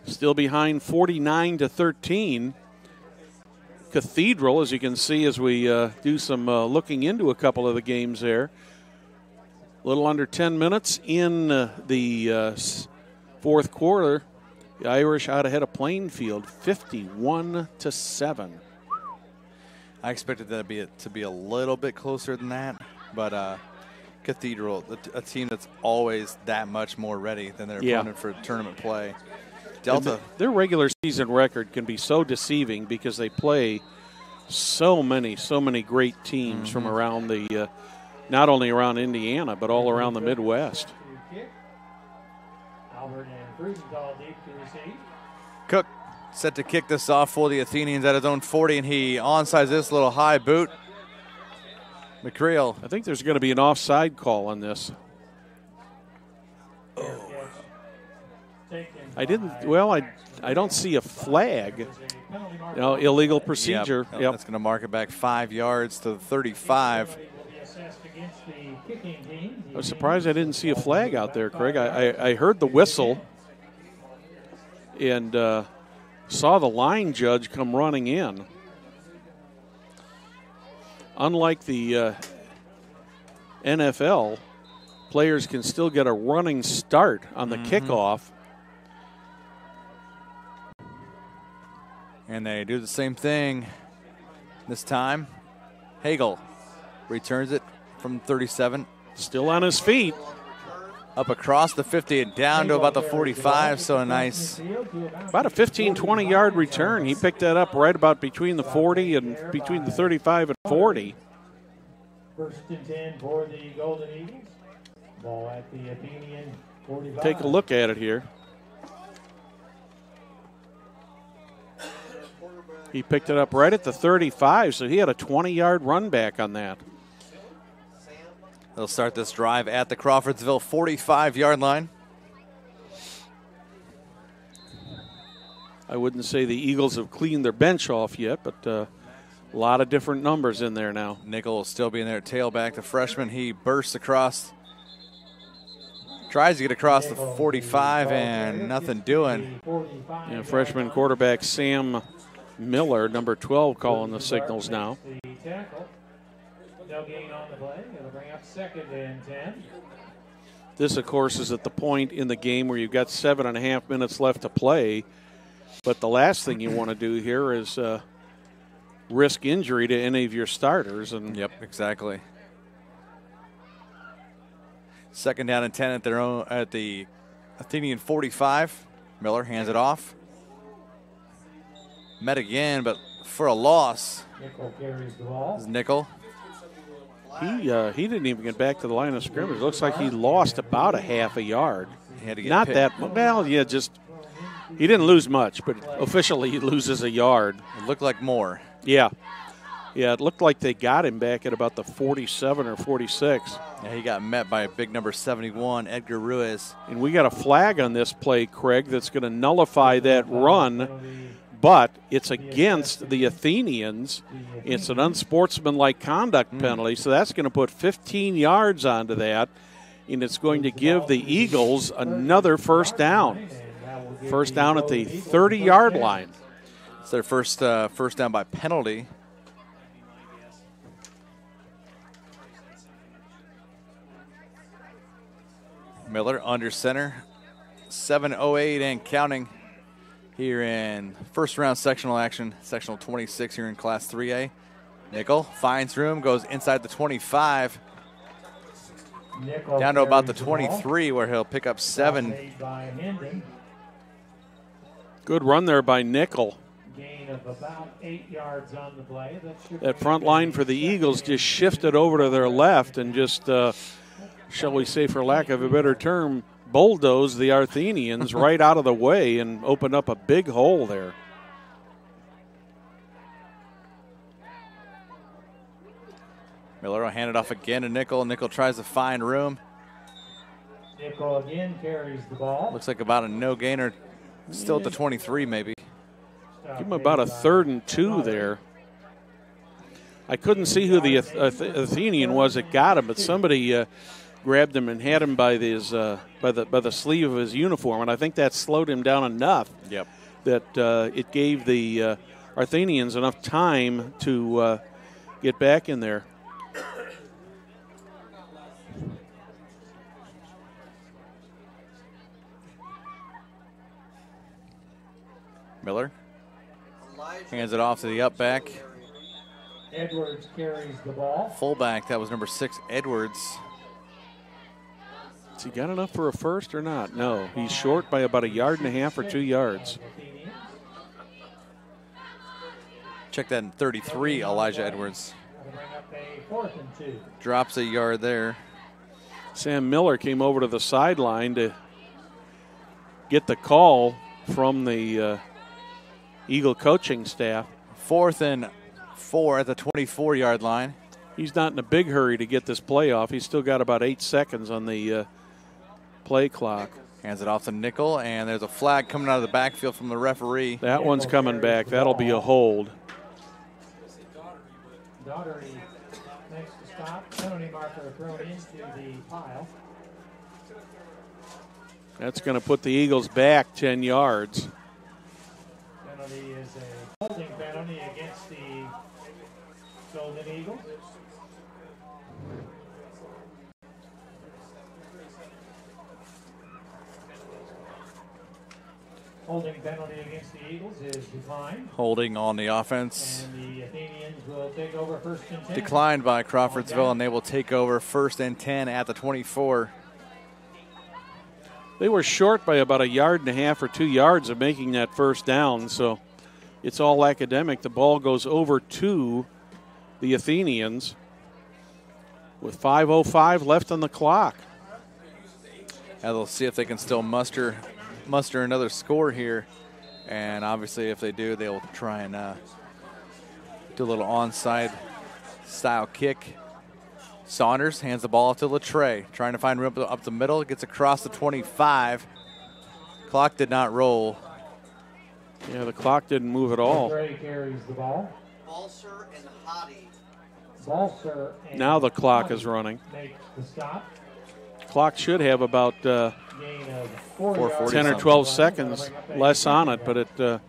Still behind 49-13. Cathedral, as you can see as we do some looking into a couple of the games there. A little under 10 minutes in the fourth quarter. The Irish out ahead of Plainfield, 51-7. I expected that to be a little bit closer than that, but Cathedral, a team that's always that much more ready than their opponent for tournament play. Delta. Their regular season record can be so deceiving because they play so many great teams from around the, not only around Indiana, but all around the Midwest. Albert and Frusenthal deep to receive. Cook set to kick this off for the Athenians at his own 40, and he onside this little high boot. McCreel. I think there's going to be an offside call on this. I don't see a flag. illegal procedure. Yep. That's going to mark it back 5 yards to the 35. I was surprised I didn't see a flag out there, Craig. I heard the whistle and saw the line judge come running in. Unlike the NFL, players can still get a running start on the kickoff. And they do the same thing this time. Hagel returns it from 37. Still on his feet. Up across the 50 and down to about the 45, so a nice. About a 15, 20-yard return. He picked that up right about between the 40 and between the 35 and 40. First and 10 for the Golden Eagles. Ball at the Athenian 45. Take a look at it here. He picked it up right at the 35, so he had a 20-yard run back on that. They'll start this drive at the Crawfordsville 45-yard line. I wouldn't say the Eagles have cleaned their bench off yet, but a lot of different numbers in there now. Nickel will still be in there, tailback. The freshman, he bursts across, tries to get across the 45 and nothing doing. Yeah, freshman quarterback Sam Miller, number 12, calling the signals now. No gain on the play. It'll bring up 2nd and 10. This, of course, is at the point in the game where you've got 7.5 minutes left to play. But the last thing you want to do here is risk injury to any of your starters. And yep, exactly. 2nd down and 10 at their own at the Athenian 45. Miller hands it off. Met again, but for a loss. Nickel carries the ball. This is Nickel. He didn't even get back to the line of scrimmage. Looks like he lost about a half a yard. He had to get Not picked. that well, yeah, just he didn't lose much, but officially he loses a yard. It looked like more. Yeah. Yeah, it looked like they got him back at about the 47 or 46. Yeah, he got met by a big number 71, Edgar Ruiz. And we got a flag on this play, Craig, that's going to nullify that run, but it's against the Athenians. It's an unsportsmanlike conduct penalty, so that's going to put 15 yards onto that, and it's going to give the Eagles another first down. First down at the 30-yard line. It's their first down by penalty. Miller under center, 7:08 and counting here in first round sectional action, sectional 26 here in Class 3A. Nickel finds room, goes inside the 25, down to about the 23 where he'll pick up 7. Good run there by Nickel. Gain of about 8 yards on the play. That front line for the Eagles just shifted over to their left and just, shall we say for lack of a better term, bulldozed the Athenians right out of the way and opened up a big hole there. Miller will hand it off again to Nickel. Nickel tries to find room. Nickel again carries the ball. Looks like about a no gainer. Still at the 23 maybe. Give him about a 3rd and 2 there. I couldn't see who the Athenian was that got him, but somebody grabbed him and had him by his by the sleeve of his uniform, and I think that slowed him down enough. Yep. That it gave the Athenians enough time to get back in there. Miller hands it off to the up back. Edwards carries the ball. Fullback, that was number 6, Edwards. Has he got enough for a first or not? No, he's short by about 1.5 yards or 2 yards. Check that in 33, Elijah Edwards. Fourth and 2. Drops a yard there. Sam Miller came over to the sideline to get the call from the Eagle coaching staff. 4th and 4 at the 24-yard line. He's not in a big hurry to get this play off. He's still got about 8 seconds on the play clock. Hands it off to Nickel, and there's a flag coming out of the backfield from the referee. That one's coming back. That'll be a hold. Daugherty makes the stop. Penalty marker thrown into the pile. That's going to put the Eagles back 10 yards. Penalty is a holding penalty against the Golden Eagles. Holding penalty against the Eagles is declined. Holding on the offense. And the Athenians will take over 1st and 10. Declined by Crawfordsville, and they will take over 1st and 10 at the 24. They were short by about 1.5 yards or 2 yards of making that first down, so it's all academic. The ball goes over to the Athenians with 5:05 left on the clock. And they'll see if they can still muster another score here, and obviously if they do, they'll try and do a little onside style kick. Saunders hands the ball off to Latre, trying to find room up the middle, gets across the 25. Clock did not roll. Yeah, the clock didn't move at all. Latre carries the ball. Balser and Hottie. Balser and Now the clock Hottie is running. makes the stop. Clock should have about Gain of 4 yards. 10 or 12 seconds less on it, but it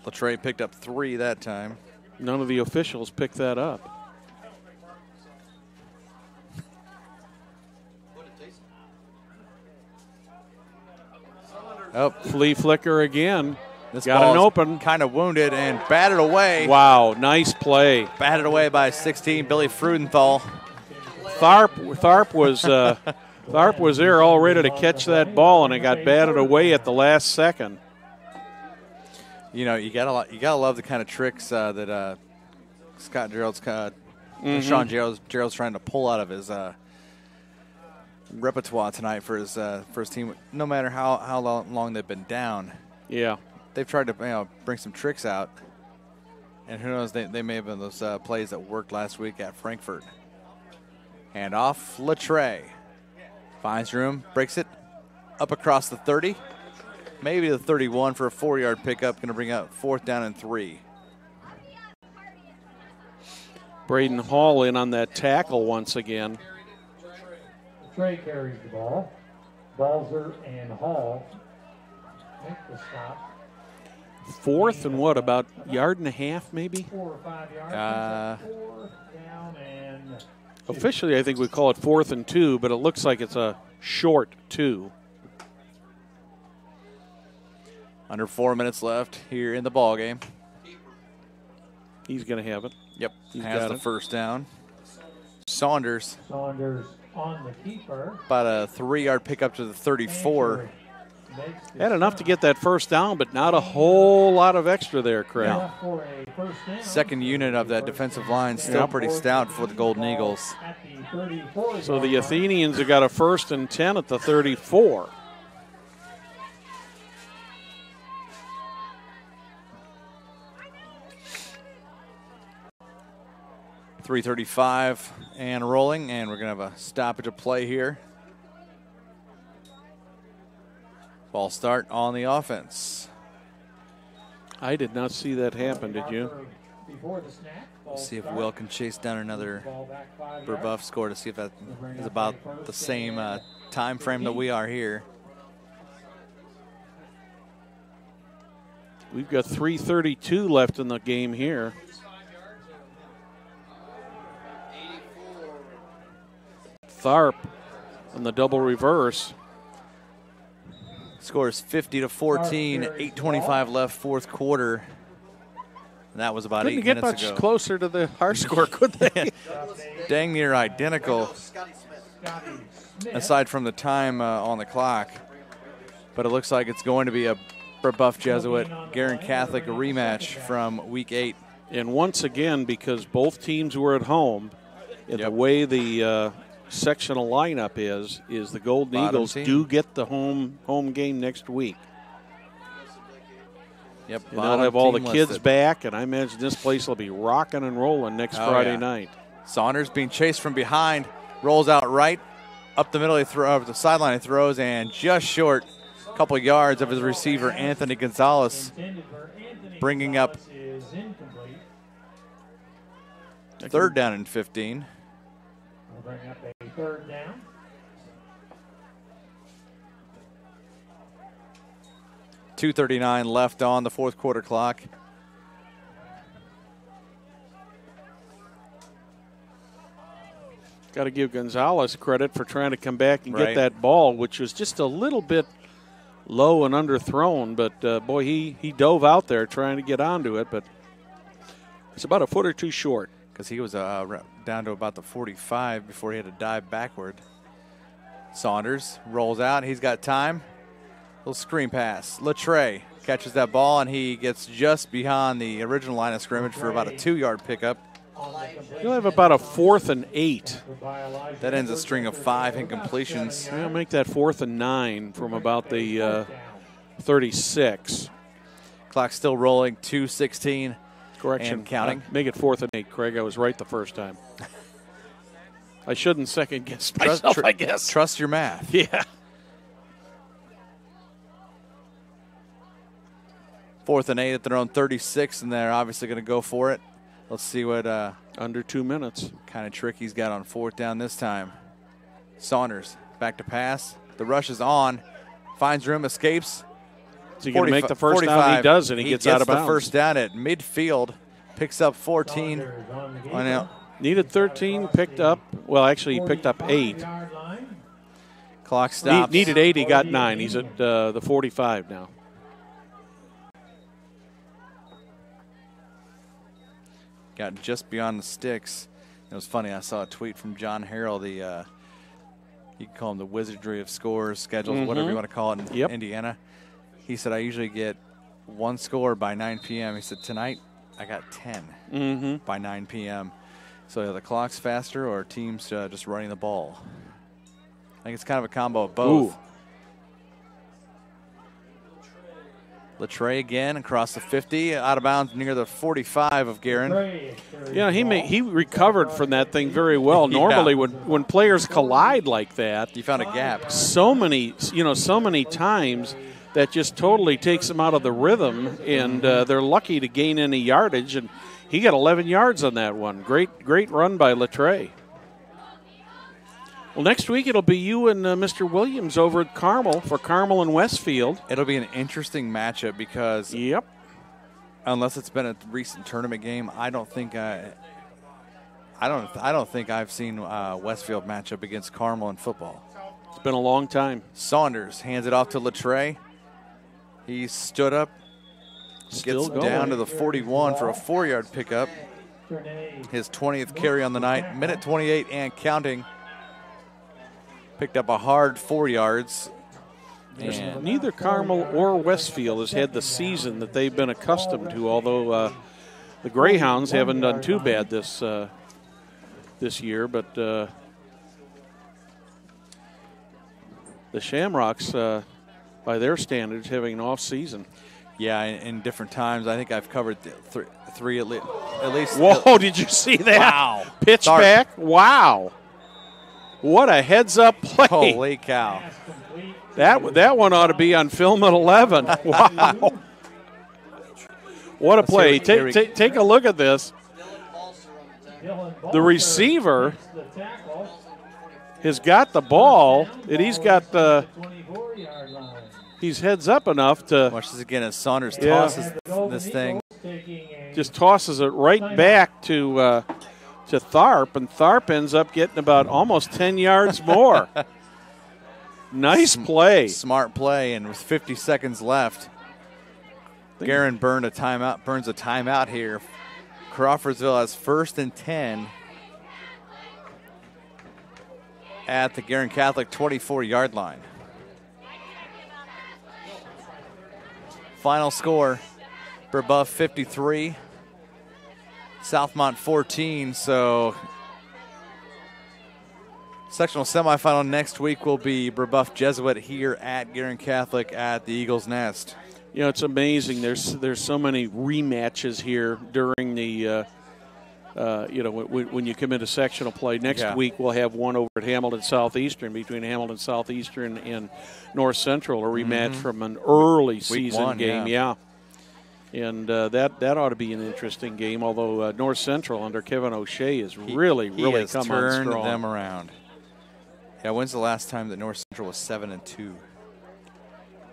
Latre picked up 3 that time. none of the officials picked that up. Oh, flea flicker again. This got an open. Kind of wounded and batted away. Wow, nice play. Batted away by 16, Billy Frudenthal. Tharp was there all ready to catch that ball, and it got batted away at the last second. You know, you gotta love the kind of tricks that Scott Gerald's Sean Gerald's trying to pull out of his repertoire tonight for his team. No matter how long they've been down, yeah, they've tried to bring some tricks out, and who knows, they may have been those plays that worked last week at Frankfurt. Hand off, Latre finds room, breaks it up across the 30, maybe the 31 for a 4-yard pickup. Going to bring up 4th down and 3. Braden Hall in on that tackle once again. Trey carries the ball. Balzer and Hall make the stop. 4th and what, about 1.5 yards maybe? 4 or 5 yards. 4 down and officially I think we call it 4th and 2, but it looks like it's a short 2. Under 4 minutes left here in the ball game. He's going to have it. Yep, He's has got the it. first down. Saunders on the keeper. About a 3-yard pickup to the 34. Had enough to get that first down, but not a whole lot of extra there, Craig. Second unit of that defensive line still pretty stout for the Golden Eagles. So the Athenians have got a 1st and 10 at the 34. .335 and rolling, and we're going to have a stoppage of play here. Ball start on the offense. I did not see that happen, did you? Let's see if Will can chase down another Brebeuf score to see if that is about the same time frame that we are here. We've got 3:32 left in the game here. Tharp on the double reverse. Scores 50-14, 8:25 left, 4th quarter. And that was about Couldn't 8 get minutes much ago. closer to the our score, could they? Dang near identical, aside from the time on the clock. But it looks like it's going to be a Brebeuf Jesuit Guerin Catholic rematch from Week 8. And once again, because both teams were at home, and the way the sectional lineup is the Golden Bottom Eagles team. do get the home game next week. Yep, And they'll have all the kids back, and I imagine this place will be rocking and rolling next Friday night. Saunders being chased from behind, rolls out right, Up the middle, the sideline he throws, and just short, a couple yards of his receiver, Anthony Gonzalez, bringing up third down and 15. We'll bring up a third down. .239 left on the fourth quarter clock. Got to give Gonzalez credit for trying to come back and get that ball, which was just a little bit low and underthrown. But, boy, he dove out there trying to get onto it, but it's about a foot or two short. Because he was down to about the 45 before he had to dive backward. Saunders rolls out. He's got time. Little screen pass. Latre catches that ball, and he gets just behind the original line of scrimmage for about a 2-yard pickup. You'll have about a 4th and 8. That ends a string of 5 incompletions. I'll make that 4th and 9 from about the 36. Clock still rolling, 2:16. Correction. And counting. Make it 4th and 8, Craig. I was right the first time. I shouldn't second guess myself, I guess. Trust your math. Yeah. 4th and 8 at their own 36, and they're obviously going to go for it. Let's see what under 2 minutes kind of trick he's got on 4th down this time. Saunders back to pass. The rush is on. Finds room, escapes. Is he going to make the first down? He does, and he gets out of bounds. The first down at midfield. Picks up 14. Needed 13, picked up. Well, actually, he picked up 8. Clock stops. Needed 8, he got 9. He's at the 45 now. Got just beyond the sticks. It was funny. I saw a tweet from John Harrell, you can call him the wizardry of scores, schedules, whatever you want to call it in Indiana. He said, I usually get 1 score by 9 p.m. He said, tonight I got 10 by 9 p.m. So the clock's faster or teams just running the ball. I think it's kind of a combo of both. Ooh. Latre again across the 50, out of bounds near the 45 of Guerin. Yeah, he recovered from that thing very well. Normally, when players collide like that, he found a gap. So many times that just totally takes them out of the rhythm, and they're lucky to gain any yardage. And he got 11 yards on that one. Great run by Latre. Well, next week it'll be you and Mr. Williams over at Carmel for Carmel and Westfield. It'll be an interesting matchup because unless it's been a recent tournament game, I don't think I've seen Westfield match up against Carmel in football. It's been a long time. Saunders hands it off to Latre. He stood up, gets down to the 41 for a 4-yard pickup. His 20th carry on the night, minute 28 and counting. Picked up a hard 4 yards. And neither Carmel or Westfield has had the season that they've been accustomed to, although the Greyhounds haven't done too bad this year. But the Shamrocks, by their standards, having an off season. Yeah, in different times. I think I've covered three at least. Whoa, did you see that? Wow. Pitch back? Wow. What a heads-up play. Holy cow. That one ought to be on film at 11. Wow. What a play. Take a look at this. The receiver has got the ball, and he's got he's heads up enough to. Watch this again as Saunders tosses this thing. Just tosses it right back to Tharp, and Tharp ends up getting about almost 10 yards more. Nice play. Smart play, and with 50 seconds left, Guerin burns a timeout here. Crawfordsville has 1st and 10 at the Guerin Catholic 24-yard line. Final score, Brebeuf 53. Southmont 14, so sectional semifinal next week will be Brebeuf Jesuit here at Guerin Catholic at the Eagles Nest. You know, it's amazing. There's so many rematches here during the when you come into sectional play. Next week we'll have one over at Hamilton Southeastern between Hamilton Southeastern and North Central, a rematch from an early season game. Yeah. And that ought to be an interesting game, although North Central under Kevin O'Shea is really come on strong. He has turned them around. Yeah, when's the last time that North Central was 7-2?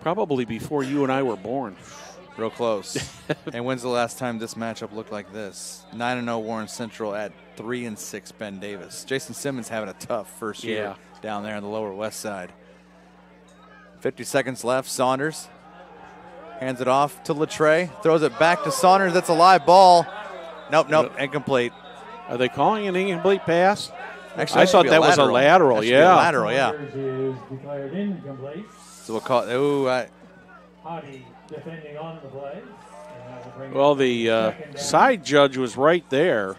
Probably before you and I were born. Real close. And when's the last time this matchup looked like this? 9-0 Warren Central at 3-6 Ben Davis. Jason Simmons having a tough first year down there on the Lower West Side. 50 seconds left. Saunders hands it off to Latre. Throws it back to Saunders. That's a live ball. Nope. Incomplete. Are they calling an incomplete pass? Actually, I thought that was a lateral. Lateral, yeah. Is declared incomplete. So we'll call it. Hottie defending on the play. Well, the side judge was right there,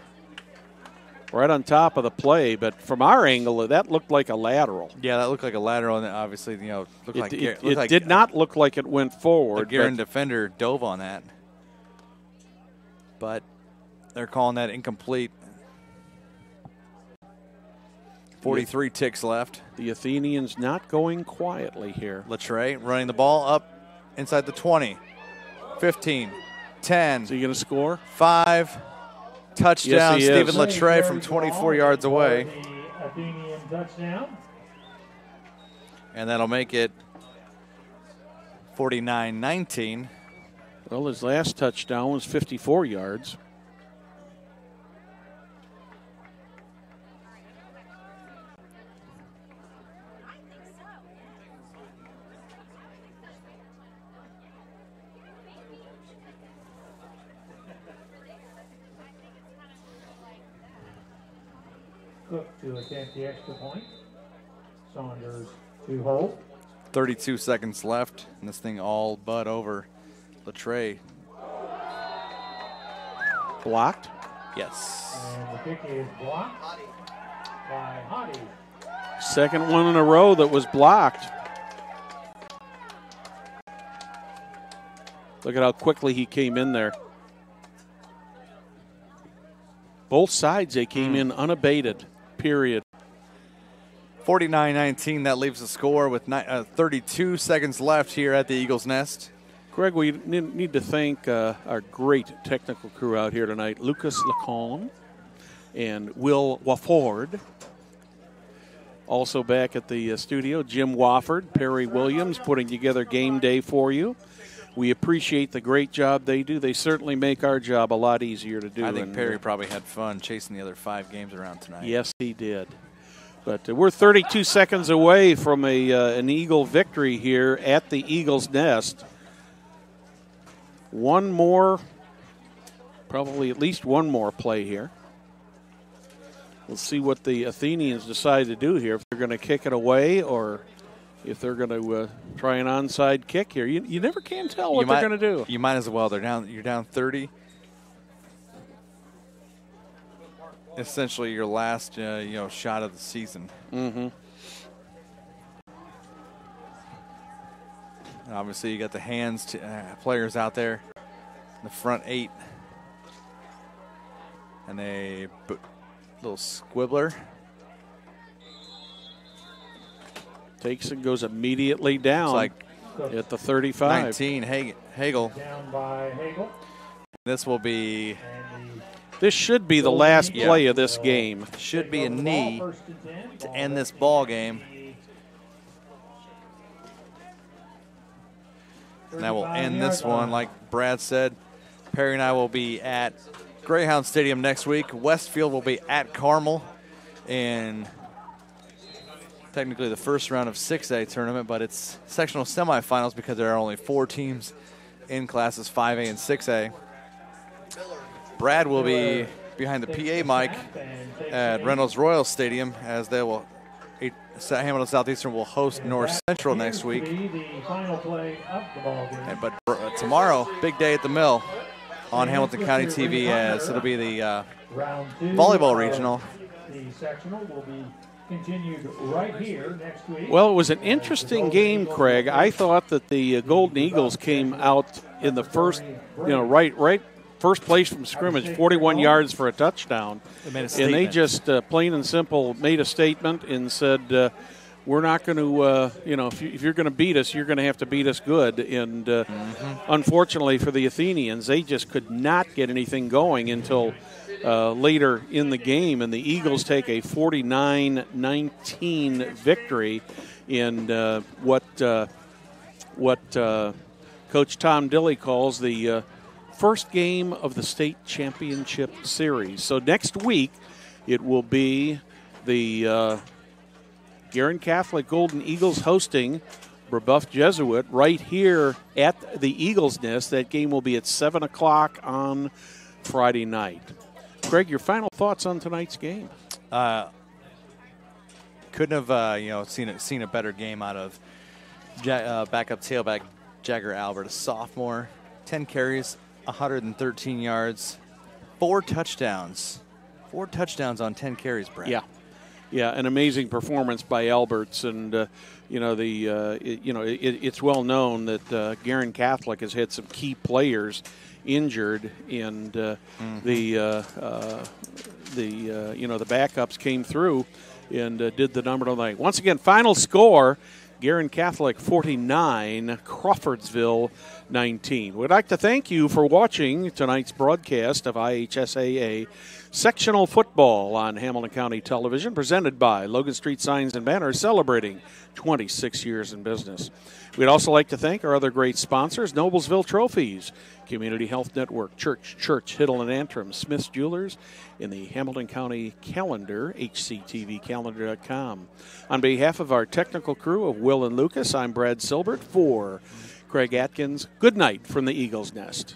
right on top of the play, but from our angle, that looked like a lateral. Yeah, that looked like a lateral, and obviously, looked like it did not look like it went forward. The Guerin defender dove on that, but they're calling that incomplete. 43 ticks left. The Athenians not going quietly here. Latre running the ball up inside the 20, 15, 10. Is he going to score? 5. Touchdown, yes, Stephen Latre from 24 yards away. The Athenian touchdown. And that'll make it 49-19. Well, his last touchdown was 54 yards. Cook to attempt the extra point. Saunders to hold. 32 seconds left, and this thing all but over. Latre. Blocked? Yes. And the kick is blocked by Hottie. Second one in a row that was blocked. Look at how quickly he came in there. Both sides, they came in unabated. Period. 49-19, that leaves the score with 32 seconds left here at the Eagles' Nest. Greg, we need to thank our great technical crew out here tonight, Lucas Lacombe and Will Wafford. Also back at the studio, Jim Wofford, Perry Williams putting together game day for you. We appreciate the great job they do. They certainly make our job a lot easier to do. I think Perry probably had fun chasing the other 5 games around tonight. Yes, he did. But we're 32 seconds away from an Eagle victory here at the Eagles' Nest. One more, probably at least one more play here. We'll see what the Athenians decide to do here, if they're going to kick it away or if they're going to try an onside kick here. You never can tell what they're going to do. You might as well. You're down 30. Essentially your last shot of the season. Mm-hmm. Obviously you got the hands players out there in the front 8. And a little squibbler. Takes and goes immediately down at the 35. 19, Hagel. Down by Hagel. This will be... This should be the last play of this game. Should be a knee to end this ball game. And that will end this one. Like Brad said, Perry and I will be at Greyhound Stadium next week. Westfield will be at Carmel in technically the first round of 6A tournament, but it's sectional semifinals because there are only 4 teams in classes 5A and 6A. Brad will be behind the PA mic at Reynolds Royal Stadium as they will. Hamilton Southeastern will host North Central next week. But tomorrow, big day at the Mill on Hamilton County TV, as it'll be the volleyball regional. The sectional will be continued right here next week. Well, it was an interesting game, Craig. I thought that the Golden Eagles came out in the first, right first place from scrimmage, 41 yards for a touchdown. They made a and statement. they just plain and simple made a statement and said, we're not going to, if you're going to beat us, you're going to have to beat us good. And unfortunately for the Athenians, they just could not get anything going until later in the game. And the Eagles take a 49-19 victory in what Coach Tom Dilley calls the first game of the state championship series. So next week it will be the Guerin Catholic Golden Eagles hosting Brebeuf Jesuit right here at the Eagles Nest. That game will be at 7 o'clock on Friday night. Craig, your final thoughts on tonight's game? Couldn't have seen a better game out of backup tailback Jagger Albert, a sophomore. 10 carries, 113 yards, 4 touchdowns. 4 touchdowns on 10 carries, Brad. Yeah, an amazing performance by Alberts, and it's well known that Guerin Catholic has had some key players injured, and the backups came through and did the number tonight. Once again, final score: Guerin Catholic 49, Crawfordsville 19. We'd like to thank you for watching tonight's broadcast of IHSAA Sectional Football on Hamilton County Television, presented by Logan Street Signs and Banners, celebrating 26 years in business. We'd also like to thank our other great sponsors: Noblesville Trophies, Community Health Network, Church, Hiddle and Antrim, Smith's Jewelers, in the Hamilton County Calendar, HCTVcalendar.com. On behalf of our technical crew of Will and Lucas, I'm Brad Silbert for Craig Atkins. Good night from the Eagles Nest.